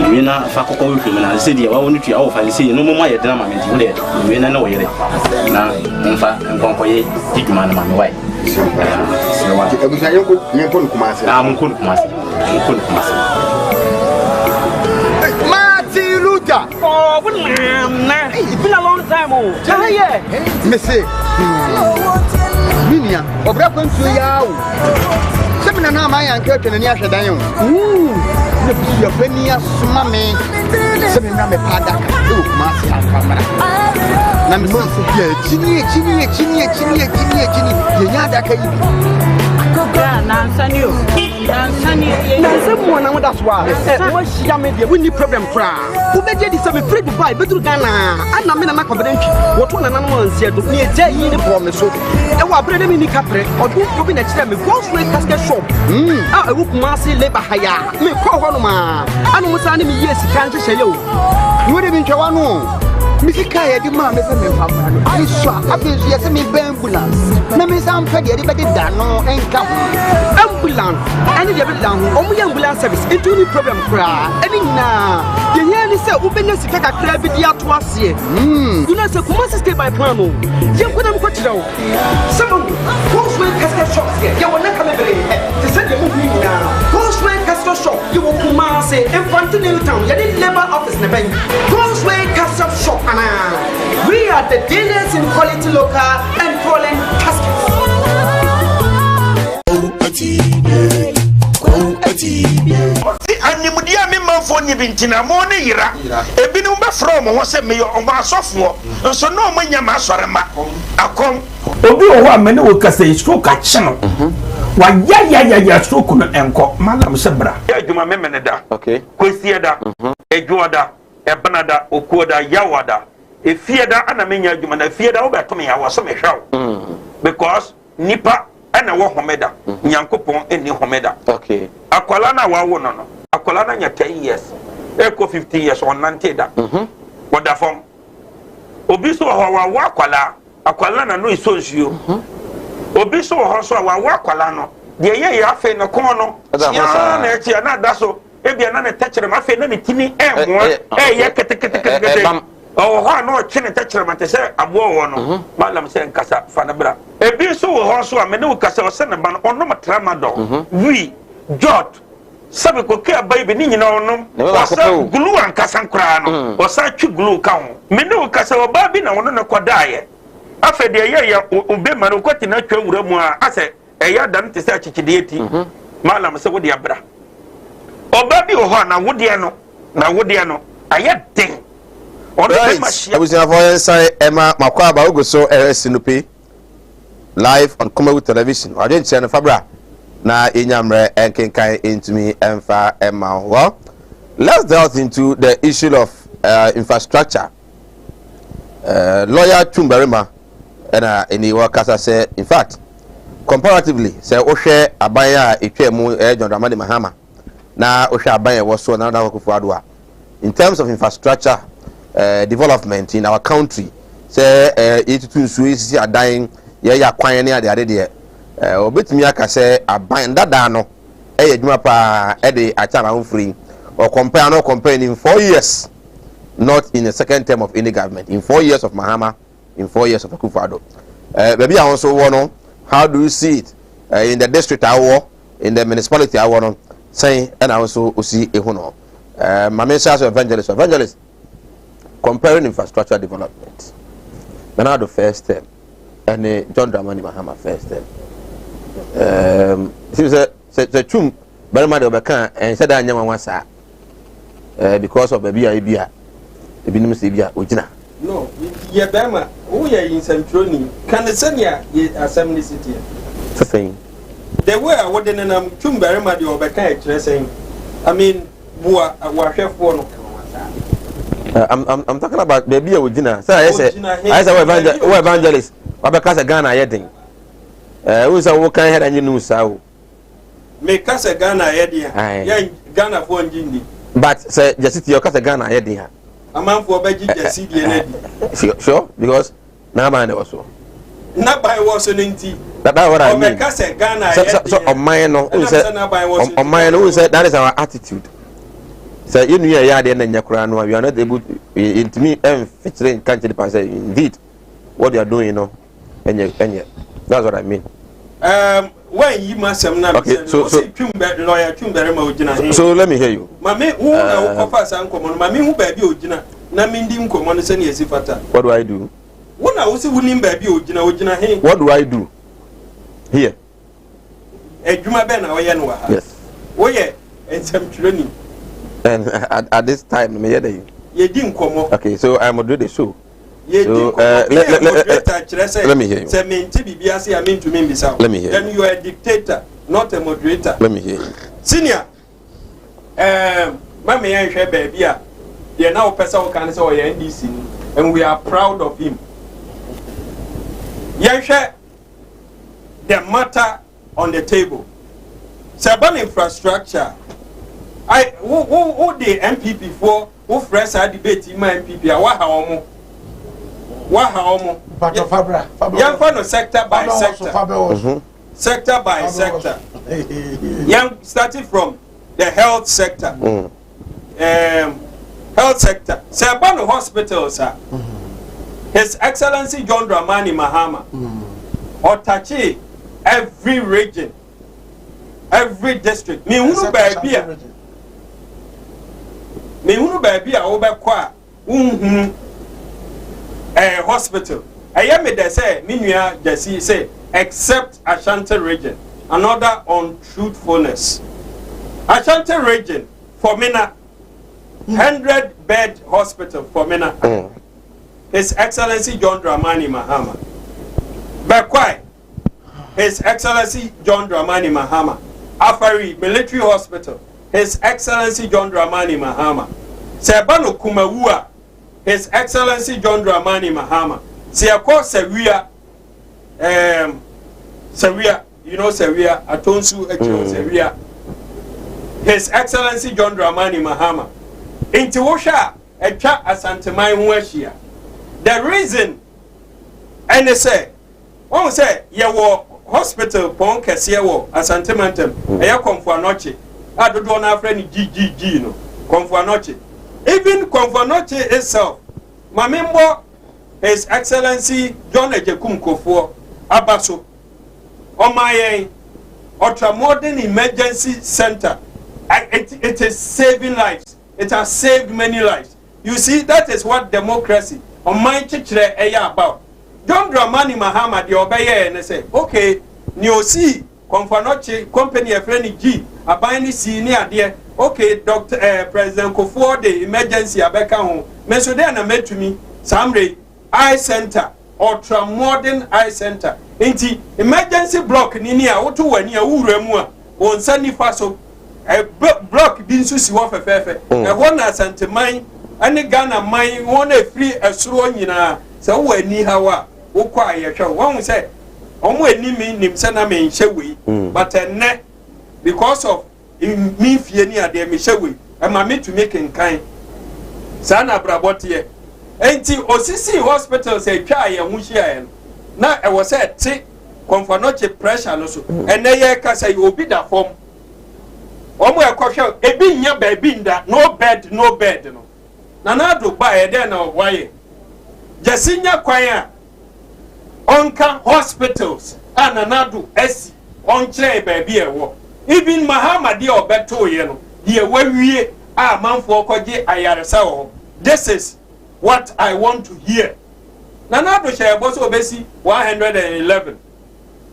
[SPEAKER 7] We na fakoko with him, and I said, I want to offer and say, no more my drama, and we know it. Now, in fact, I'm going to take man on my way. I'm good,
[SPEAKER 8] Oh, it's been a long time. Oh, yeah. Missy. Minia, or Brapon to Yao. Seven and my uncle and Yasha Dion. Your penny, mammy. Seven and a padak. Look, Marcia, camera. Ginny, someone that's why. We need problem cry. Who made this some free to buy better Ghana? And I'm in a confidential. What one and one said to me a day in the promise. And what bread in the capre or do you be next time? Ghost like casket shop. I look massy labor higher. Me call one man. And what's an enemy? Yes, can't say you. You would have been Chawano. Missy Kaya, the man is a member. I saw a business in ambulance. Name is Ampedi, everybody done and come. Ambulance, and the other down, only ambulance service, into the problem cry. And now, the year is a openness to take a crab with the outwas here. You know, so come on, stay by Plano. You couldn't put it out. Some Postman Castle shops here, you will not come every to send you moving now. Postman Castle shop, you will come and say, and Fontanel Town, you didn't labor office in the bank. Postman Castle shop. We are the dealers in quality local and foreign caskets.
[SPEAKER 4] Animudia member for Nivintina Mone Ira, a binumba from was a mayor of our software, and so no mania masarama. I come. Obi wa mene wo kasa stroke a channel. Wa ya stroke no enko malam sebra. Ya juma memene da. Okay. Kwesi da. Ejuada, ebanada, okuoda, yawada. Efieda ana menya adwuma na efieda wo betome ya wo so me hwaw because nipa ana wo homeda nyankopon eni homeda. Okay. Akwala na wa wo no akwala na nya 10 years eko 15 years on nanteda woda fom obi so ho wa akwala na no isonsuo obi so ho so wa akwala no de ye ya afi no kon no ya na echi na da so ebia na ne techere ma afi na ne tini enwo ye kete oh ha no chine techere ma te se abo wo no malam se nkasa fanabra ebi so ho so a me ne ukasa o se ne ba no ono matramado wi jot sabe ko ke abai ni nyina onom wasa glue ankasa nkra no wasa twi glue ka ho me ne ukasa o ba bi na wono ne kodaye afa de ye ube ma no kwati na twa wura mu a ase eya dan te se achikide eti malam se wodi abra oba bi ho na wodi no aye den
[SPEAKER 2] I was in a say Emma Makwaba Uguso Sinupi live on Common Television. I didn't send a Fabra na Inyamre and Kinkai into me and Fa Emma. Well, let's delve into the issue of infrastructure. Lawyer Tumbarima and in the workers say, in fact, comparatively, say Oshe Abaya Ichemu John Ramani Mahama. Now Oshe Abaya was so another Kufuadua. In terms of infrastructure, development in our country, say it to Swiss are dying, ya kwan ne ade ade de obetumi aka say aban dada no juma pa de achara free or compare in 4 years, not in the second term of any government, in 4 years of Mahama, in 4 years of Akufo-Addo. Maybe I also want to know, how do you see it? in the district awo in the municipality awo no say and also osi ehu no mame say evangelist comparing infrastructure development na the first step and John Dramani Mahama first step say twum very much obeka and said that nyama wasa because of baby ibia ebinim say bia ogina
[SPEAKER 3] no ye bema who ye in centroni can the senior assembly city
[SPEAKER 2] saying
[SPEAKER 3] the way I would then twum very much obeka e kire saying I mean bua wahwefo no
[SPEAKER 2] I'm talking about baby ogina say I say evangelist obeka say Ghana yedin who say wo kan head and you sao
[SPEAKER 3] me kasa Ghana yedin ya Ghana fo njindi
[SPEAKER 2] but say just your kasa Ghana yedin ha
[SPEAKER 3] amanfo obeji jesi die na di
[SPEAKER 2] sure because na man also
[SPEAKER 3] na by was ninti
[SPEAKER 2] that's what I mean
[SPEAKER 3] kasa Ghana yedin
[SPEAKER 2] so on mine no on mine no say that is our attitude say you know ya dey na nyakura no we are not able to me featuring country pass indeed what you are doing you know enye that's what I mean
[SPEAKER 3] when you must have not
[SPEAKER 2] okay so
[SPEAKER 3] lawyer Chumberry ma ogina
[SPEAKER 2] so let me hear you
[SPEAKER 3] mame who na offer san common mame who baby ogina na mindi nkomo no se na esifata
[SPEAKER 2] what do I do
[SPEAKER 3] wona wo se wunim baby ogina he
[SPEAKER 2] what do I do here
[SPEAKER 3] adwuma be na oye no wa
[SPEAKER 2] yes
[SPEAKER 3] oye ensem training
[SPEAKER 2] and at this time me hear you
[SPEAKER 3] ye di nkomo
[SPEAKER 2] okay so I am do the show
[SPEAKER 3] so
[SPEAKER 2] let me hear you
[SPEAKER 3] say me nti bibia say am into me bisa
[SPEAKER 2] let me hear
[SPEAKER 3] then you are a dictator not a moderator
[SPEAKER 2] let me hear you
[SPEAKER 3] senior mama yan hwe baby a de na opesa wo kan say o ya NDC and we are proud of him yan hwe the matter on the table urban infrastructure who the MPP for who fresh a debate my MPP a wa ha omo
[SPEAKER 10] but Fabra
[SPEAKER 3] yan for no sector by sector sector by sector yan starting from the health sector health sector Sebano hospitals His Excellency John Dramani Mahama otachi every region every district me hunu baby a wo be kwa unhunu hospital me dey say me nua jesi say except Ashanti region another untruthfulness Ashanti region for Mina 100-bed hospital for Mina His Excellency John Dramani Mahama Bekwai His Excellency John Dramani Mahama Afari Military Hospital His Excellency John Dramani Mahama Sebano Kumawua His Excellency John Dramani Mahama Siako Sawia you know Sawia Atonsu Sawia His Excellency John Dramani Mahama Inti Wosha Echa Asantemai Huashia the reason and they say one say yawo hospital pon kese yawo Asantemantem eya Komfoanoche adodo na friend GGG no Komfoanoche even Komfoanoche itself mamembo His Excellency John Ejekum Kofor abaso omayen ultra-modern emergency center it is saving lives it has saved many lives you see that is what democracy on my chichire eya about John Dramani Mahama de obeye and say okay ni osi Komfoanoche company a friend G aban ni si ni ade okay Dr. President Kofor the emergency abeka ho me so dey na metumi samre eye center ultra modern eye center enti emergency block ni a woto wani a wuramu a wonsa nifa so block bi nso si wo fefefe ho na Asanteman ani Ghana man won na free esuro nyina se wo ani hawa wo kwa yehwe won say omo ani mi nim se na me nhye we but enne because of me fie ni ade me hye we e ma me to make nkan sana brabote enti osisi hospital say twa ye hu hia na e wo say te Komfoanoche pressure no so enne ye ka say obi da form omo e kohwe ebi nya ba ebi nda no bed no na do ba e de na waye jesinya kwan a onka hospitals ananado esi on chair baby a war. Even Mahama dear or beto yeno, dear when we are man for Koji Ayarasao. This is what I want to hear. Nanado share boss obesi 111.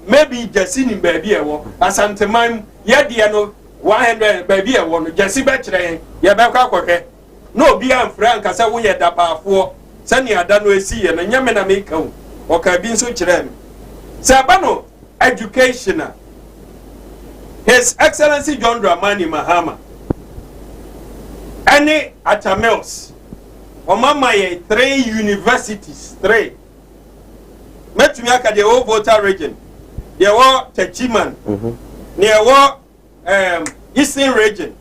[SPEAKER 3] Maybe Jassini baby a war, as Santamam Yadiano 100 baby a war, Jassi Batchay, Yabaka. No be am frank as I would at for Sunny Adano see and Yamena make or cabin so chirem. Sabano educational. His Excellency John Dramani Mahama. Any Atamels. Omama 3 universities, 3. Metumiaka the whole voter region. There were Techiman. There were Eastern region.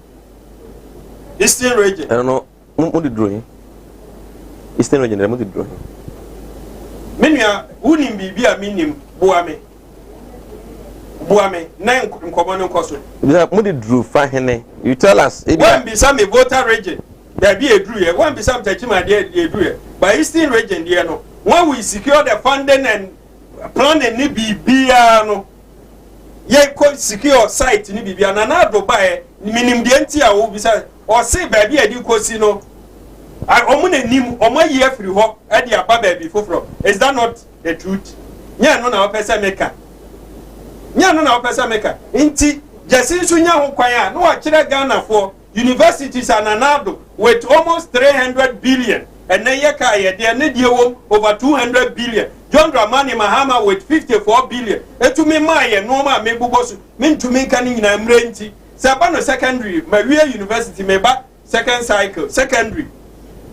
[SPEAKER 3] Eastern region.
[SPEAKER 2] I don't know. What did drawing? Eastern region. What did drawing?
[SPEAKER 3] Minya unim bibia minim buame. Buame na nkomo nkoso.
[SPEAKER 2] What did drew fine? You tell us.
[SPEAKER 3] One be some voter region. There be a drew here. One be some Techima there drew here. But Eastern region there no. When we secure the funding and planning ni bibia no. Ye ko secure site ni bibia na na do buy minim de ntia wo bisa or say baby edi kosi no. Omune nim omo ye free ho e de aba baby foforo. Is that not the truth? Nya no na opesa maker. Nya no na opesa maker. Inti Jasin sunya ho kwan a no wa kire Ghana for universities ananado with almost 300 billion and na ye ka ye de ne die wom over 200 billion. John Dramani Mahama with 54 billion. Etumi ma ye no ma me bubosu. Me ntumi kan nyina mrenti. Sabano secondary, Maria University meba second cycle, secondary.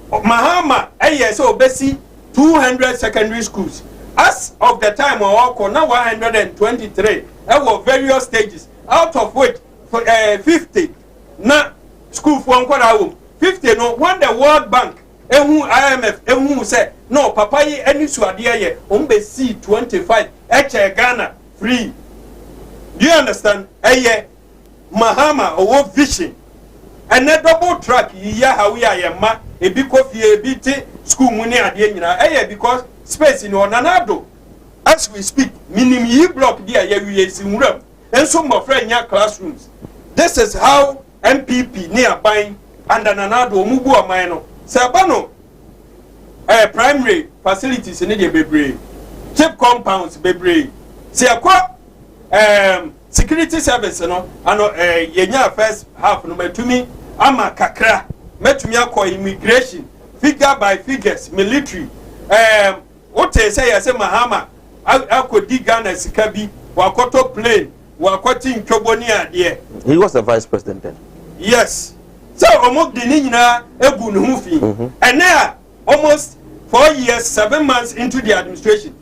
[SPEAKER 3] Mahama, so basi 200 secondary schools. As of the time of our now 123, there were various stages, out of which 50 na school for 50 no when the World Bank, IMF, say no, papa ye any swadia ye, umbe 25, Ghana free. Do you understand? Mahama or vision and a double track ya how we are ma a big coffee a bit school money at the end because space in Onanado as we speak minimum ye block there yes in room and some of friend ya classrooms. This is how MPP nearby and Nanado Mubu Amino Sabano primary facilities in the Bebre cheap compounds Bebre see a security service no ano yenya first half no metumi ama kakra metumi akọ immigration figure by figures military what say Mahama akodi Ghana sika bi wakoto plane wakoti ntwoboni ade.
[SPEAKER 2] He was the vice president then.
[SPEAKER 3] Yes, so omok de ni nyina egu ne hu fi and now almost 4 years 7 months into the administration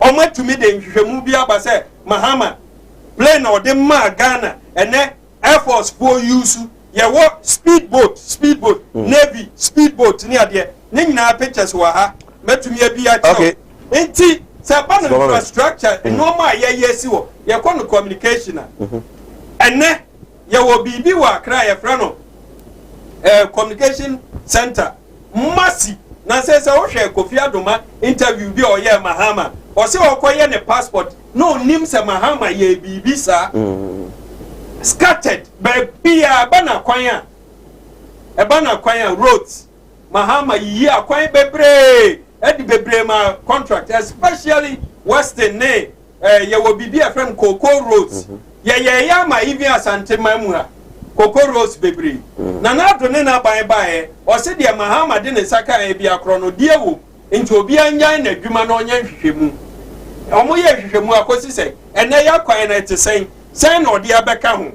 [SPEAKER 3] omatumi de nhwehwemu bi aba say Mahama plane or the Ghana and then Air Force for use ye what speedboat Navy speedboat near there nina pictures wa ha metumi abi a
[SPEAKER 2] okay
[SPEAKER 3] enti sabana infrastructure normal ye wo ye kono communication and then ye wo bibi wa kra ye fra no communication center massive na say o hwe Kofi Adoma interview bi o ye Mahama o se o koye ne passport no nim se Mahama ye bibi sa scattered by pia bana kwan roads Mahama yi akwan bebre edi bebre ma contract especially western ne ye wo bibi a friend Cocoa roads ye ma even Asante Mamura Cocoa roads bebre na na do ne na ban o se de Mahama de ne saka e bia krono die wo nti obi anyan na adwuma na onyan hwehwemu omo ye hwehwemu akosi se ene ya kwan na te sen na odi abeka ho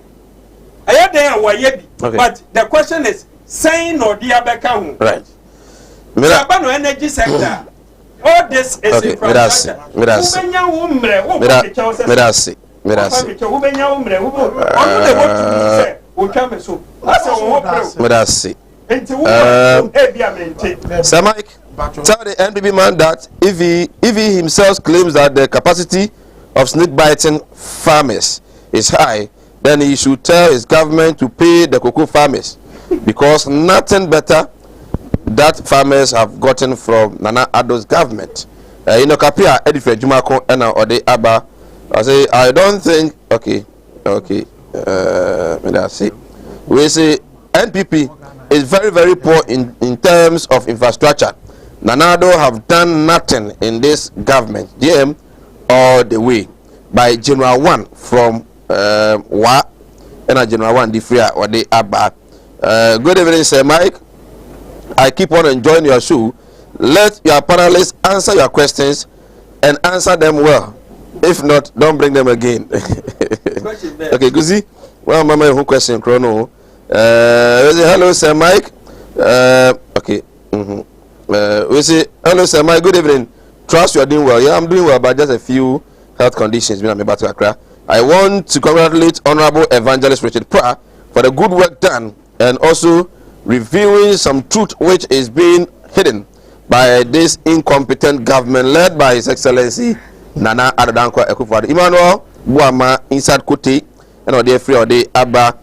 [SPEAKER 3] aye den wa ye bi but the question is sen na odi abeka ho
[SPEAKER 2] right
[SPEAKER 3] Sabano energy sector all this is infrastructure ubenya wo mre wo
[SPEAKER 2] medasi
[SPEAKER 3] ubenya wo mre wo onu de what to say o twa me so ase wo pro
[SPEAKER 2] medasi
[SPEAKER 3] enti wo e bia mente
[SPEAKER 2] Sir Mike, tell the NPP man that if he himself claims that the capacity of snake biting farmers is high, then he should tell his government to pay the cocoa farmers because nothing better that farmers have gotten from Nana Addo's government. Kapia Edife Jumako and Ode Abba. I say I don't think Okay. That's it. We say NPP is very, very poor in terms of infrastructure. Nanado have done nothing in this government. DM all the way. By General 1 from Wa and General 1 Difria or the Abba. Good evening, Sir Mike. I keep on enjoying your show. Let your panelists answer your questions and answer them well. If not, don't bring them again. Okay, Guzi. Well, Mama, who question chrono? Hello, Sir Mike. Okay. We say hello, Sir Mike. Good evening. Trust you are doing well. Yeah, I'm doing well, but just a few health conditions. I want to congratulate Honorable Evangelist Richard Pra for the good work done and also revealing some truth which is being hidden by this incompetent government led by His Excellency Nana Addankwa Akufo-Addo. Emmanuel Buama inside Kote and Ode Free Ode Abba.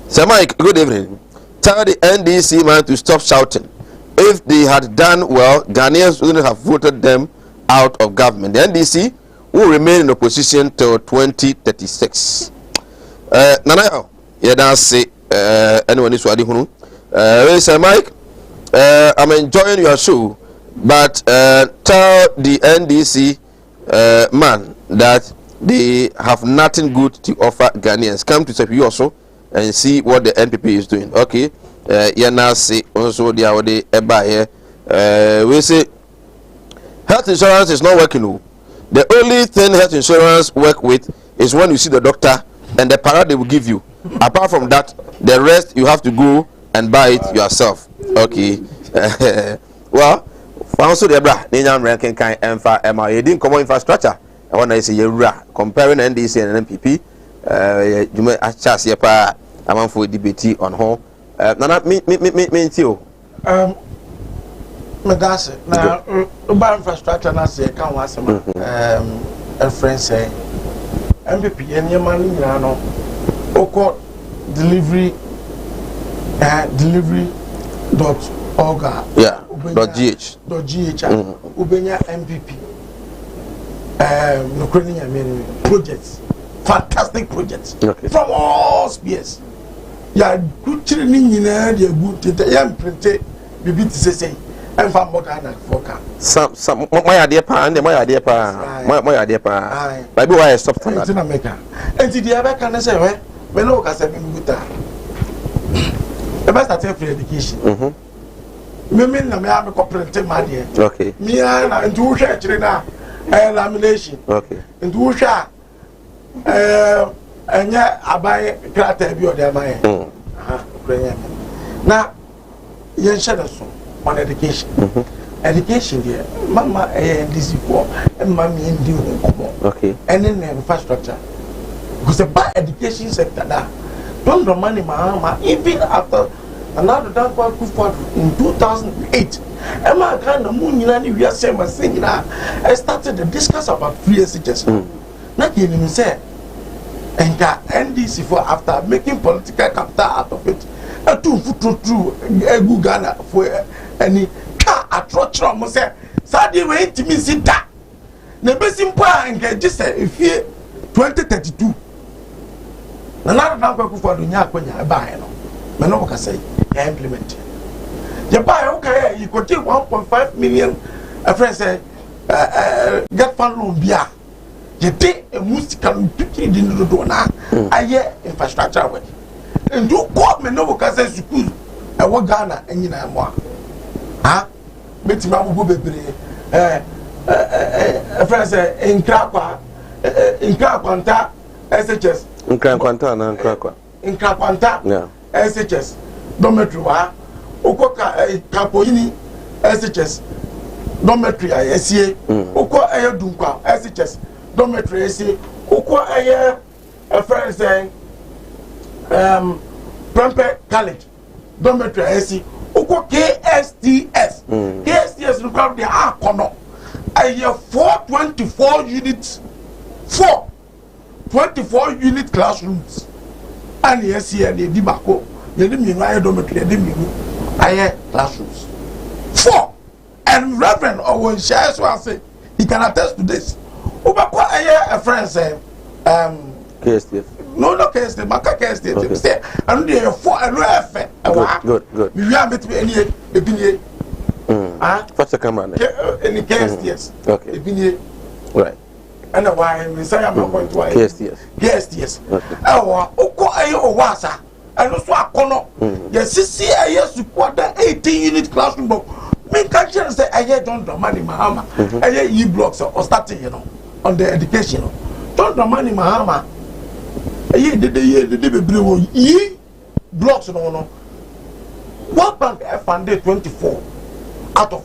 [SPEAKER 2] Sir Mike, good evening. Tell the NDC man to stop shouting. If they had done well, Ghanaians wouldn't have voted them out of government. The NDC will remain in opposition till 2036. Nana, yeah, that's say anyone is ready. Sir Mike, I'm enjoying your show, but tell the NDC man that they have nothing good to offer Ghanaians. Come to Sepi also and see what the NPP is doing. Okay, yeah, now see also the Audi Eba here. We say health insurance is not working. The only thing health insurance work with is when you see the doctor and the para they will give you. Apart from that, the rest you have to go and buy it yourself. Okay. Well, also the bra, Nanyam ranking kind emfa MA. You didn't come on infrastructure. I want to say you comparing NDC and NPP. You may achas yepa. I'm for debate on how. Nana me too.
[SPEAKER 10] That's it. Now, about infrastructure, I say, can't want some a friend say, MPP, and your money, you know, Oko delivery dot.org.
[SPEAKER 2] Yeah, .gh.
[SPEAKER 10] Ubenya MPP. Ukrainian projects, fantastic projects from all spheres. Yeah, good training in there, good to the young printed, be to say. I'm from Bogana Foka.
[SPEAKER 2] Some my idea pa and my idea pa. My idea pa. Maybe why I stopped
[SPEAKER 10] in America. And the other can say, well, look as a good time. The best at free education. Maybe I have a completed my dear.
[SPEAKER 2] Okay.
[SPEAKER 10] Me and two share China lamination.
[SPEAKER 2] Okay.
[SPEAKER 10] And two share and yet I buy crater view of their mind. Now, you said so. On education. Education there, Mama and this poor and Mammy and do
[SPEAKER 2] okay.
[SPEAKER 10] And then infrastructure. Because the bad education sector that don't the money mama even after another Dankwa Akufo in 2008. Emma kind of moon in any we are saying I started to discuss about free SHS. Not even say and got NDC for after making political capital out of it. A 2 foot through a good Ghana for any car at Rochester. Say, Sadie wait to me sit that. Never simple and get just if you 2032. Another number for the Yakonia buy no. Manoka say, implement. You buy okay, you could take 1.5 million. A friend say, get fund loan beer. You take a musical picture in the donor. I hear infrastructure way. And you call me no because I school. I want Ghana and you know more. Ah, but my go be a friend say in Krakwa SHS.
[SPEAKER 2] In Krakwa na Krakwa.
[SPEAKER 10] In Krakwa
[SPEAKER 2] yeah.
[SPEAKER 10] SHS. Dormitory wa Okoka Kapoini SHS. Dormitory SCA. Oko Dunkwa SHS. Dormitory SCA. Oko a friend say Prempeh College, dormitory SC, Oko KSTS. KSTS require the Akono. I hear 424 units, 424 unit classrooms. And yes, here they dibako, they didn't mean my dormitory, they didn't mean I hear classrooms. 4 and Reverend Owen Shires will say he can attest to this. Ubako I hear a friend say
[SPEAKER 2] KSTF.
[SPEAKER 10] No, KSTF. Maka KSTF. Say, and they are for a refe.
[SPEAKER 2] Good.
[SPEAKER 10] We are met me any opinion.
[SPEAKER 2] What's the camera?
[SPEAKER 10] Any KSTF.
[SPEAKER 2] Okay.
[SPEAKER 10] Opinion.
[SPEAKER 2] Right.
[SPEAKER 10] And why we say I'm not going to KSTF. Oko ayo wasa. And also a kono. Yes, see, I support the 18 unit classroom book. Me can't say I don't money Mahama. I e blocks or starting, on the education. Don't money Mahama. I did the ye blocks no. World Bank funded 24 out of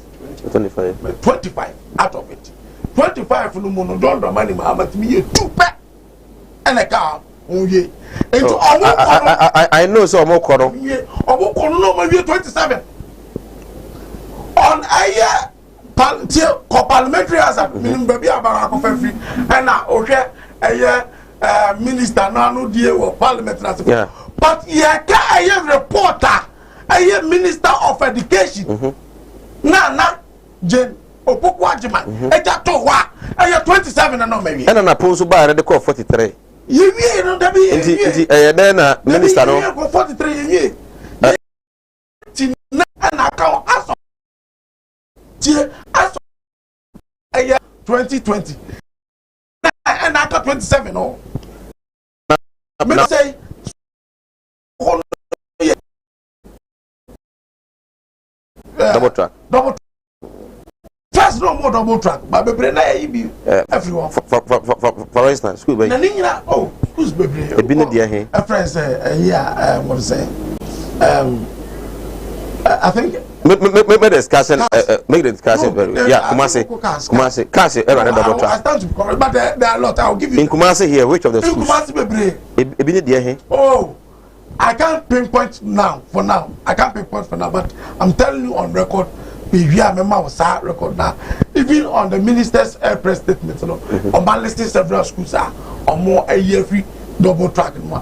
[SPEAKER 10] 25 out of it. 25 no mono don't money Mahama to me 2 pack and a car.
[SPEAKER 2] I know so more corner.
[SPEAKER 10] No, maybe 27. On a parliamentary as a minimum baby about free and now okay a minister now no deal with parliament but yeah a reporter a minister of education na Jane Opokwajima e ja to wa e 27 and no maybe
[SPEAKER 2] and na pon so ba de call 43
[SPEAKER 10] you no da be
[SPEAKER 2] then na minister no
[SPEAKER 10] 43 you na account aso 2020 and after 27 no me say
[SPEAKER 2] double track
[SPEAKER 10] first no more double track but bebre na be everyone
[SPEAKER 2] for instance school
[SPEAKER 10] na ninya schools bebre
[SPEAKER 2] e bi na dia he
[SPEAKER 10] friends what to say I think
[SPEAKER 2] make the discussion Kumasi cash double track.
[SPEAKER 10] I stand to be correct, but there are a lot. I'll give you
[SPEAKER 2] in Kumasi here. Which of the schools?
[SPEAKER 10] Kumasi bebre. I can't pinpoint now. For now, I can't pinpoint for now. But I'm telling you on record. If you remember, record now. Even on the minister's press statement, on my listing several schools are more a year free. Double track so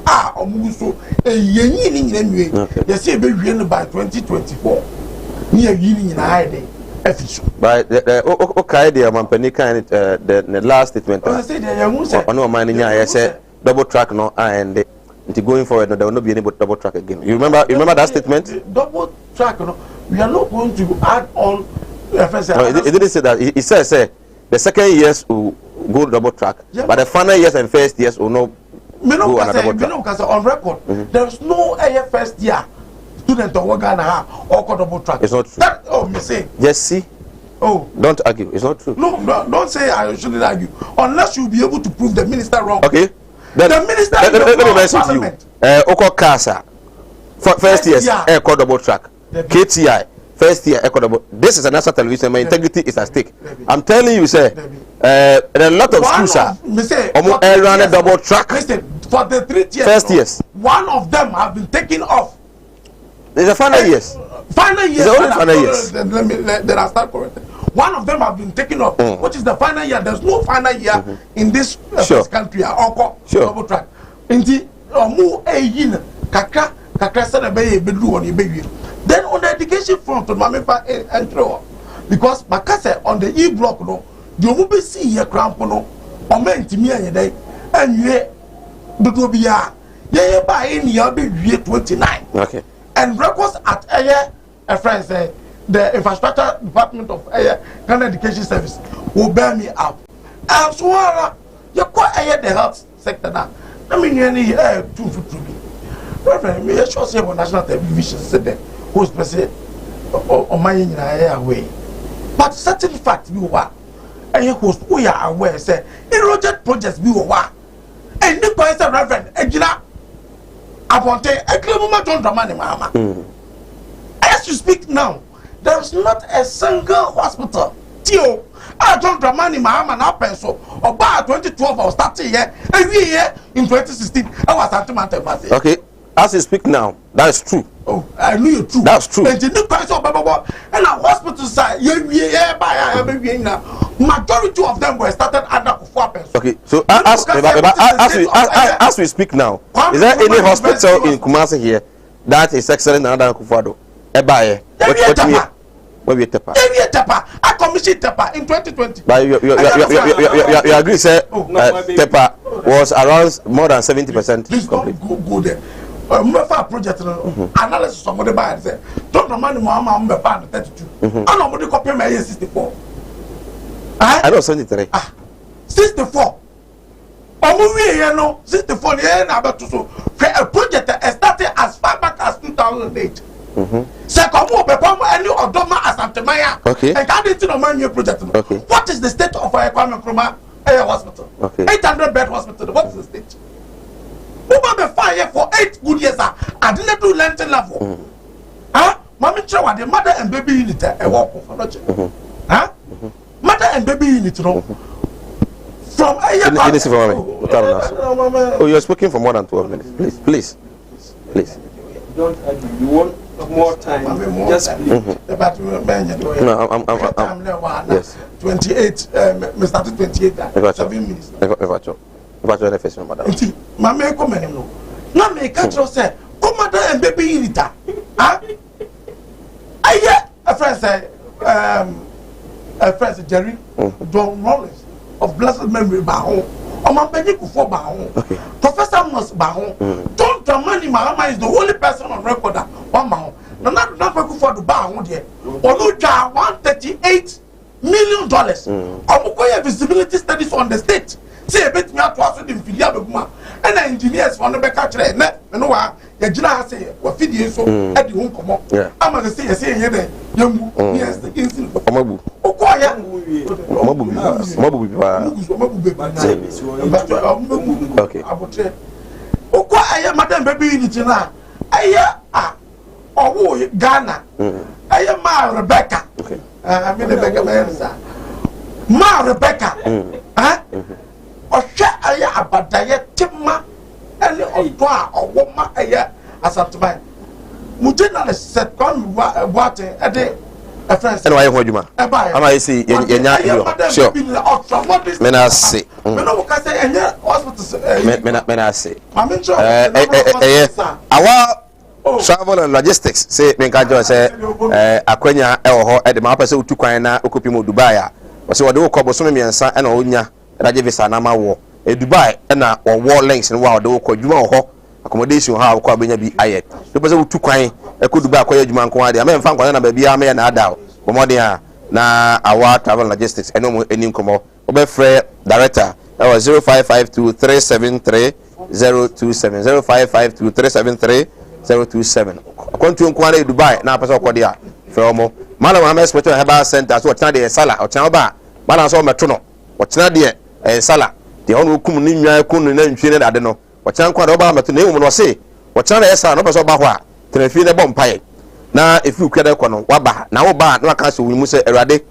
[SPEAKER 10] a yen anyway. They say be by 2024. Near yin in a day.
[SPEAKER 2] By the okay, the Mampani kind the last statement. I said, I know mine. I said double track no and going forward, there will not be any double track again. You remember that statement?
[SPEAKER 10] Double track, we are not going to add on.
[SPEAKER 2] It didn't say that. It says the second years will go double track, but the final years and first years will not. On record, there's no first year student or Ghana or double track. It's not true.
[SPEAKER 10] Me say.
[SPEAKER 2] Just see. Don't argue. It's not true.
[SPEAKER 10] No, don't say I shouldn't argue unless you be able to prove the minister wrong.
[SPEAKER 2] Okay.
[SPEAKER 10] The minister.
[SPEAKER 2] Let me mention to you. Oko Kasa, first years, called double track. KTI. First year, this is a national television. My integrity is at stake. I'm telling you, sir. There are a lot of schools are run a double track.
[SPEAKER 10] For the 3 years,
[SPEAKER 2] first years,
[SPEAKER 10] one of them have been taken off.
[SPEAKER 2] There's a final years.
[SPEAKER 10] Final years.
[SPEAKER 2] Final years.
[SPEAKER 10] Then I start correcting. One of them have been taken off, which is the final year. There's no final year in this country. Double track. Then on the education front, because Makase on the E block, you will be see your crampono, or men to me and day, and you do be by any year 29.
[SPEAKER 2] Okay.
[SPEAKER 10] And records at a friend say the infrastructure department of Ghana Education Service will bear me up. And so you're quite the health sector now. I mean, you need 2 for 2. Reverend, me sure say on national television said that who's president on my way. But certain fact you are, and you host we are aware say eroded projects we were. And the person Reverend Ejina Aponte Eklema John Dramani Mama. As you speak now, there is not a single hospital. Tio, John Dramani Mahama now pencil about 2012 or starting here every year in 2016. I was at
[SPEAKER 2] okay. As you speak now, that is true.
[SPEAKER 10] Oh, I knew you true.
[SPEAKER 2] That's true.
[SPEAKER 10] And the new price of and our hospital side, majority of them were started under Kufuapes.
[SPEAKER 2] Okay, so as we speak now, is there any hospital in Kumasi here that is excellent under Kufuado? Ebaye. What we Tepa?
[SPEAKER 10] I commissioned Tepa in 2020.
[SPEAKER 2] But you agree, sir? Tepa was around more than 70%
[SPEAKER 10] please
[SPEAKER 2] complete.
[SPEAKER 10] Don't go there. Mmefa project analysis somebody buy and say don't money mama mmefa 32 and nobody copy my 64.
[SPEAKER 2] I know 73.
[SPEAKER 10] 64. Omuwi here no 64 here na about to so a project started as far back as 2008. Say come perform any odoma asantemaya.
[SPEAKER 2] Okay.
[SPEAKER 10] And that is no man project.
[SPEAKER 2] Okay.
[SPEAKER 10] What is the state of Kwame Nkrumah hospital?
[SPEAKER 2] Okay.
[SPEAKER 10] 800 bed hospital. What is the state? Woman be fire for 8 good years. I didn't do lengthy level. Mommy Chowa, the mother and baby unit walk for not. Mother and baby unit no. From
[SPEAKER 2] oh, you're speaking for more than 12 minutes. Please.
[SPEAKER 3] Don't argue. You want more time? Just please.
[SPEAKER 2] No, I'm yes.
[SPEAKER 10] 28. We started 28. 7 minutes.
[SPEAKER 2] If I face madam.
[SPEAKER 10] Mama come and no. Na me catch you say, come mother and baby unit. A friend say Jerry John Rollins of blessed memory ba hon. O ma penny kufo ba hon. Professor Mos ba hon. Don't Dramani Mahama is the only person on record that one ma hon. Na na kufo do ba hon there. Oluja $138 million. Omukoye visibility studies on the state. See a bit me out to us in Filia Beguma. And the engineers for the back train. No, ya jina say what video so at the home come up. I'm gonna say here young yes the incident.
[SPEAKER 2] Omabu.
[SPEAKER 10] Okoya.
[SPEAKER 2] Okay.
[SPEAKER 10] Okoya madam baby in China. Aya oh Ghana. Aya ma Rebecca.
[SPEAKER 2] Okay.
[SPEAKER 10] I mean Rebecca ma Rebecca. Osha aya abadaye tema ele odo a owoma aya asatman mujena set kon what e de a friend
[SPEAKER 2] and why you adwuma am I see yenya sure me na say
[SPEAKER 10] me no ka say enya hospital
[SPEAKER 2] me na say our travel and logistics say me ka jo say akwanya e wo ho e de ma pese utu kwan na okopi mo Dubai a o se wo de wo kobo so me miensa e na onya raje visa na ma wo Dubai na wo links no wa de wo kwadwuma ho accommodation ha wo kwa benya bi ayet do pese utu kwan e ko Dubai kwa adwuma nko ade am mfa nkwan na ba bia me na ada wo modern a na our travel logistics eno mo eni nkomo wo be free director e was 0552373027 0552373027 akwantu nko ade Dubai na pese okode a free mo Malam Mohammed Special Herbal Center so tena de sala o tena ba balance o meto no o tena de sala de onu kum ni nwan kunu na ntwe ne ade no o tena kwa de ba meto na emu no se o tena de sala no pese ba ho a tena fi ne bom paye na efi kwede ko no waba na wo ba na ka se wo mu se Awurade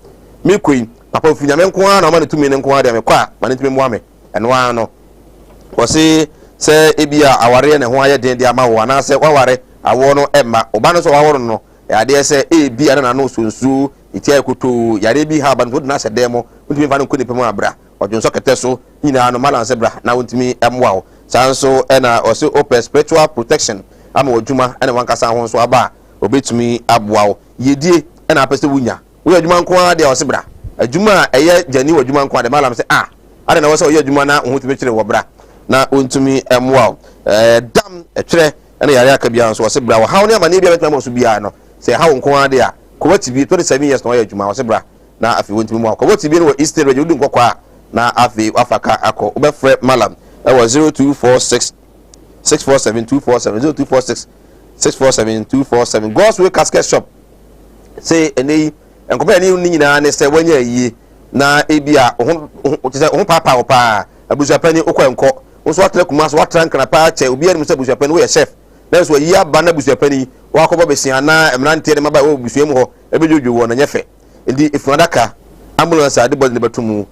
[SPEAKER 2] me koyi papa fi nyame nko a na ma ne tumi ne nko a de me kwa ma ne tumi mo ame eno an no o se ebia aware ne ho aye den de ama wo na se waware awo no emma oba no so waworo no ade se ebi ana na no sonsu iti akoto yare bi ha ban na se demo ntimi fa no koni pemu abra odwonso kete so nyina no malanse bra na ntimi emwa wo sanso na o se open spiritual protection ama odwuma ene wankasa ho so aba obetumi aboa wo yedie na apese wunya wo adwuma nko ade o se bra adwuma eye jani wo adwuma nko ade malam se ade na wo se o ye adwuma na ho tumi kire wo bra na ontumi emwa wo dam etwere ene yare akabia so o se bra wo hawo ne amane bia betuma so bia no say how nko ade a ko wati bi 27 years no ya adwuma wo se bra na afi wontimi mu ko wati bi no Eastern Radio udi nkokwa na afi afaka akọ obefre malam e was 0246 647 247 God's Way Casket Shop say eni enkopa eni ni nyina ne se wanya yie na ebia ho papa wo pa abusuapani okwanko wo so atre kuma so watranka na pa che obi ani abusuapani wo ye chef na so yi aba na abusuapani wa akọbọ besia na emrante ne maba wo busuam ho ebejojo wo na nyefe ndi ifradaka ambulance ade body ne betumu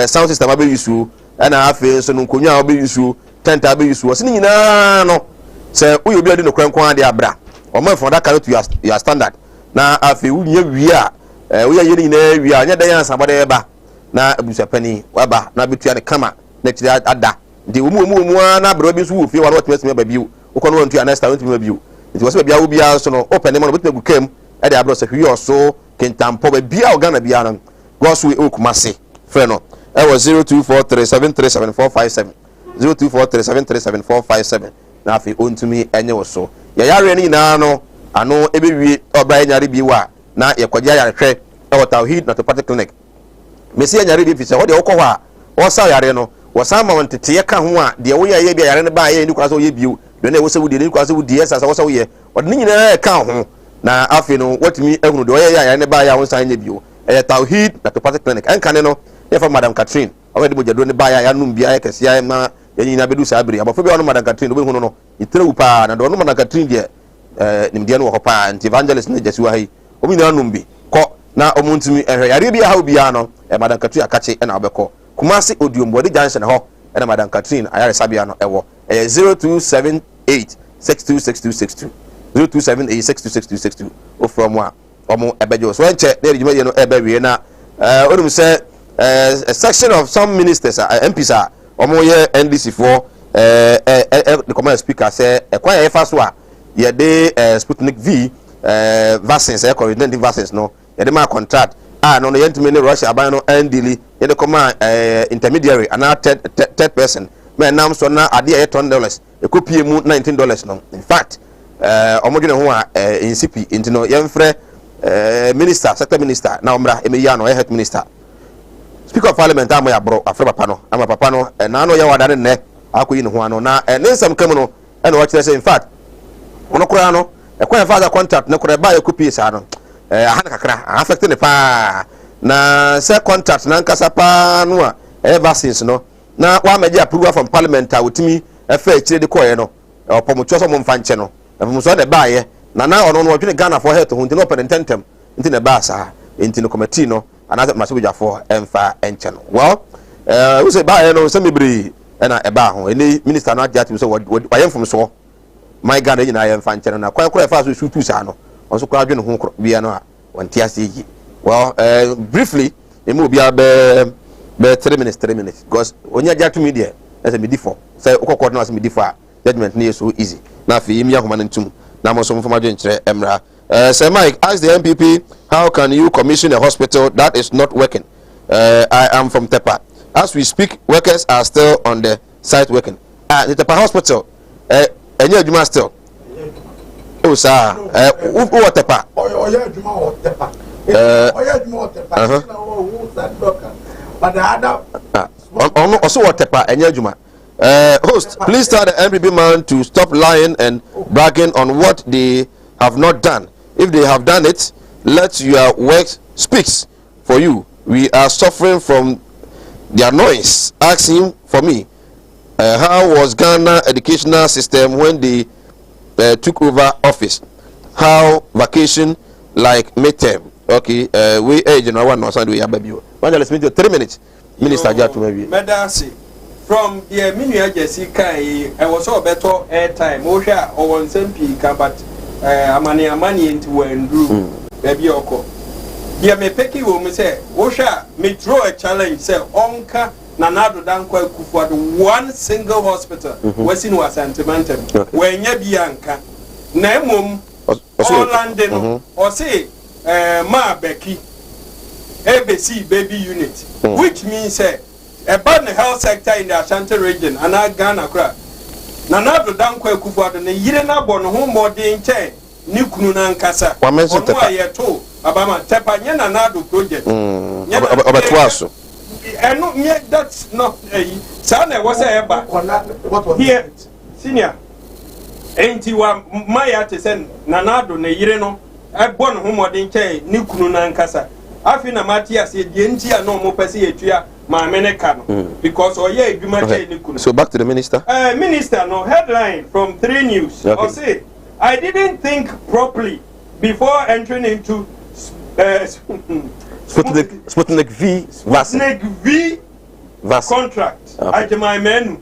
[SPEAKER 2] sound system abe yusu na afi so nkonwa abe yusu tent abe yusu osini nyina no se uyo bi ade no kwankwan ade abra o ma ifradaka no to your standard na afi unya wi a uya yiri nyina wi a nya dan yansa bode eba na abusuapani waba na betua ne kama na tiri ada ndi omu na bro bi so wo fie wa no tmesi ba biu ukono wontu anesta wontu ba biu nti wose bia wo bia so no open mo no betu bukem e de abro se hwi oso kentampo ba bia Ghana bia no God's Way Okumase frɛ no e was 0243737457 0243733457 na afi ontumi enye wo so ya yare ni na no ano ebewie obra nyare bi wa na yekwagya yare hwe e Tawhid Naturopathic Clinic mesi nyare bi fi se ho de wokɔ hɔ a wo sa yare no wo sa ma won tete ka ho a de wo ye bi yare ne ba ye ni kwa so ye biu de na wo se wo de ni kwa so wo die sa wo se wo ye wo de nyina ka ho na afi no watumi ehunu de wo ye yare ne ba ya wo sa nye biu Tawhid Naturopathic Clinic enka ne no ye fa Madam Catherine o de bojado ne ba ya num bia ya kese ya ma nyina bedu sa abiri abofo bi ono Madam Catherine obi hunu no itrewu pa na do ono Madam Catherine de nimdia no wo pa anti evangelist ne jesi wa hai obi na num bi ko na omuntumi ehwe yare bi ha obi ya no Madam Catherine akache na obekọ Kumasi Odiombo de junction ho na Madam Catherine ayare sabia no ewo 0278626262 0278626262 o from wa omo ebejo so enche na ejuma ye no ebewie na onum say a section of some ministers MPs omo ye NDC for the command speaker say ekwan ye fa so a ye de Sputnik V vaccines COVID-19 vaccines no ye de ma contract no no yentime ne Russia ban no ndili ye de command intermediary and third person me nam so na ade ye $10 e kopie mu $19 no in fact omo dwene ho a NCP into no ye mfre minister sector minister na omra emeya no health minister Speaker of Parliament am ya bro afre papa no ama papa no na no ya wadane ne akoyi ne ho ano na nensam kam no e no wakire say in fact ono kura no e kwa father contract ne kura ba ya copy sa no ahana kakra affect ne pa na say contract na nkasa pa no a vaccines no na wa meje approval from Parliament a wotimi e fa akire de koye no opomucho so mo mfa nche no opomucho de ba ye na ono no odwene Ghana for health ho nti no open tentem nti ne ba sa nti no committee no another massive for emfa enchano well we say ba no say mebri na e ba ho any minister na adjust so wayem from so my Ghana nyina yem fa enchano na kwa fa so shoot sa no on so kwa adwene ho bia no a wanti ase yi well briefly emu bia be 3 minutes because onya adjust media as a midi4 say ukokọ na as midi4 judgment na so easy na fi yim ya homa ntum na mo so mfo madwen kire emra Sir Mike, ask the MPP, how can you commission a hospital that is not working? I am from Tepa. As we speak, workers are still on the site working. The Tepa hospital, and you are still. Oh, sir. Who are Tepa?
[SPEAKER 10] But the other.
[SPEAKER 2] Also, what Tepa and Yajuma. Host, please tell the MPP man to stop lying and bragging on what they have not done. If they have done it, let your work speaks for you. We are suffering from their noise. Ask him for me. How was Ghana educational system when they took over office? How vacation like midterm? Okay, we general one no sound we baby. Let's meet you 3 minutes. Minister Jatu maybe.
[SPEAKER 3] Medasi from the Minia Jessica, I was so better airtime. Osha or one SMP but amani into Wendru, baby Oko. Dear me Pecky will me say, Osha, me throw a challenge, say, Onka, Nanado Danko Kufuat, one single hospital, Westin was sentimental, when Yabianka, Nemum, or London, or say, Ma Becky, ABC baby unit, which means, about the health sector in the Ashanti region, and I Ghana crack. Nanado Danko Kufuat, and the Yirena Bon home more in chain, Nukuna and Kasa. One mention to Abama Tepanya Nanado project. And no, yet that's not a son. I was a what here, senior. Ain't you my artisan Nanado, Nayireno? I born home more in chain, Nukuna and Kasa. Afina Matias, the India no more Pessia. My Menekano, because oh yeah, you might.
[SPEAKER 2] So back to the minister.
[SPEAKER 3] Minister, no headline from 3 News. Okay. Or say, I didn't think properly before entering into
[SPEAKER 2] Sputnik V
[SPEAKER 3] contract. At my menu,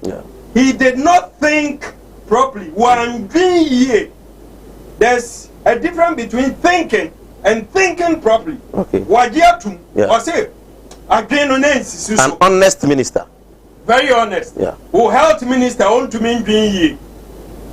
[SPEAKER 3] he did not think properly. One year, there's a difference between thinking and thinking properly.
[SPEAKER 2] Okay.
[SPEAKER 3] Wajiatum, or say. Again,
[SPEAKER 2] an honest minister.
[SPEAKER 3] Very honest.
[SPEAKER 2] Yeah.
[SPEAKER 3] Who health minister on to me being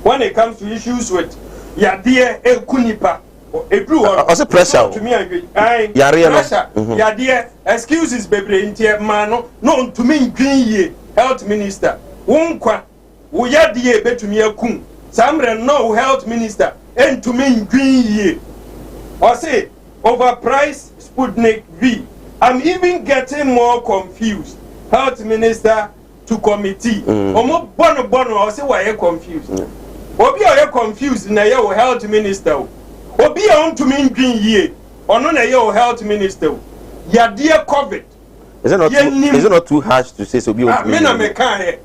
[SPEAKER 3] when it comes to issues with Yadia Kunipa or a blue
[SPEAKER 2] also pressure
[SPEAKER 3] to me. Pressure. Yadia excuses baby in mano known to me being health minister. wonkwa wo yadie betumi akum samre no health minister entumi ndwin yie or say overpriced Sputnik V. I'm even getting more confused. Health minister to committee. Omo bono or say why you confused. Obi are you confused na your health minister. Obi on to me ndwin yie. Ono na your health minister. Yadie COVID.
[SPEAKER 2] Is it not too harsh to say so be on to me?
[SPEAKER 3] Me can here.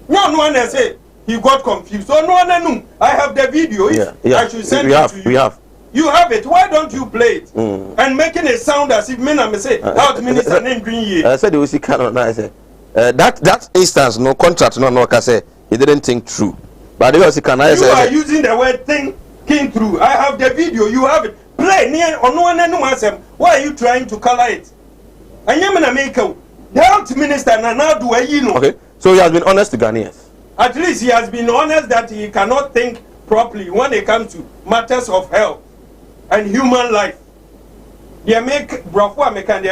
[SPEAKER 3] No one say he got confused. So no one I have the video. I should send it to you.
[SPEAKER 2] We have.
[SPEAKER 3] You have it. Why don't you play it? And making it sound as if me say health minister name green year.
[SPEAKER 2] I said the OC cannot. I said that instance no contract no can say he didn't think through. But the OC can I say
[SPEAKER 3] you are using the word thinking through. I have the video. You have it. Play near or no one why are you trying to color it? And you mean America? The health minister now do you know?
[SPEAKER 2] Okay. So he has been honest to Ghanaians.
[SPEAKER 3] At least he has been honest that he cannot think properly when it comes to matters of health and human life. They make brafo American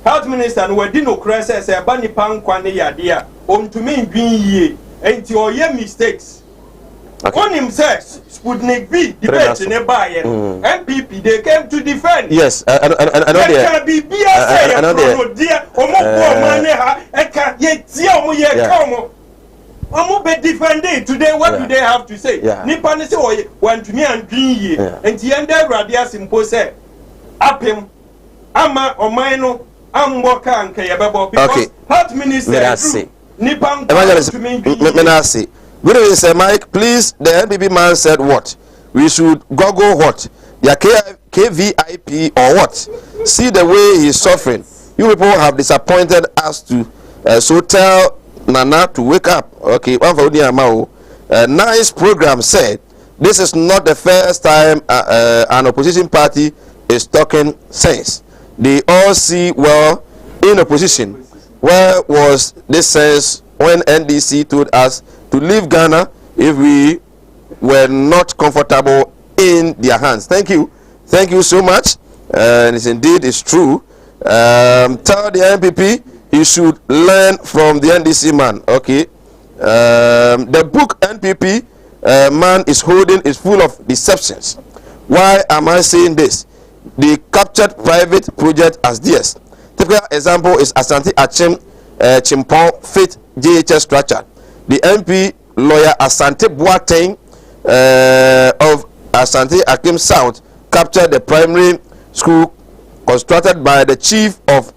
[SPEAKER 3] health minister and we didn't crisis say bani pan kwane yadia to me green ye and your mistakes. On him says Sputnik V debate in a buy MPP they came to defend.
[SPEAKER 2] Yes, I know there.
[SPEAKER 3] I know there. I'm be defending today. What do they have to say? Nipa ni say want to me and green ye and the end radia simple say apem ama omaino amboka anke yebebo because health minister Nipa to me.
[SPEAKER 2] Good evening, Sir Mike. Please, the NPP man said what? We should Google what? Their KVIP or what? See the way he's suffering. You people have disappointed us to so tell Nana to wake up. Okay, one for Odiamao. Nice program said this is not the first time an opposition party is talking sense. They all see well in opposition. Where was this sense when NDC told us to leave Ghana if we were not comfortable in their hands? Thank you so much. And it's true. Tell the MPP he should learn from the NDC man. Okay. The book NPP man is holding is full of deceptions. Why am I saying this? They captured private project as theirs. Typical example is Asante Achim Chimpong Faith JHS structure. The MP lawyer Asante Boateng of Asante Akim South captured the primary school constructed by the chief of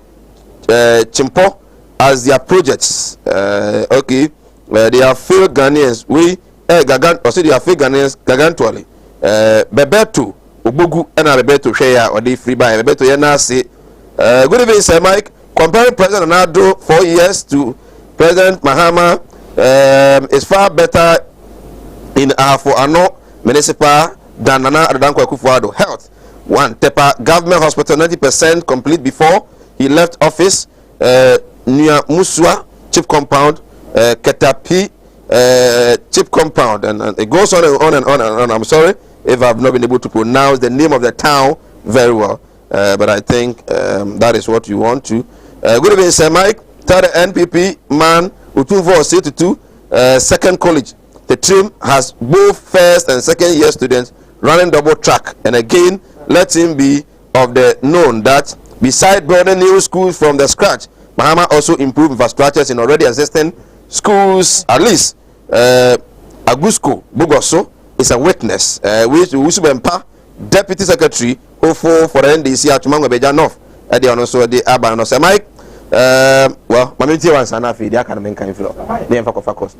[SPEAKER 2] Chimpo as their projects. Okay, they have failed Ghanaians. We also they have failed Ghanaians gargantually. Bebeto Ubugu and Bebeto Shea or the free by Bebeto Yanasi. Good evening, Sir Mike. Comparing President Ronaldo 4 years to President Mahama is far better in for Ano municipal than Nana Adanko Akufo-Addo. Health. One, Tepa government hospital 90% complete before he left office. Nia Muswa chip compound, Ketapi chip compound, and it goes on and on and on and on. I'm sorry if I've not been able to pronounce the name of the town very well, but I think that is what you want to. Good evening, Sir Mike. Tell the NPP man Utunvo say to second college. The team has both first and second year students running double track, and again let him be of the known that beside building new schools from the scratch, Mahama also improved infrastructures in already existing schools. At least Agusco Bugoso is a witness. Which Usubempa Deputy Secretary for the NDC at Tumango Beja North at the also the Abano. Sir Mike. Well, Mamiti was an affair. They can't make any flow. They have a cost.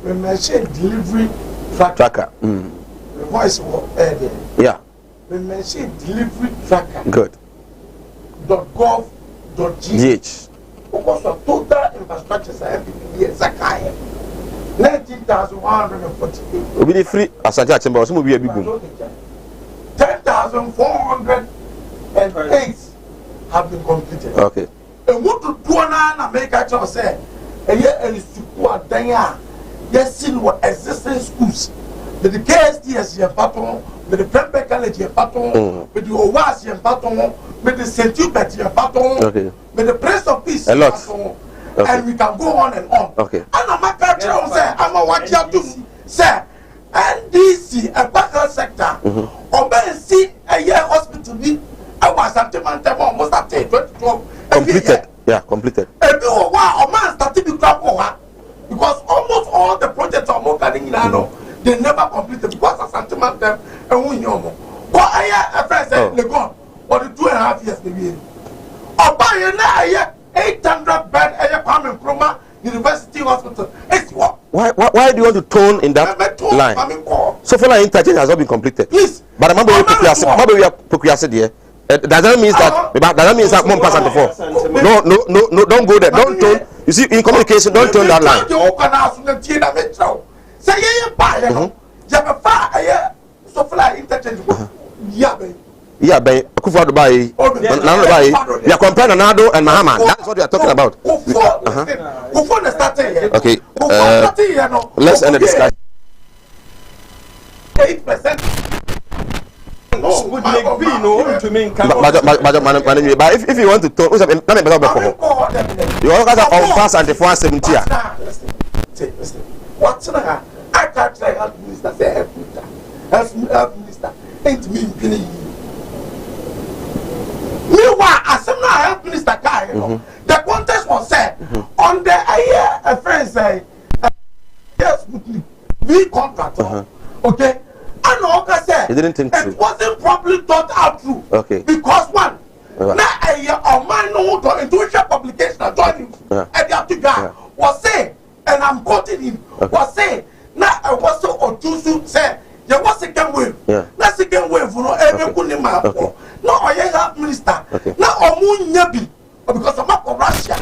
[SPEAKER 10] When I say delivery
[SPEAKER 2] tracker,
[SPEAKER 10] the voice was added.
[SPEAKER 2] Yeah.
[SPEAKER 10] When I say delivery tracker,
[SPEAKER 2] good.
[SPEAKER 10] .gov.gh. Because of total infrastructure, Zakai 19,148.
[SPEAKER 2] Will be free as a judge, but some will be a big boom.
[SPEAKER 10] 10,408 have been completed.
[SPEAKER 2] Okay.
[SPEAKER 10] And what to do now? America just say, and yet, and it's to what Danya, yes, in what existing schools, with the KSDS, your patron, with the Prempeh College, your patron, with the OWAS, your patron, with the St. Hubert, your patron, with the Prince of Peace,
[SPEAKER 2] a lot.
[SPEAKER 10] and we can go on and on.
[SPEAKER 2] Okay.
[SPEAKER 10] And kyerɛ sɛ ama wagye atom sɛ NDC health sector ɔbɛnsi ɛyɛ hospital bi ɛwɔ Asante Mantam almost at 2012
[SPEAKER 2] completed. Yeah, completed.
[SPEAKER 10] Ebi wɔ hɔ a ɔman start bi kura kɔ ha because almost all the projects ɔmo ka ne nyinaa no they never completed because Asante Mantam ɛho nyɛ ɔmo kɔ ɛyɛ ɛfɛ sɛ Legon ɔde 2.5 years na wie ɔba yɛ na ɛyɛ 800 bed ɛyɛ Kwame Nkrumah University Hospital esi hɔ.
[SPEAKER 2] Why do you want to tone in that line? So far, interchange has not been completed.
[SPEAKER 10] Please.
[SPEAKER 2] But we are there. Does that mean that Mom pass and four? No, don't go there. Don't tone. You see, in communication, don't tone that line. Yeah, by Kufa Dubai, we are comparing Nado and Mahama. That's what we are talking about. Okay, let's end the discussion.
[SPEAKER 10] 8%.
[SPEAKER 2] But if you want to talk, you always have on pass and the 470.
[SPEAKER 10] Listen, what's I can't try health minister, say health minister, ain't me. Meanwhile, as I'm not health minister guy, the contest was said on the a friend say yes, we contract, okay. And Oka said it wasn't properly thought out through.
[SPEAKER 2] Okay.
[SPEAKER 10] Because one, now a year or man no to intuition publication I joined him and the other guy was saying, and I'm quoting him, was saying, now I was so or to say there was second wave. Now second wave, you know, every kunima. No, I have minister. Now Omun Yabi because I'm up of Russia.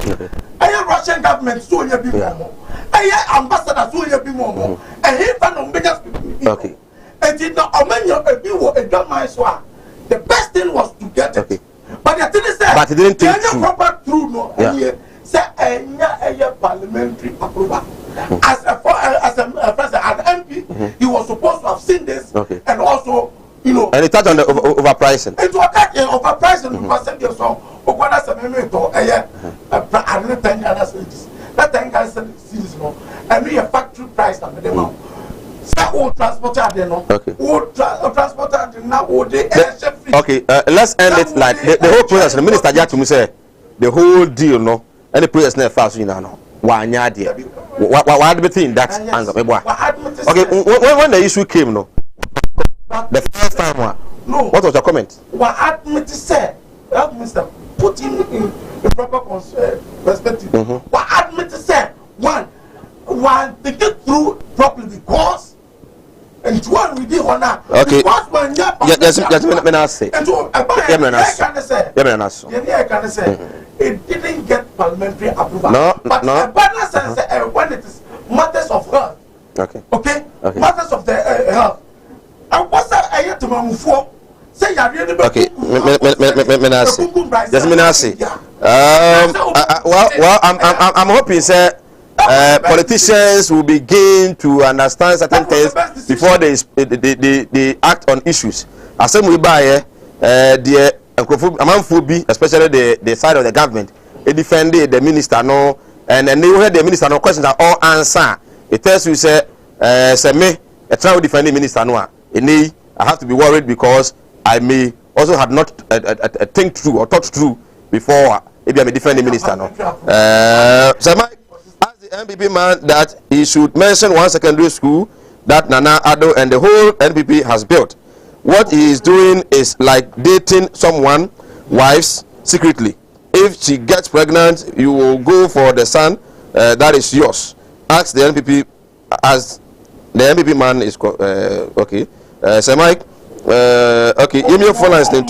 [SPEAKER 10] I am Russian government so you be more. I am ambassador so you be more. And he found on biggest people.
[SPEAKER 2] Okay.
[SPEAKER 10] And did not the best thing was to get it. But the thing is that
[SPEAKER 2] but it didn't take
[SPEAKER 10] proper through no say a parliamentary approval. As a president, as an MP, he was supposed to have seen this and also, you know,
[SPEAKER 2] and it touched on the overpricing.
[SPEAKER 10] It was overpricing because some years so Okwada Sameme to I didn't tell you that 10 guys series no and we a factory price and the amount.
[SPEAKER 2] Okay, let's end it like the whole process. The minister Jatumu said the whole deal, no, any process never fast, you know. Why not? What do you think that angle? Okay, when the issue came, no, the first time, no, what was your comment?
[SPEAKER 10] What admit to say, Mr. Put him in proper perspective. What admit to say, one, they get through properly because. And one we did honor.
[SPEAKER 2] Okay.
[SPEAKER 10] Yes, it didn't get parliamentary approval.
[SPEAKER 2] No,
[SPEAKER 10] but sense, when it is matters of health.
[SPEAKER 2] Okay.
[SPEAKER 10] Matters of the health. And what's that I had to move for? Say you really
[SPEAKER 2] okay. Well, I'm hoping, sir. Politicians will begin to understand certain things before they act on issues. As we buy the Amanfubi, especially the side of the government, they defended the minister no, and then they heard the minister no questions are all answer. It tells you say me a try to defend the minister no. I have to be worried because I may also have not think through or thought through before maybe I may defend the minister no. NPP man that he should mention one secondary school that Nana Addo and the whole NPP has built. What he is doing is like dating someone wives secretly. If she gets pregnant, you will go for the son that is yours. Ask the NPP as the NPP man is okay. Sir Mike, okay. Give me your phone line, Sir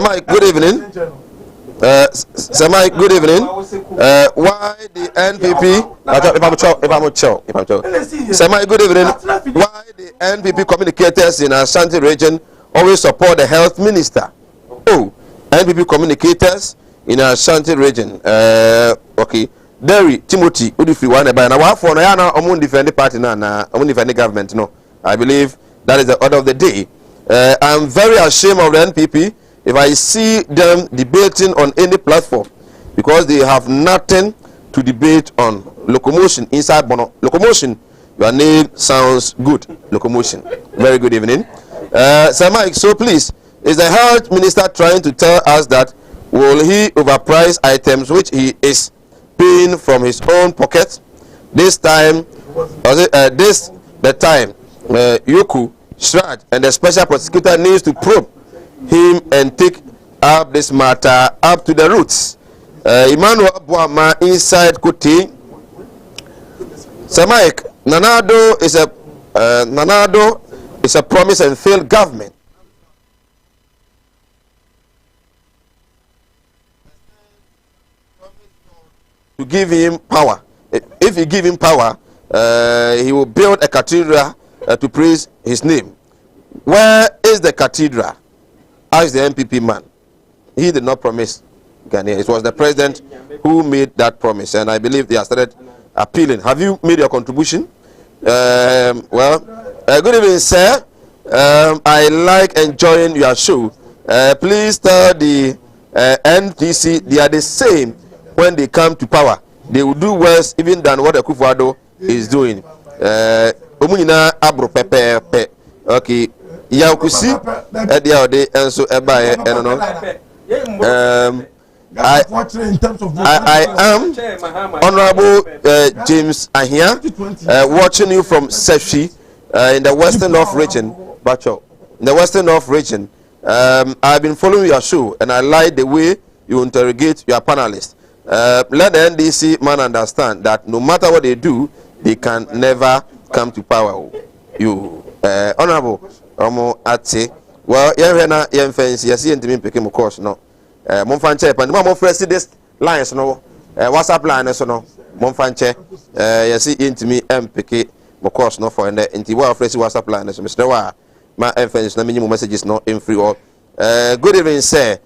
[SPEAKER 2] Mike, good evening. Sir Mike, good evening. Why the NPP? Sir Mike, good evening. Why the NPP communicators in Ashanti region always support the health minister? Oh, NPP communicators in Ashanti region. Okay. Derry Timothy, Udifi one by now. For now, I'm defend the party now. I'm defend the government. No, I believe that is the order of the day. I'm very ashamed of the NPP. If I see them debating on any platform, because they have nothing to debate on. Locomotion inside Bono. Locomotion, your name sounds good. Locomotion. Very good evening. Sir Mike, so please, is the health minister trying to tell us that will he overprice items which he is paying from his own pocket? This time, the time, Yoku, Shrad, and the special prosecutor needs to probe him and take up this matter up to the roots. Emmanuel Boama inside Kuti. Sir Mike, Nanado is a promise and failed government. To give him power. If you give him power, he will build a cathedral to praise his name. Where is the cathedral? Asked the MPP man. He did not promise Ghanaians. It was the president who made that promise, and I believe they have started appealing. Have you made your contribution? Good evening, sir. I like enjoying your show. Please tell the NDC they are the same when they come to power. They will do worse even than what Akufo-Addo is doing. Abro pepe. Okay. Yakusi Ediaode and so Ebaye I am Honorable James Ahia, watching you from Sefi in the Western North region. Bacho, in the Western North region. I've been following your show and I like the way you interrogate your panelists. Let the NDC man understand that no matter what they do, they can never come to power. You, Honorable Omo Ate, well, yeah, fancy, yes, and to me, pick him, of course, no. Monfanche, and Mamma Fresh this lines, no. WhatsApp line, so no. Monfanche, yes, into me, MPK, of course, no, for the anti-war fresh WhatsApp line, so Mr. Wa, my emphasis, no minimum messages, no in free or. Good evening, sir.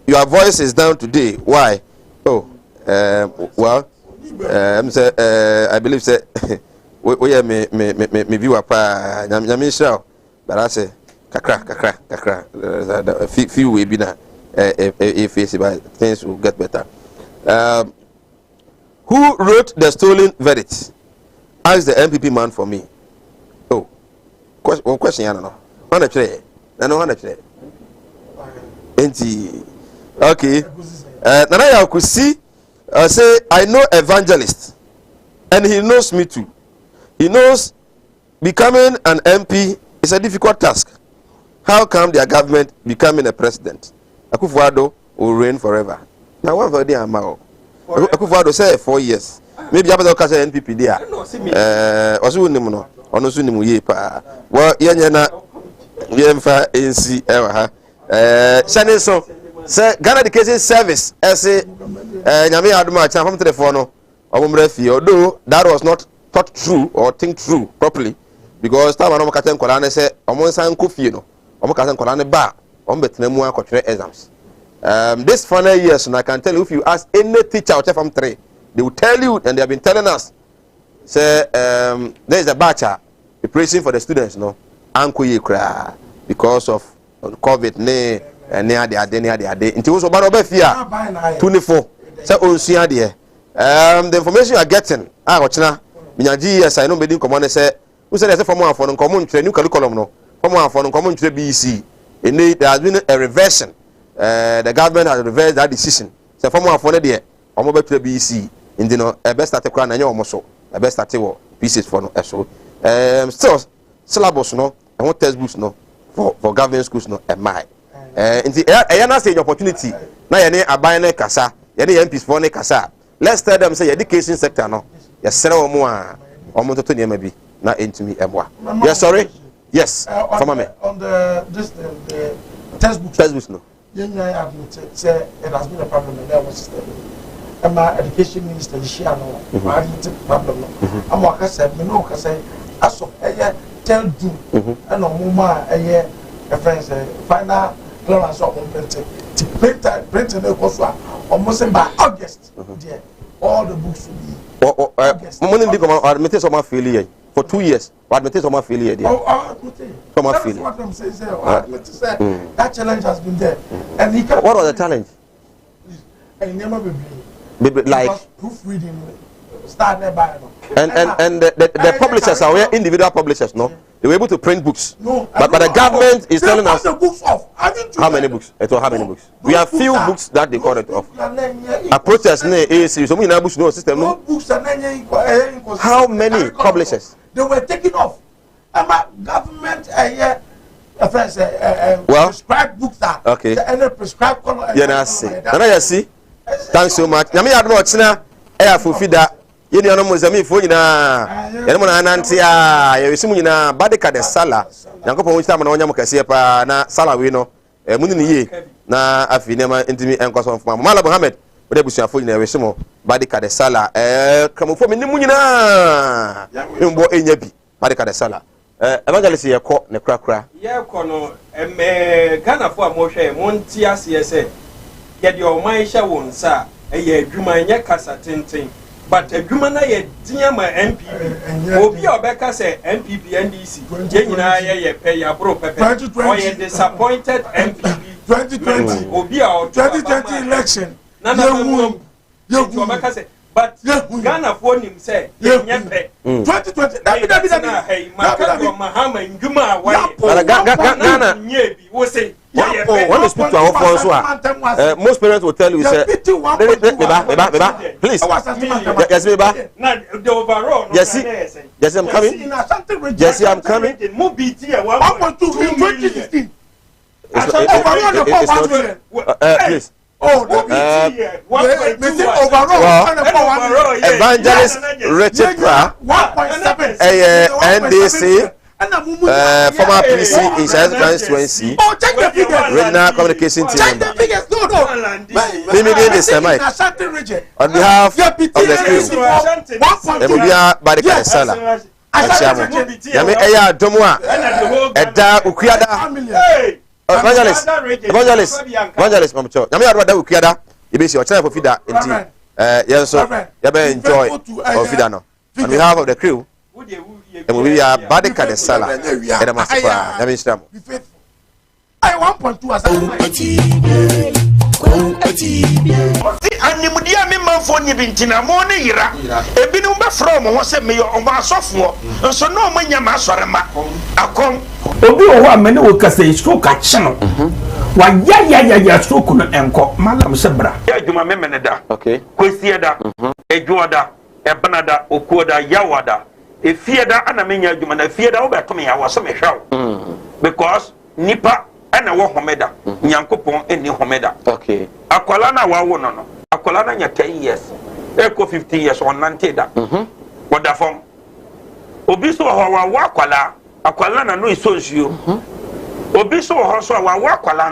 [SPEAKER 2] Your voice is down today. Why? Oh, I believe, sir. We are me viewer pa nyame show but I say kakra few we be na if things will get better. Who wrote the stolen verdict? Ask the MPP man for me. Oh, question no one try no one try enti okay. Nana Yakusi say I know evangelist and he knows me too. He knows becoming an MP is a difficult task. How come their government becoming a president? Akufo-Addo will reign forever. Now, what about the amount? Akufo-Addo say 4 years. Maybe after the NPP there. Also, no, honestly, no, yepa. Well, yena yemfa NC Shannon so say Ghana Education Service. Say nyame aduma cha from telephone. Although that was not thought true or think true properly, because time no katen kolane say omon san kofie no omon katen kolane ba on betnemu akotwe exams. This final years, and I can tell you, if you ask any teacher out from 3, they will tell you, and they have been telling us, say there is a batcher preparation for the students, no, because of COVID and near the day until also bad fear 24. So the information you are getting, yes, I know Bedin Command say, who said for more for common new curriculum, no, for more for common BC. There has been a reversion. The government has reversed that decision. So for more for the year, I'm about to BC. In the a best started crying and your muscle, a best started pieces for no so. Still, syllabus no, and what textbooks no for government schools no, and my. In the air, stage opportunity. Now, you're a buying casa, you're MPs for a casa. Let's tell them, say, education sector no. Yes, sir, or more, or more to maybe not into me, Emwa. Yes, sorry. Yes,
[SPEAKER 10] on the textbooks no. I admitted, say it has been a problem in our system. And my education minister, Shiano, I admitted problem. I'm what I said, no, I say, I saw a tell do, and no more a year, a friend say, final clearance of to print the course almost by August. All the books will be.
[SPEAKER 2] Money did come out, admitted some failure for 2 years. Admitted some failure.
[SPEAKER 10] That's what I'm saying. That challenge has been there. And he
[SPEAKER 2] what was the challenge?
[SPEAKER 10] and never be
[SPEAKER 2] like
[SPEAKER 10] proofreading start there by
[SPEAKER 2] and the publishers are individual publishers, no? They were able to print books.
[SPEAKER 10] No,
[SPEAKER 2] but the government is telling us
[SPEAKER 10] the books off.
[SPEAKER 2] How many books? How many books? We have few books that they call it off. A protest is so many books no system. No
[SPEAKER 10] books
[SPEAKER 2] how many publishers?
[SPEAKER 10] They were taken off. Government
[SPEAKER 2] well,
[SPEAKER 10] prescribed books that
[SPEAKER 2] okay.
[SPEAKER 10] And prescribed color.
[SPEAKER 2] Yeah, I see. I see. Thanks so much. Yami had no china. I fulfill that. You know, Mozambique for you na. You know, Nantia. You see, you na badika de sala. Yanko po mwita mana wanya mukasi pa na sala wino. Muni niye na afinema intimi enkwaso mfuma. Mala Mohammed. Wode busia fo nyina wese mo badika de sala. Kamufo me nimu nyina. Mbo enyabi badika de sala. Evangelist ye ko ne krakra.
[SPEAKER 3] Ye ko no Ghana fo amohwe monti asese. Ye de o man hye wonsa. Eye adwuma nye kasa tenten. But adwuma na ye dia ma MPP obi obeka say MPP NDC je nyina ye pe ya bro pepe or ye disappointed MPP
[SPEAKER 10] 2020
[SPEAKER 3] obi a
[SPEAKER 10] 2020 election
[SPEAKER 3] ye obeka say but Ghana for him say ye pe
[SPEAKER 10] 2020
[SPEAKER 3] that hey Mahama ndwuma
[SPEAKER 2] wa Ghana
[SPEAKER 3] nye bi wo say
[SPEAKER 2] when you speak to our friends most parents will tell you say please yes beba
[SPEAKER 3] the overall
[SPEAKER 2] yes I'm coming yes I'm coming
[SPEAKER 10] 1.2 in 2016
[SPEAKER 2] please
[SPEAKER 10] overall
[SPEAKER 2] Evangelist Richard Pra NDC former PC in South constituency regional communication team member. Limited the semi on behalf of the crew. Emubia Badika Sala. Yami Eya Domwa Eda Ukuyada Evangelist Mamcho. Yami Adwa Ukuyada. Ibisi Ochana for Fida inti. Yes, so yabe enjoy of Fida no. On behalf of the crew. And we are Badika de Sala. And a master.
[SPEAKER 10] I 1.2 as animudia me manfo nye bintina mo ne yira ebinu be from ho se me o ma asofo nso no manya ma asorema akom
[SPEAKER 4] obi o ho amene wo kasa stroke achi no wa ya stroke no enko malam se bra ya djuma memene da
[SPEAKER 2] okay
[SPEAKER 4] kwesi da ejuoda ebanada okuoda yawada efieda ana menya djuma na fieda wo beto me ya wo so me hwaw because nipa ana wo homeda nyankopon eni homeda
[SPEAKER 2] okay
[SPEAKER 4] akwala na wawo no akwala na nya 10 years eko 15 years on nanteda woda fom obi so ho wa akwala na no isonsuo obi so ho so wa akwala